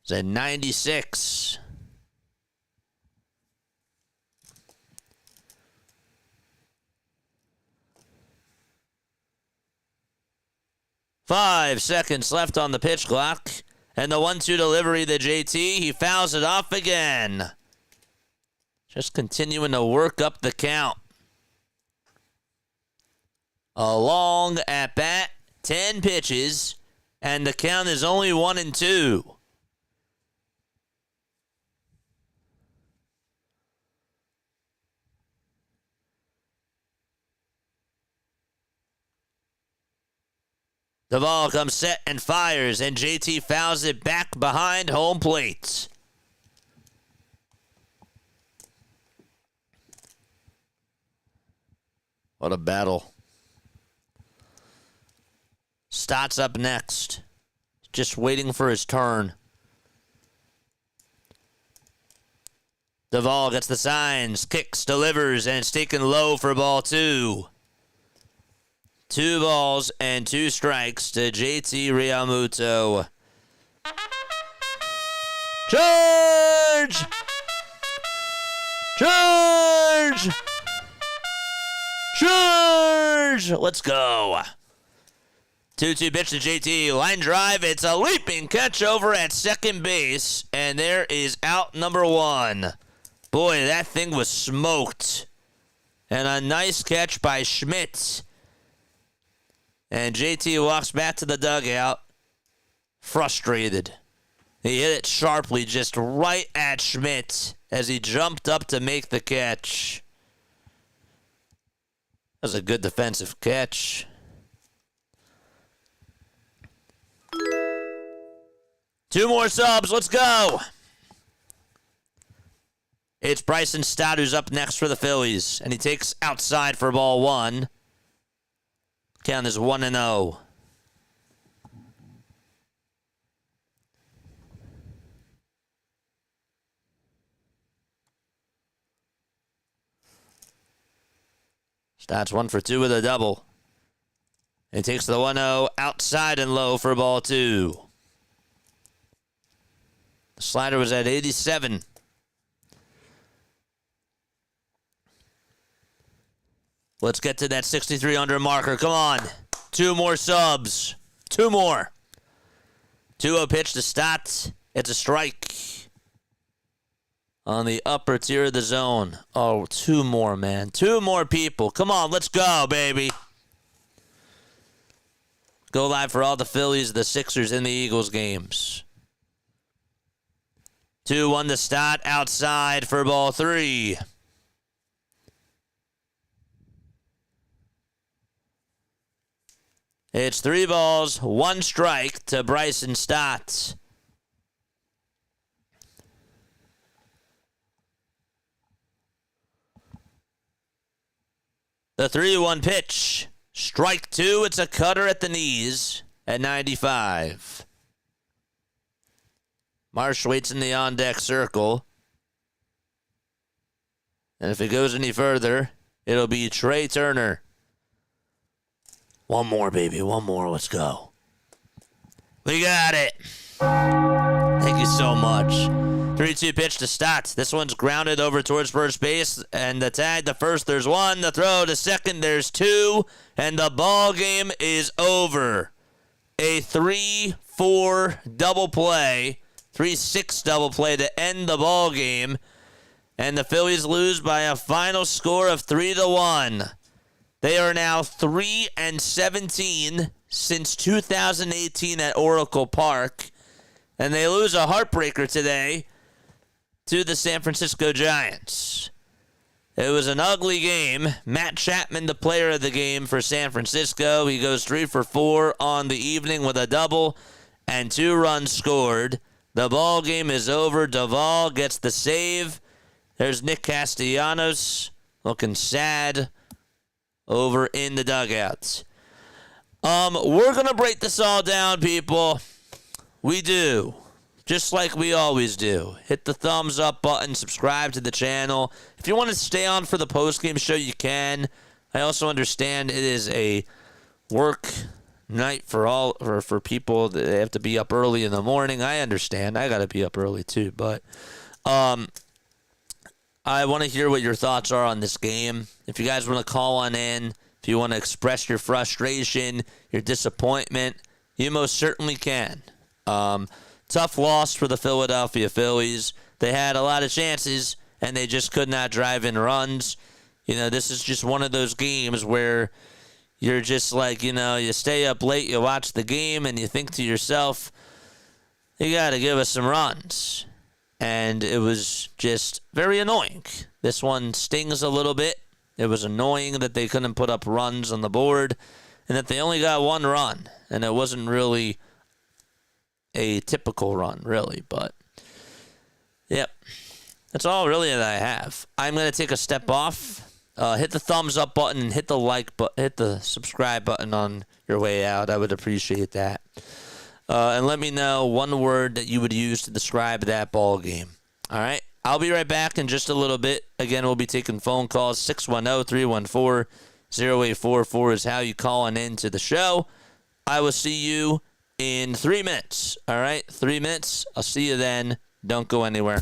It's at 96. Five seconds left on the pitch clock. And the 1-2 delivery to JT. He fouls it off again. Just continuing to work up the count. A long at bat, 10 pitches, and the count is only 1-2. The ball comes set and fires, and JT fouls it back behind home plate. What a battle. Stott's up next. Just waiting for his turn. Duvall gets the signs, kicks, delivers, and it's taken low for ball 2. 2 balls and 2 strikes to JT Realmuto. Charge! Charge! Charge! Let's go. 2-2 pitch to JT. Line drive. It's a leaping catch over at second base. And there is out number 1. Boy, that thing was smoked. And a nice catch by Schmidt. And JT walks back to the dugout. Frustrated. He hit it sharply just right at Schmidt as he jumped up to make the catch. That was a good defensive catch. 2 more subs. Let's go. It's Bryson Stott who's up next for the Phillies. And he takes outside for ball 1. Count is 1-0. Stott's 1 for 2 with a double. He takes the 1-0 outside and low for ball 2. The slider was at 87. Let's get to that 63 under marker. Come on. 2 more subs. 2 more. 2-0 pitch to Stott. It's a strike. On the upper tier of the zone. Oh, 2 more, man. 2 more people. Come on, let's go, baby. Go live for all the Phillies, the Sixers, and the Eagles games. 2-1 to Stott outside for ball 3. It's 3 balls, 1 strike to Bryson Stott. The 3-1 pitch. Strike 2. It's a cutter at the knees at 95. Marsh waits in the on-deck circle. And if it goes any further, it'll be Trey Turner. 1 more, baby. 1 more. Let's go. We got it. Thank you so much. 3-2 pitch to Stott. This one's grounded over towards first base. And the tag to first, there's 1. The throw to second, there's 2. And the ball game is over. A 3-4 double play. 3-6 double play to end the ball game. And the Phillies lose by a final score of 3-1. They are now 3-17 since 2018 at Oracle Park. And they lose a heartbreaker today to the San Francisco Giants. It was an ugly game. Matt Chapman, the player of the game for San Francisco. He goes 3 for 4 on the evening with a double and 2 runs scored. The ball game is over. Duvall gets the save. There's Nick Castellanos looking sad over in the dugouts. We're going to break this all down, people. We do. Just like we always do. Hit the thumbs up button. Subscribe to the channel. If you want to stay on for the post-game show, you can. I also understand it is a work night for people that have to be up early in the morning. I understand. I got to be up early too. But I want to hear what your thoughts are on this game. If you guys want to call on in, if you want to express your frustration, your disappointment, you most certainly can. Tough loss for the Philadelphia Phillies. They had a lot of chances, and they just could not drive in runs. You know, this is just one of those games where you're just like, you know, you stay up late, you watch the game, and you think to yourself, you got to give us some runs. And it was just very annoying. This one stings a little bit. It was annoying that they couldn't put up runs on the board and that they only got 1 run. And it wasn't really a typical run, really. But, yep. That's all really that I have. I'm going to take a step off. Hit the thumbs up button and hit the subscribe button on your way out. I would appreciate that. And let me know one word that you would use to describe that ball game. All right? I'll be right back in just a little bit. Again, we'll be taking phone calls. 610-314-0844 is how you call on into the show. I will see you in 3 minutes. All right? 3 minutes. I'll see you then. Don't go anywhere.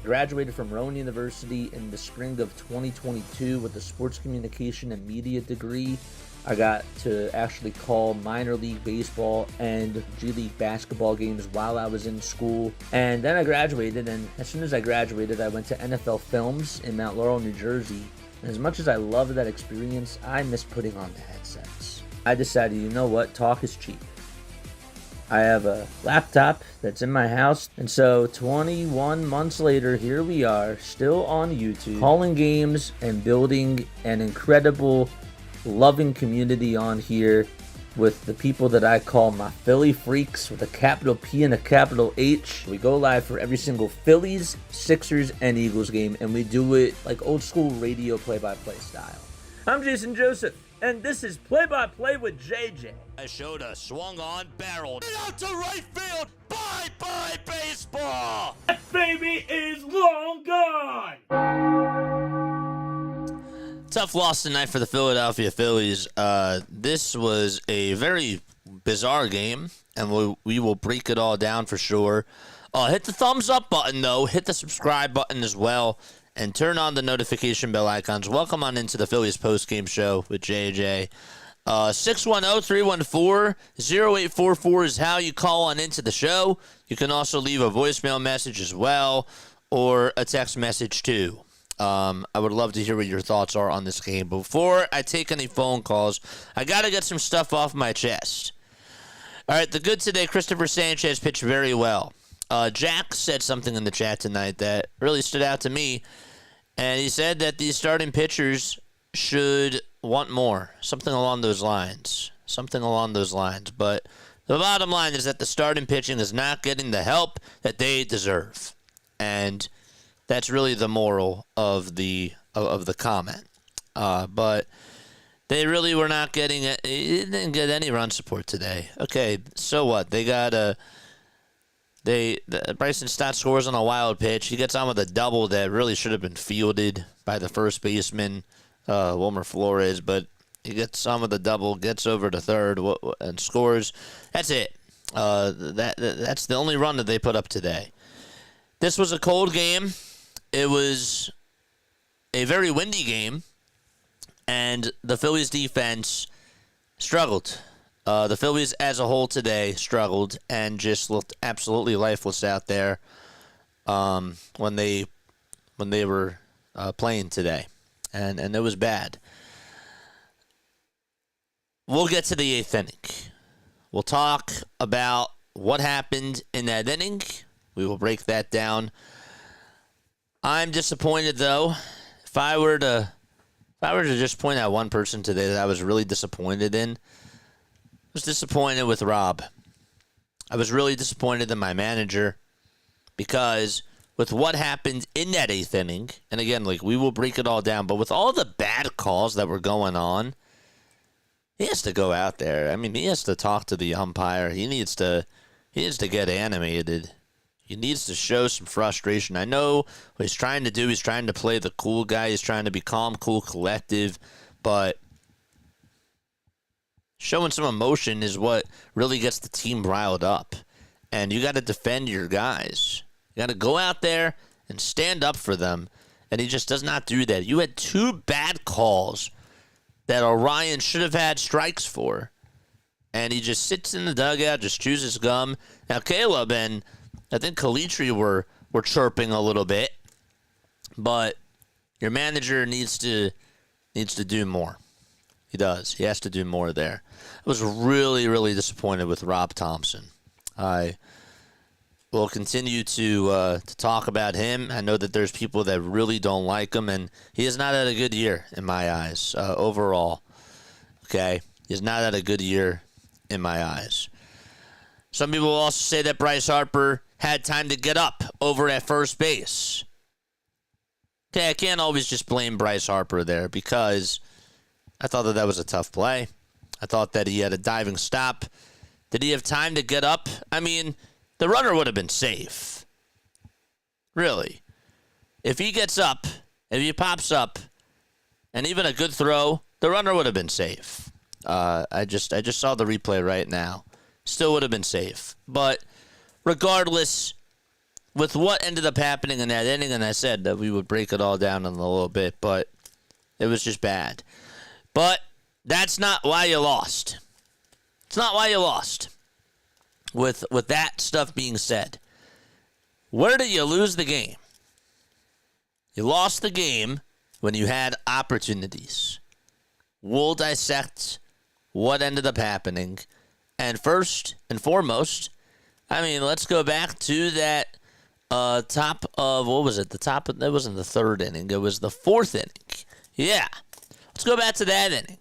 Graduated from Rowan University in the spring of 2022 with a sports communication and media degree. I got to actually call minor league baseball and G League basketball games while I was in school. And then I graduated, and as soon as I graduated, I went to NFL Films in Mount Laurel, New Jersey. And as much as I loved that experience, I miss putting on the headsets. I decided, you know what, talk is cheap. I have a laptop that's in my house, and so 21 months later, here we are, still on YouTube, calling games and building an incredible, loving community on here with the people that I call my Philly freaks with a capital P and a capital H. We go live for every single Phillies, Sixers, and Eagles game, and we do it like old school radio play-by-play style. I'm Jason Joseph, and this is Play-by-Play with JJ. I showed a swung on, barreled it out to right field. Bye-bye baseball. That baby is long gone. Tough loss tonight for the Philadelphia Phillies. This was a very bizarre game, and we will break it all down for sure. Hit the thumbs up button, though. Hit the subscribe button as well, and turn on the notification bell icons. Welcome on into the Phillies postgame show with JJ. 610-314-0844 is how you call on into the show. You can also leave a voicemail message as well, or a text message too. I would love to hear what your thoughts are on this game. Before I take any phone calls, I got to get some stuff off my chest. All right, the good today, Christopher Sanchez pitched very well. Jack said something in the chat tonight that really stood out to me, and he said that these starting pitchers should want more. Something along those lines. But the bottom line is that the starting pitching is not getting the help that they deserve. And that's really the moral of the comment. But they really were not getting it. They didn't get any run support today. Okay, so what? They got Bryson Stott scores on a wild pitch. He gets on with a double that really should have been fielded by the first baseman, Wilmer Flores, but he gets on with a double, gets over to third, and scores. That's it. That's the only run that they put up today. This was a cold game. It was a very windy game, and the Phillies defense struggled. The Phillies as a whole today struggled and just looked absolutely lifeless out there when they were playing today, and it was bad. We'll get to the eighth inning. We'll talk about what happened in that inning. We will break that down. I'm disappointed, though. If I were to just point out one person today that I was really disappointed in, I was disappointed with Rob. I was really disappointed in my manager because with what happened in that eighth inning, and again, we will break it all down, but with all the bad calls that were going on, he has to go out there. I mean, he has to talk to the umpire. He needs to get animated. He needs to show some frustration. I know what he's trying to do. He's trying to play the cool guy. He's trying to be calm, cool, collective. But showing some emotion is what really gets the team riled up. And you got to defend your guys. You got to go out there and stand up for them. And he just does not do that. You had two bad calls that Orion should have had strikes for. And he just sits in the dugout, just chews his gum. Now, Caleb and I think LINKTREE were chirping a little bit, but your manager needs to do more. He does. He has to do more there. I was really, really disappointed with Rob Thompson. I will continue to talk about him. I know that there's people that really don't like him, and he has not had a good year in my eyes overall. Okay? He has not had a good year in my eyes. Some people will also say that Bryce Harper had time to get up over at first base. Okay, I can't always just blame Bryce Harper there because I thought that was a tough play. I thought that he had a diving stop. Did he have time to get up? I mean, the runner would have been safe. Really. If he gets up, if he pops up, and even a good throw, the runner would have been safe. I just saw the replay right now. Still would have been safe. But regardless, with what ended up happening in that inning, and I said that we would break it all down in a little bit, but it was just bad. But that's not why you lost. It's not why you lost. With that stuff being said, where did you lose the game? You lost the game when you had opportunities. We'll dissect what ended up happening. And first and foremost, let's go back to that top of, what was it? It wasn't the third inning. It was the fourth inning. Yeah. Let's go back to that inning.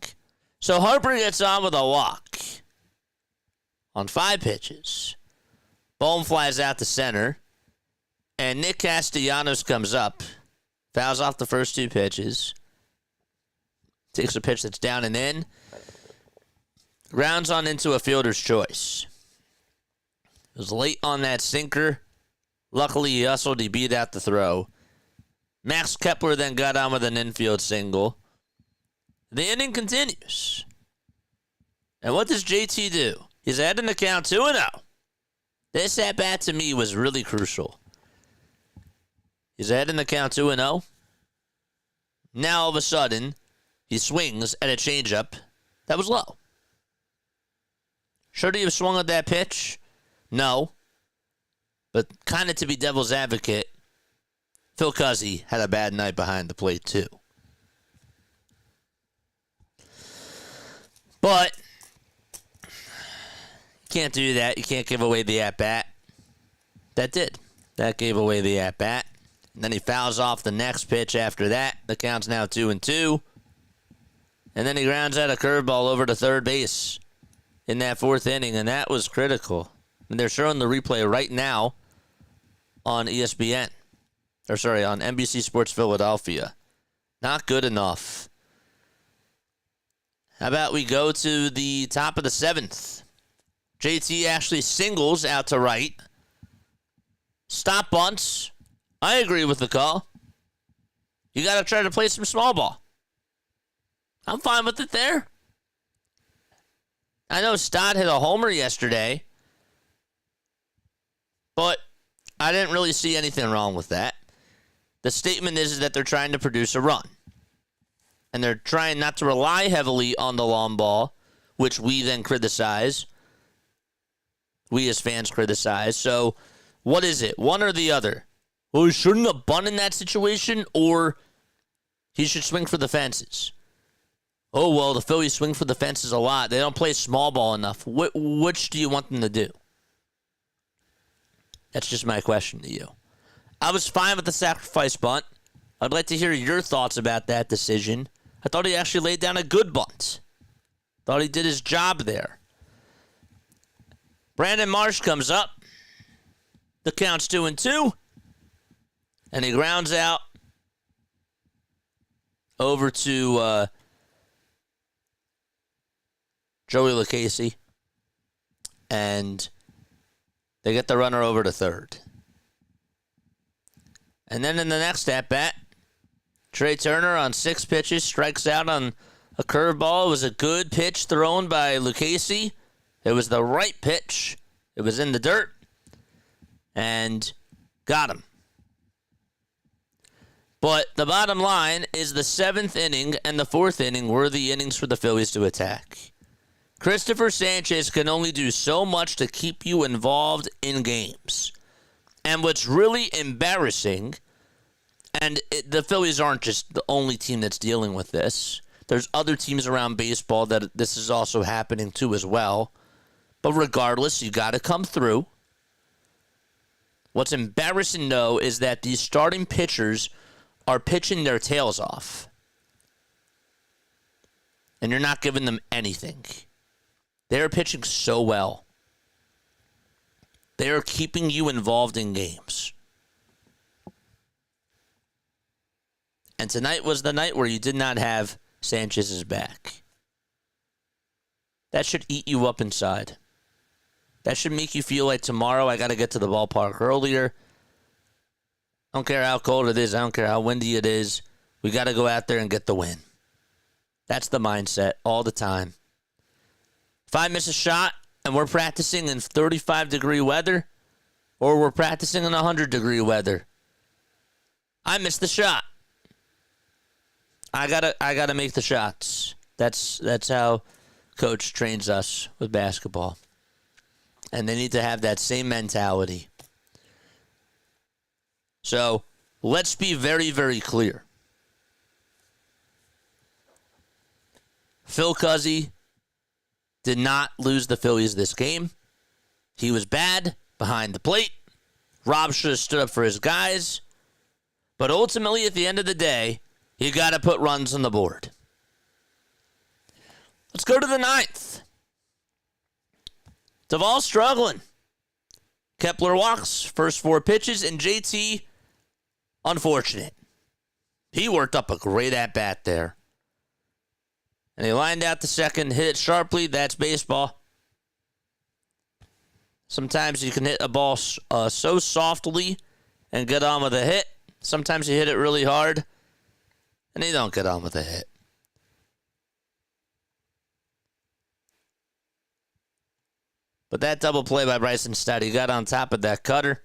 So Harper gets on with a walk on 5 pitches. Bohm flies out to center. And Nick Castellanos comes up. Fouls off the first 2 pitches. Takes a pitch that's down and in. Rounds on into a fielder's choice. It was late on that sinker. Luckily, he hustled. He beat out the throw. Max Kepler then got on with an infield single. The inning continues. And what does JT do? He's ahead in the count 2-0. This at-bat to me was really crucial. He's ahead in the count 2-0. Now, all of a sudden, he swings at a changeup that was low. Should he have swung at that pitch? No. But kind of to be devil's advocate, Phil Cuzzy had a bad night behind the plate too. But you can't do that. You can't give away the at-bat. That gave away the at-bat. And then he fouls off the next pitch after that. The count's now 2-2. And then he grounds out a curveball over to third base in that fourth inning, and that was critical. And they're showing the replay right now on ESPN. On NBC Sports Philadelphia. Not good enough. How about we go to the top of the 7th? JT actually singles out to right. Stop bunts. I agree with the call. You got to try to play some small ball. I'm fine with it there. I know Stott hit a homer yesterday, but I didn't really see anything wrong with that. The statement is that they're trying to produce a run. And they're trying not to rely heavily on the long ball, which we then criticize. We as fans criticize. So, what is it? One or the other? Well, he shouldn't have bunt in that situation, or he should swing for the fences. Oh, well, the Phillies swing for the fences a lot. They don't play small ball enough. Which do you want them to do? That's just my question to you. I was fine with the sacrifice bunt. I'd like to hear your thoughts about that decision. I thought he actually laid down a good bunt. Thought he did his job there. Brandon Marsh comes up. The count's 2-2. And he grounds out over to Joey Lucchesi. And they get the runner over to third. And then in the next at-bat, Trey Turner on 6 pitches strikes out on a curveball. It was a good pitch thrown by Lucchesi. It was the right pitch. It was in the dirt. And got him. But the bottom line is the 7th inning and the 4th inning were the innings for the Phillies to attack. Christopher Sanchez can only do so much to keep you involved in games. And what's really embarrassing, and the Phillies aren't just the only team that's dealing with this. There's other teams around baseball that this is also happening to as well. But regardless, you got to come through. What's embarrassing, though, is that these starting pitchers are pitching their tails off. And you're not giving them anything. They're pitching so well. They are keeping you involved in games. And tonight was the night where you did not have Sanchez's back. That should eat you up inside. That should make you feel like tomorrow I got to get to the ballpark earlier. I don't care how cold it is. I don't care how windy it is. We got to go out there and get the win. That's the mindset all the time. If I miss a shot and we're practicing in 35-degree weather, or we're practicing in 100-degree weather. I missed the shot. I gotta make the shots. That's how coach trains us with basketball. And they need to have that same mentality. So let's be very, very clear. Phil Cuzzy did not lose the Phillies this game. He was bad behind the plate. Rob should have stood up for his guys. But ultimately, at the end of the day, you got to put runs on the board. Let's go to the ninth. Duvall struggling. Kepler walks first 4 pitches, and JT, unfortunate. He worked up a great at-bat there. And he lined out the second, hit it sharply. That's baseball. Sometimes you can hit a ball so softly and get on with a hit. Sometimes you hit it really hard, and you don't get on with a hit. But that double play by Bryson Stott, he got on top of that cutter.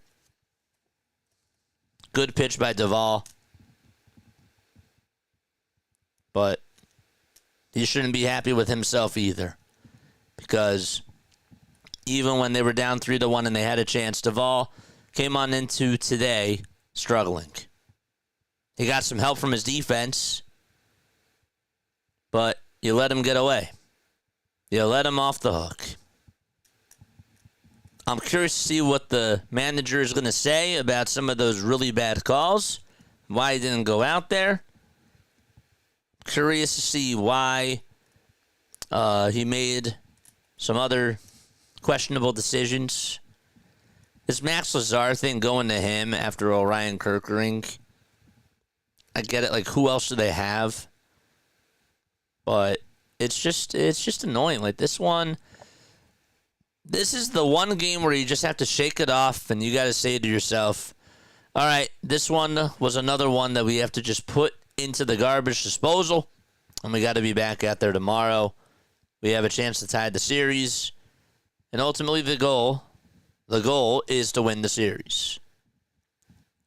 Good pitch by Duvall. But he shouldn't be happy with himself either. Because even when they were down 3-1 and they had a chance, Duvall came on into today struggling. He got some help from his defense, but you let him get away. You let him off the hook. I'm curious to see what the manager is going to say about some of those really bad calls, why he didn't go out there. Curious to see why he made some other questionable decisions. This Max Lazar thing going to him after Orion Kerkering, I get it. Like, who else do they have? But it's just annoying. Like, this is the one game where you just have to shake it off, and you got to say to yourself, all right, this one was another one that we have to just put into the garbage disposal, and we got to be back out there tomorrow. We have a chance to tie the series, and ultimately the goal is to win the series.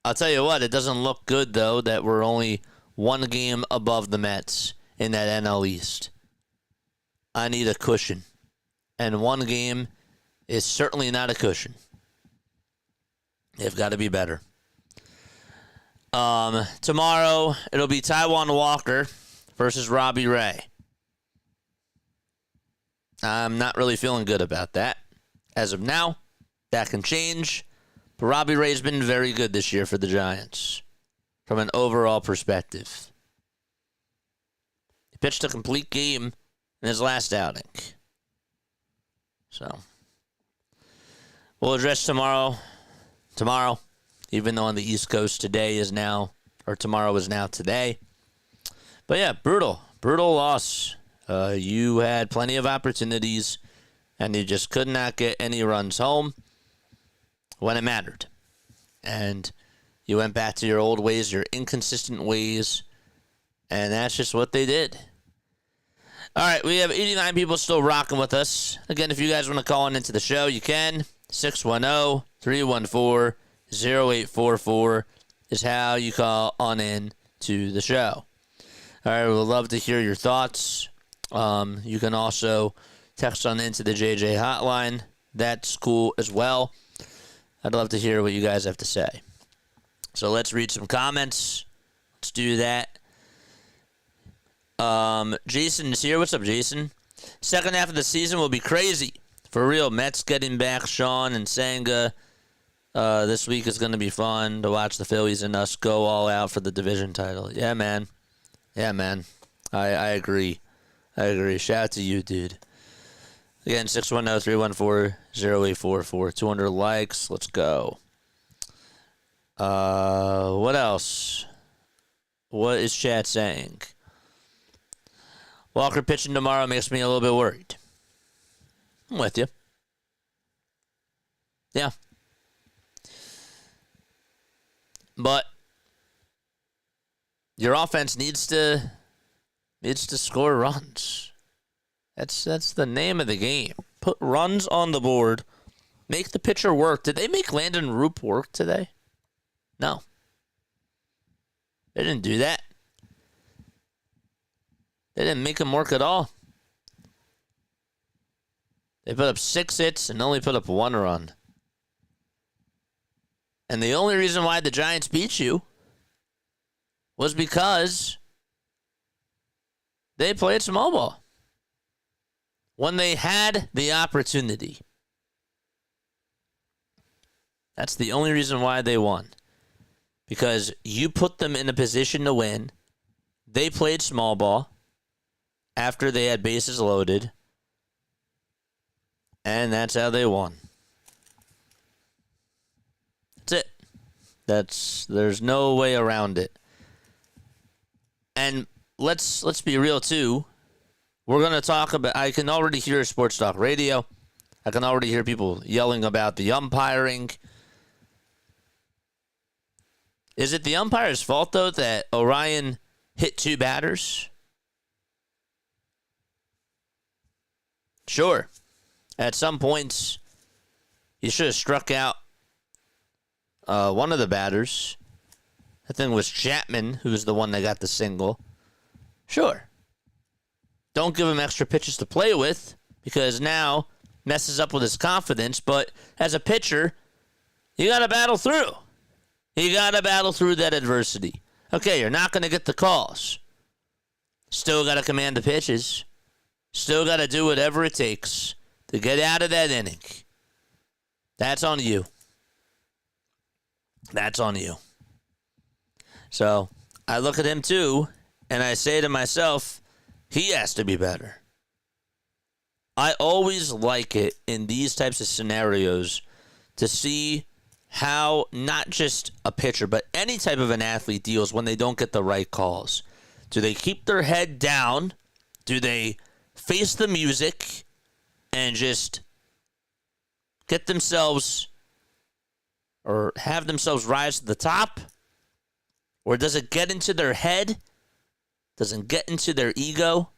I'll tell you what, it doesn't look good, though, that we're only one game above the Mets in that NL East. I need a cushion, and one game is certainly not a cushion. They've got to be better. Tomorrow, it'll be Taijuan Walker versus Robbie Ray. I'm not really feeling good about that. As of now, that can change. But Robbie Ray's been very good this year for the Giants from an overall perspective. He pitched a complete game in his last outing. So we'll address tomorrow, even though on the East Coast tomorrow is now today. But yeah, brutal loss. You had plenty of opportunities, and you just could not get any runs home when it mattered. And you went back to your old ways, your inconsistent ways, and that's just what they did. All right, we have 89 people still rocking with us. Again, if you guys want to call into the show, you can. 610-314-0844 is how you call on in to the show. All right, we'd love to hear your thoughts. You can also text on into the JJ hotline. That's cool as well. I'd love to hear what you guys have to say. So let's read some comments. Let's do that. Jason is here. What's up, Jason? Second half of the season will be crazy. For real, Mets getting back Sean and Senga. This week is going to be fun to watch the Phillies and us go all out for the division title. Yeah, man. I agree. Shout out to you, dude. Again, 610-314-0844. 200 likes. Let's go. What else? What is chat saying? Walker pitching tomorrow makes me a little bit worried. I'm with you. Yeah. But your offense needs to score runs. That's the name of the game. Put runs on the board make the pitcher work. Did they make Landon Roupp work today? No. They didn't do that. They didn't make him work at all. They put up 6 hits and only put up 1 run. And the only reason why the Giants beat you was because they played small ball when they had the opportunity. That's the only reason why they won. Because you put them in a position to win. They played small ball after they had bases loaded. And that's how they won. That's it. There's no way around it. And let's be real too. We're going to talk about, I can already hear sports talk radio. I can already hear people yelling about the umpiring. Is it the umpire's fault, though, that Orion hit 2 batters? Sure. At some points, he should have struck out one of the batters. I think it was Chapman, who was the one that got the single. Sure. Don't give him extra pitches to play with, because now messes up with his confidence. But as a pitcher, you got to battle through. You got to battle through that adversity. Okay, you're not going to get the calls. Still got to command the pitches. Still got to do whatever it takes to get out of that inning. That's on you. That's on you. So I look at him too, and I say to myself, he has to be better. I always like it in these types of scenarios to see how not just a pitcher, but any type of an athlete deals when they don't get the right calls. Do they keep their head down? Do they face the music and just get themselves or have themselves rise to the top? Or does it get into their head? Does it get into their ego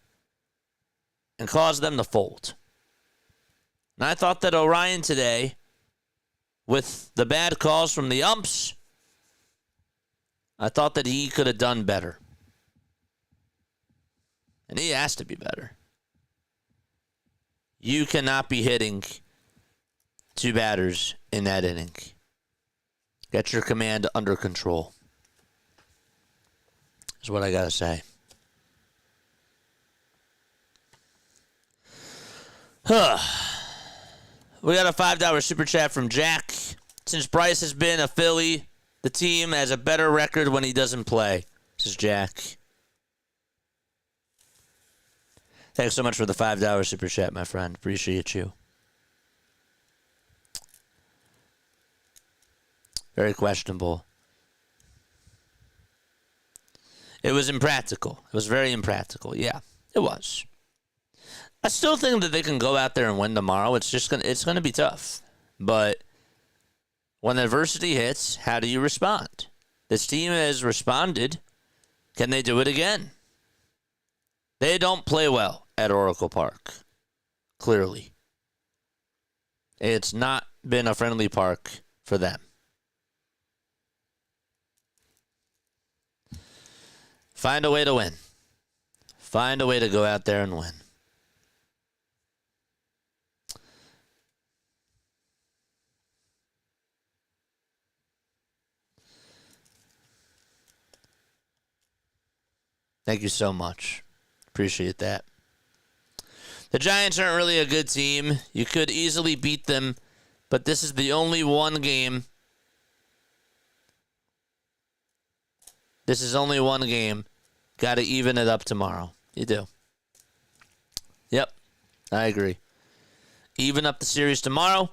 and cause them to fold? And I thought that Orion today, with the bad calls from the umps, I thought that he could have done better. And he has to be better. You cannot be hitting 2 batters in that inning. Get your command under control. Is what I got to say. We got a $5 super chat from Jack. Since Bryce has been a Philly, the team has a better record when he doesn't play. This is Jack. Thanks so much for the $5 super chat, my friend. Appreciate you. Very questionable. It was impractical. It was very impractical. Yeah, it was. I still think that they can go out there and win tomorrow. It's gonna be tough. But when adversity hits, how do you respond? This team has responded. Can they do it again? They don't play well at Oracle Park. Clearly. It's not been a friendly park for them. Find a way to win. Find a way to go out there and win. Thank you so much. Appreciate that. The Giants aren't really a good team. You could easily beat them, but this is the only one game. This is only one game. Got to even it up tomorrow. You do. Yep, I agree. Even up the series tomorrow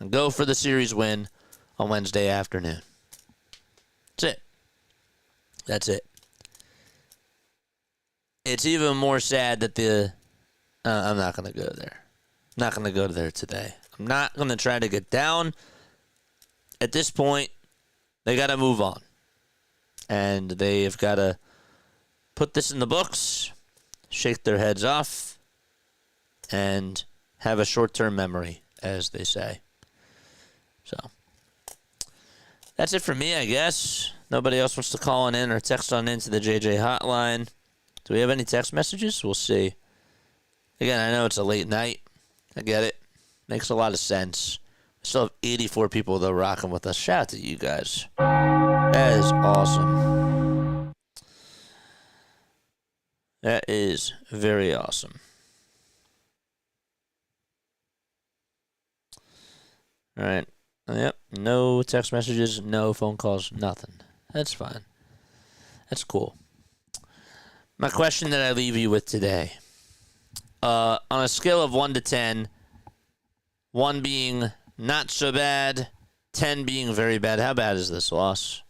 and go for the series win on Wednesday afternoon. That's it. That's it. It's even more sad that I'm not going to go there. I'm not going to go there today. I'm not going to try to get down. At this point, they got to move on. And they've got to put this in the books, shake their heads off, and have a short-term memory as they say. So that's it for me, I guess. Nobody else wants to call in or text on into the JJ hotline. Do we have any text messages? We'll see. Again, I know it's a late night. I get it. Makes a lot of sense. We still have 84 people, though, rocking with us. Shout out to you guys. That is awesome. That is very awesome. All right. Yep. No text messages, no phone calls, nothing. That's fine. That's cool. My question that I leave you with today. On a scale of 1 to 10, 1 being not so bad, 10 being very bad, how bad is this loss?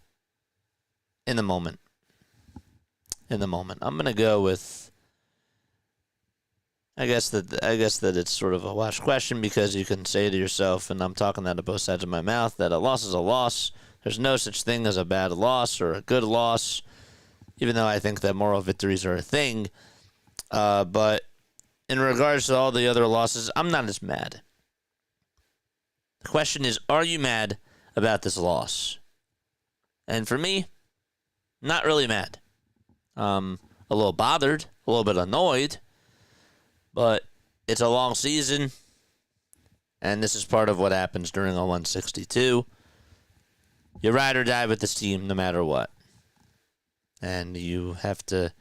In the moment. I'm going to go with, I guess that it's sort of a wash question, because you can say to yourself, and I'm talking that to both sides of my mouth, that a loss is a loss. There's no such thing as a bad loss or a good loss, even though I think that moral victories are a thing. But in regards to all the other losses, I'm not as mad. The question is, are you mad about this loss? And for me, not really mad. A little bothered, a little bit annoyed, but it's a long season, and this is part of what happens during a 162. You ride or die with this team no matter what. And you have to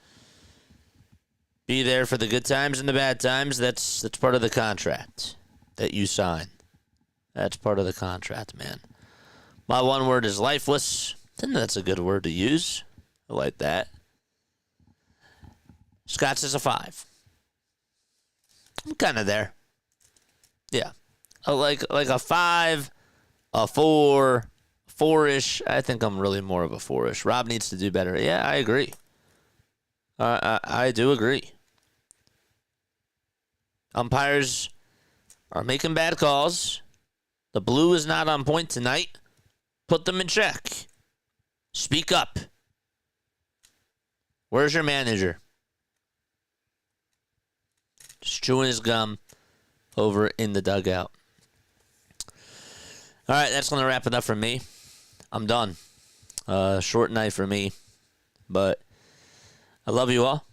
be there for the good times and the bad times. That's part of the contract that you sign. That's part of the contract, man. My one word is lifeless. I think that's a good word to use. I like that. Scott says a 5. I'm kind of there. Yeah. Like a 5, a 4, 4-ish. I think I'm really more of a 4-ish. Rob needs to do better. Yeah, I agree. I do agree. Umpires are making bad calls. The blue is not on point tonight. Put them in check. Speak up. Where's your manager? Just chewing his gum over in the dugout. All right, that's going to wrap it up for me. I'm done. Short night for me. But I love you all.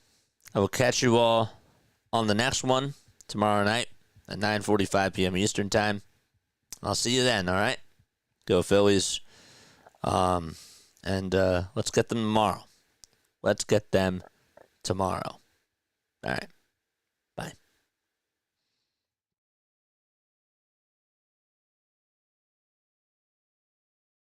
I will catch you all on the next one tomorrow night at 9:45 p.m. Eastern Time. I'll see you then, all right? Go Phillies. And let's get them tomorrow. Let's get them tomorrow. All right.